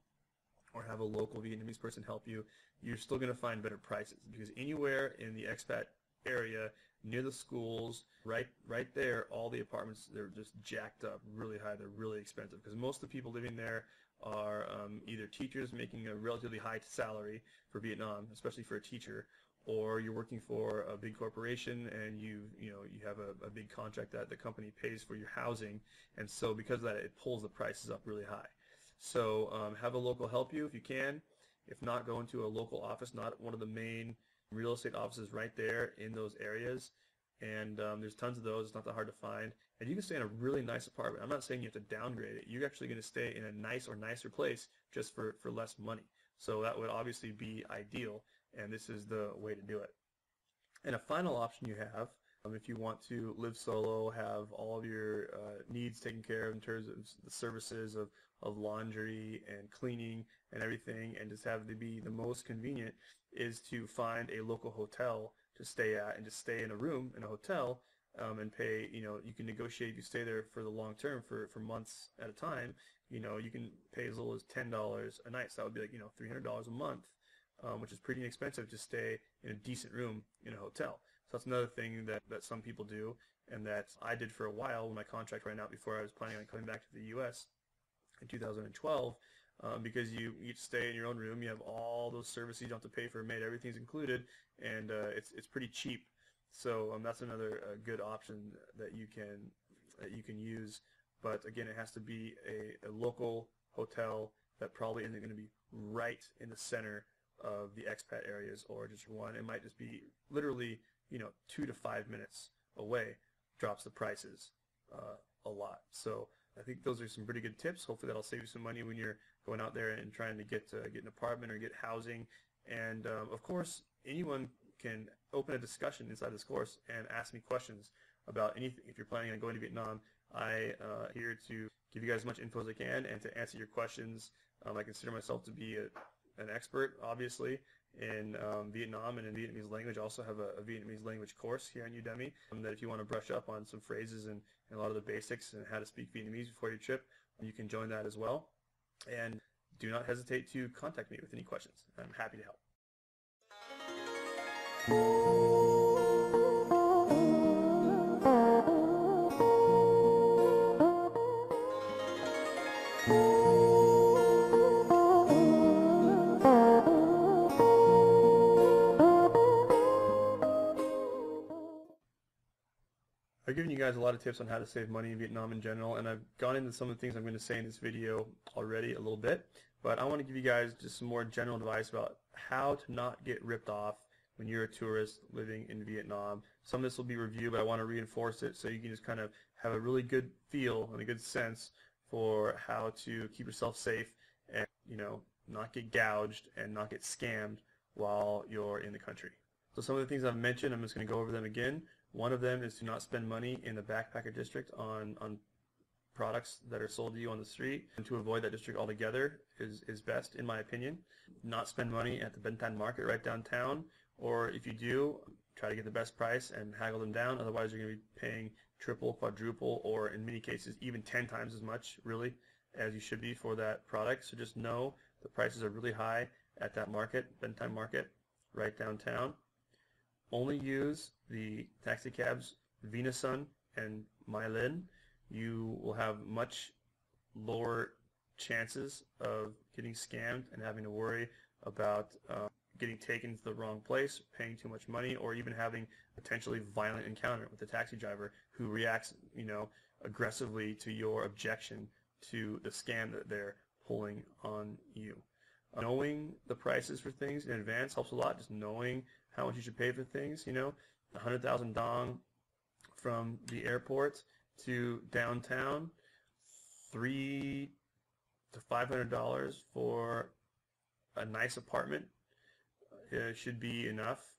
Speaker 1: or have a local Vietnamese person help you, you're still going to find better prices, because anywhere in the expat area near the schools, right there, all the apartments, they're just jacked up really high. They're really expensive, because most of the people living there are either teachers making a relatively high salary for Vietnam, especially for a teacher, or you're working for a big corporation and you have a big contract that the company pays for your housing, and so because of that, it pulls the prices up really high. So have a local help you if you can. If not, go into a local office, not one of the main real estate offices right there in those areas. And there's tons of those. It's not that hard to find. And you can stay in a really nice apartment. I'm not saying you have to downgrade it. You're actually going to stay in a nice or nicer place just for less money. So that would obviously be ideal, and this is the way to do it. And a final option you have, if you want to live solo, have all of your needs taken care of in terms of the services of laundry and cleaning and everything, and just have to be the most convenient, is to find a local hotel to stay at and just stay in a room in a hotel, and pay, you can negotiate if you stay there for the long term, for months at a time, you can pay as little as $10 a night. So that would be like, $300 a month, which is pretty inexpensive to stay in a decent room in a hotel. So that's another thing that some people do. and that I did for a while when my contract ran out before I was planning on coming back to the U.S. in 2012. Because you get to stay in your own room, you have all those services you don't have to pay for a maid, everything's included, and it's pretty cheap. So that's another good option that you can use. But again, it has to be a local hotel that probably isn't going to be right in the center of the expat areas or just one. It might just be literally 2 to 5 minutes away. Drops the prices a lot. So I think those are some pretty good tips. Hopefully that'll save you some money when you're going out there and trying to get an apartment or get housing. And of course, anyone can open a discussion inside this course and ask me questions about anything. If you're planning on going to Vietnam, I'm here to give you guys as much info as I can and to answer your questions. I consider myself to be an expert, obviously, in Vietnam and in Vietnamese language. I also have a Vietnamese language course here on Udemy that if you want to brush up on some phrases and a lot of the basics and how to speak Vietnamese before your trip, you can join that as well. And do not hesitate to contact me with any questions. I'm happy to help. I've given you guys a lot of tips on how to save money in Vietnam in general, and I've gone into some of the things I'm going to say in this video already a little bit, but I want to give you guys just some more general advice about how to not get ripped off when you're a tourist living in Vietnam. Some of this will be review, but I want to reinforce it so you can just kind of have a really good feel and a good sense for how to keep yourself safe and, not get gouged and not get scammed while you're in the country. So some of the things I've mentioned, I'm just going to go over them again. One of them is to not spend money in the backpacker district on products that are sold to you on the street. And to avoid that district altogether is best, in my opinion. Not spend money at the Ben Thanh market right downtown, or if you do, try to get the best price and haggle them down. Otherwise, you're going to be paying triple, quadruple, or in many cases, even 10 times as much, really, as you should be for that product. So just know the prices are really high at that market, Ben Thanh market, right downtown. Only use the taxi cabs Vinasun and My Linh. You will have much lower chances of getting scammed and having to worry about getting taken to the wrong place, paying too much money, or even having a potentially violent encounter with the taxi driver who reacts, aggressively to your objection to the scam that they're pulling on you. Knowing the prices for things in advance helps a lot. Just knowing how much you should pay for things, 100,000 dong from the airport to downtown, $300 to $500 for a nice apartment should be enough.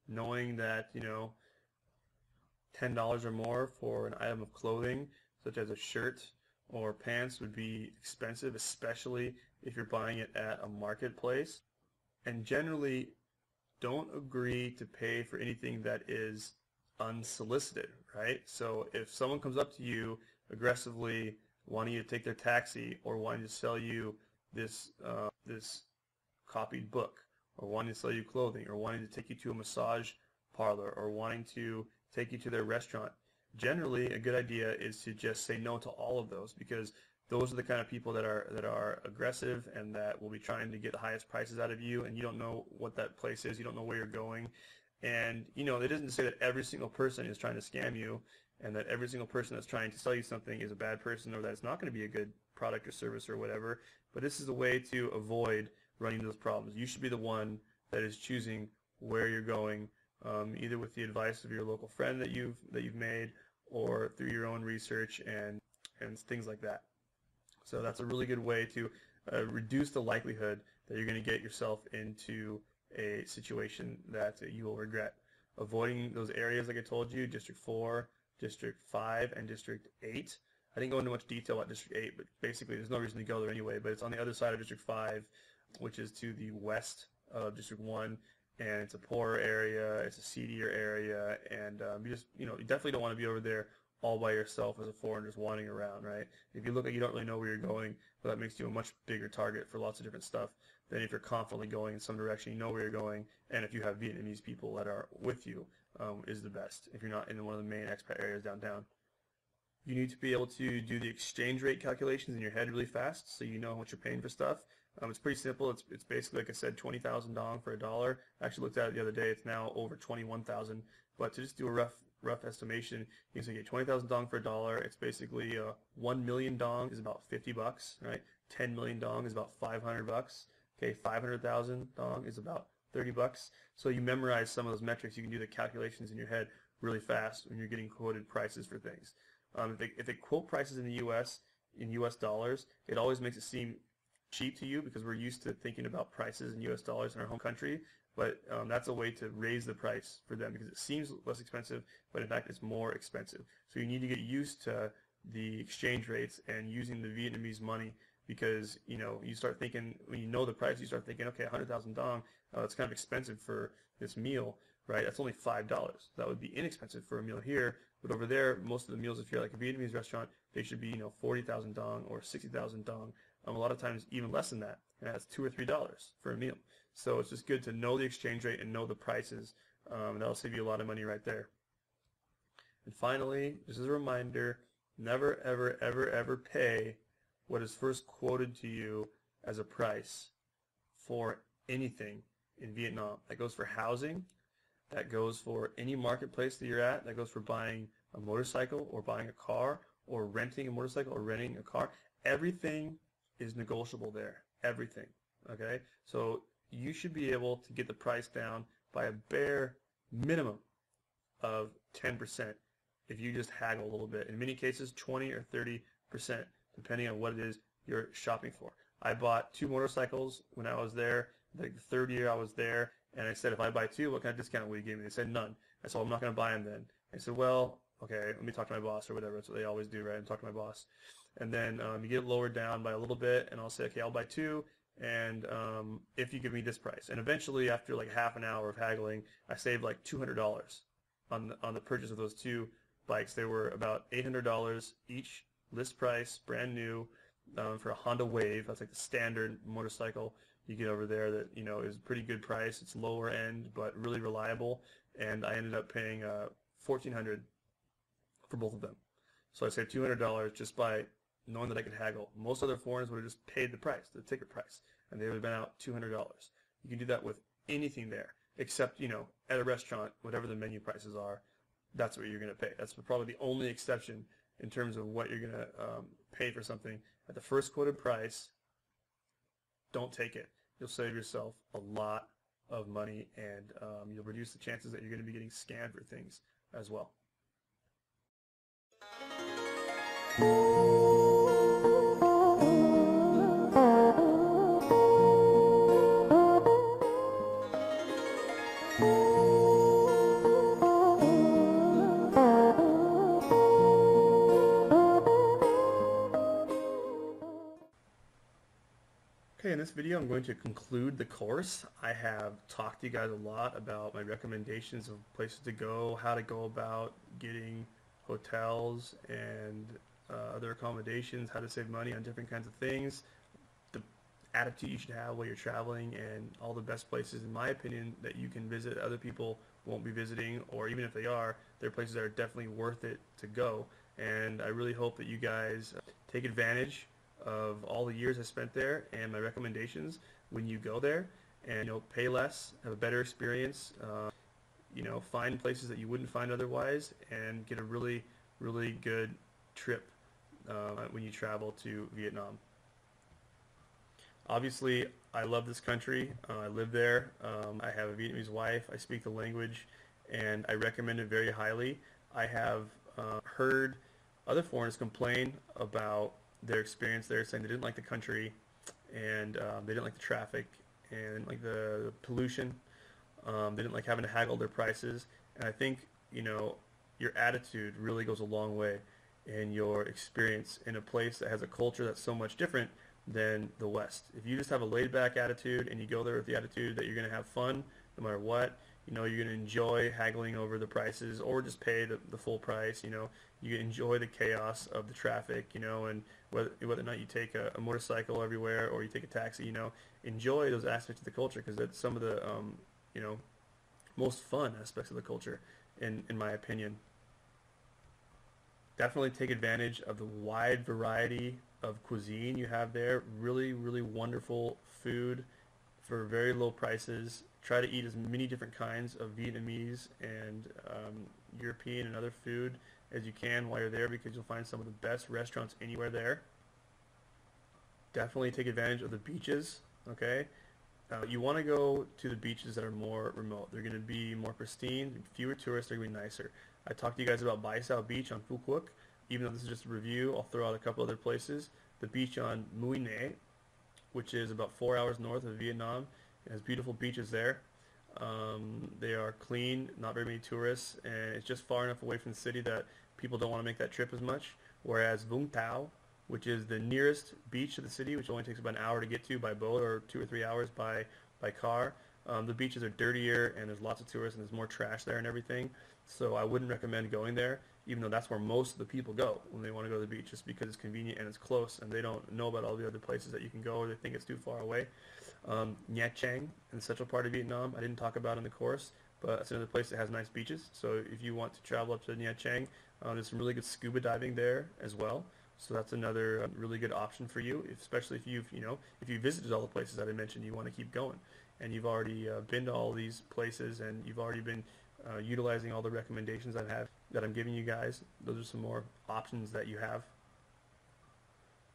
Speaker 1: Knowing that, $10 or more for an item of clothing, such as a shirt or pants, would be expensive, especially if you're buying it at a marketplace. And generally, don't agree to pay for anything that is unsolicited, right? So if someone comes up to you aggressively wanting you to take their taxi or wanting to sell you this copied book or wanting to sell you clothing or wanting to take you to a massage parlor or wanting to take you to their restaurant, generally a good idea is to just say no to all of those, because those are the kind of people that are aggressive and that will be trying to get the highest prices out of you, and you don't know what that place is, you don't know where you're going. And it isn't to say that every single person is trying to scam you and that every single person that's trying to sell you something is a bad person or that it's not going to be a good product or service or whatever, but this is a way to avoid running into those problems. You should be the one that is choosing where you're going, either with the advice of your local friend that you've made or through your own research and things like that. So that's a really good way to reduce the likelihood that you're going to get yourself into a situation that you will regret. Avoiding those areas like I told you, District 4, District 5, and District 8. I didn't go into much detail about District 8, but basically there's no reason to go there anyway, but it's on the other side of District 5, which is to the west of District 1, and it's a poorer area, it's a seedier area, and you definitely don't want to be over there all by yourself as a foreigner just wandering around, right? If you look like you don't really know where you're going, well, that makes you a much bigger target for lots of different stuff than if you're confidently going in some direction, you know where you're going, and if you have Vietnamese people that are with you, is the best if you're not in one of the main expat areas downtown. You need to be able to do the exchange rate calculations in your head really fast so you know what you're paying for stuff. It's pretty simple. It's basically, like I said, 20,000 dong for a dollar. I actually looked at it the other day. It's now over 21,000. But to just do a rough estimation, you can say 20,000 dong for a dollar. It's basically 1 million dong is about 50 bucks, right? 10 million dong is about 500 bucks. Okay, 500,000 dong is about 30 bucks. So you memorize some of those metrics. You can do the calculations in your head really fast when you're getting quoted prices for things. If they quote prices in the U.S. in U.S. dollars, it always makes it seem cheap to you because we're used to thinking about prices in U.S. dollars in our home country. But that's a way to raise the price for them because it seems less expensive, but in fact it's more expensive. So you need to get used to the exchange rates and using the Vietnamese money because you start thinking when you know the price, you start thinking, okay, 100,000 dong, it's kind of expensive for this meal, right? That's only $5. That would be inexpensive for a meal here, but over there, most of the meals, if you're like a Vietnamese restaurant, they should be 40,000 dong or 60,000 dong. A lot of times even less than that, and that's $2 or $3 for a meal. So it's just good to know the exchange rate and know the prices. That'll save you a lot of money right there. And finally, just as a reminder, never, ever, ever, ever pay what is first quoted to you as a price for anything in Vietnam. That goes for housing, that goes for any marketplace that you're at, that goes for buying a motorcycle or buying a car or renting a motorcycle or renting a car. Everything is negotiable there. Everything. Okay? So you should be able to get the price down by a bare minimum of 10% if you just haggle a little bit. In many cases, 20 or 30%, depending on what it is you're shopping for. I bought 2 motorcycles when I was there, like the 3rd year I was there, and I said, if I buy 2, what kind of discount will you give me? They said, none. I said, well, I'm not going to buy them then. I said, well, okay, let me talk to my boss or whatever. That's what they always do, right? And talk to my boss. And then you get it lowered down by a little bit, and I'll say, okay, I'll buy 2, and if you give me this price. And eventually, after like half an hour of haggling, I saved like $200 on the purchase of those 2 bikes. They were about $800 each, list price, brand new, for a Honda Wave. That's like the standard motorcycle you get over there that is a pretty good price. It's lower end, but really reliable. And I ended up paying $1,400 for both of them. So I saved $200 just by knowing that I could haggle. Most other foreigners would have just paid the price, the ticket price, and they would have been out $200. You can do that with anything there, except, at a restaurant, whatever the menu prices are, that's what you're going to pay. That's probably the only exception in terms of what you're going to pay for something. At the first quoted price, don't take it. You'll save yourself a lot of money, and you'll reduce the chances that you're going to be getting scammed for things as well. Okay, in this video I'm going to conclude the course. I have talked to you guys a lot about my recommendations of places to go, how to go about getting hotels and other accommodations, how to save money on different kinds of things, the attitude you should have while you're traveling, and all the best places, in my opinion, that you can visit that other people won't be visiting, or even if they are, they're places that are definitely worth it to go. And I really hope that you guys take advantage of all the years I spent there and my recommendations when you go there, and pay less, have a better experience, find places that you wouldn't find otherwise, and get a really, really good trip when you travel to Vietnam. Obviously, I love this country. I live there. I have a Vietnamese wife. I speak the language, and I recommend it very highly. I have heard other foreigners complain about their experience there, saying they didn't like the country, and they didn't like the traffic, and they didn't like the pollution. They didn't like having to haggle their prices. And I think your attitude really goes a long way in your experience in a place that has a culture that's so much different than the West. If you just have a laid-back attitude and you go there with the attitude that you're going to have fun no matter what, You know, you're going to enjoy haggling over the prices or just pay the full price. You know, you enjoy the chaos of the traffic, you know, and whether or not you take a motorcycle everywhere or you take a taxi, you know, enjoy those aspects of the culture because that's some of the, you know, most fun aspects of the culture, in my opinion. Definitely take advantage of the wide variety of cuisine you have there. Really, really wonderful food for very low prices. Try to eat as many different kinds of Vietnamese and European and other food as you can while you're there because you'll find some of the best restaurants anywhere there. Definitely take advantage of the beaches, okay? You want to go to the beaches that are more remote. They're going to be more pristine, fewer tourists, they're going to be nicer. I talked to you guys about Bai Sao Beach on Phu Quoc. Even though this is just a review, I'll throw out a couple other places. The beach on Mui Ne, which is about 4 hours north of Vietnam. It has beautiful beaches there. They are clean, not very many tourists, and it's just far enough away from the city that people don't want to make that trip as much. Whereas Vung Tau, which is the nearest beach to the city, which only takes about an hour to get to by boat or 2 or 3 hours by car, the beaches are dirtier and there's lots of tourists and there's more trash there and everything. So I wouldn't recommend going there, even though that's where most of the people go when they want to go to the beach, just because it's convenient and it's close and they don't know about all the other places that you can go or they think it's too far away. Nha Trang in the central part of Vietnam, I didn't talk about in the course, but it's another place that has nice beaches. So if you want to travel up to Nha Trang, there's some really good scuba diving there as well. So that's another really good option for you, especially if if you visited all the places that I mentioned, you want to keep going, and you've already been to all these places, and you've already been utilizing all the recommendations that I'm giving you guys. Those are some more options that you have.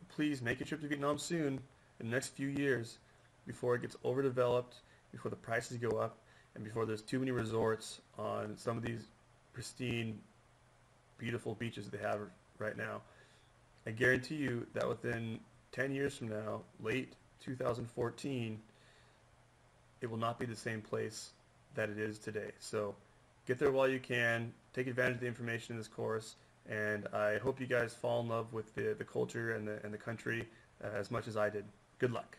Speaker 1: Please make a trip to Vietnam soon, in the next few years, before it gets overdeveloped, before the prices go up, and before there's too many resorts on some of these pristine, beautiful beaches they have right now. I guarantee you that within 10 years from now, late 2014, it will not be the same place that it is today. So get there while you can, take advantage of the information in this course, and I hope you guys fall in love with the culture and the country as much as I did. Good luck.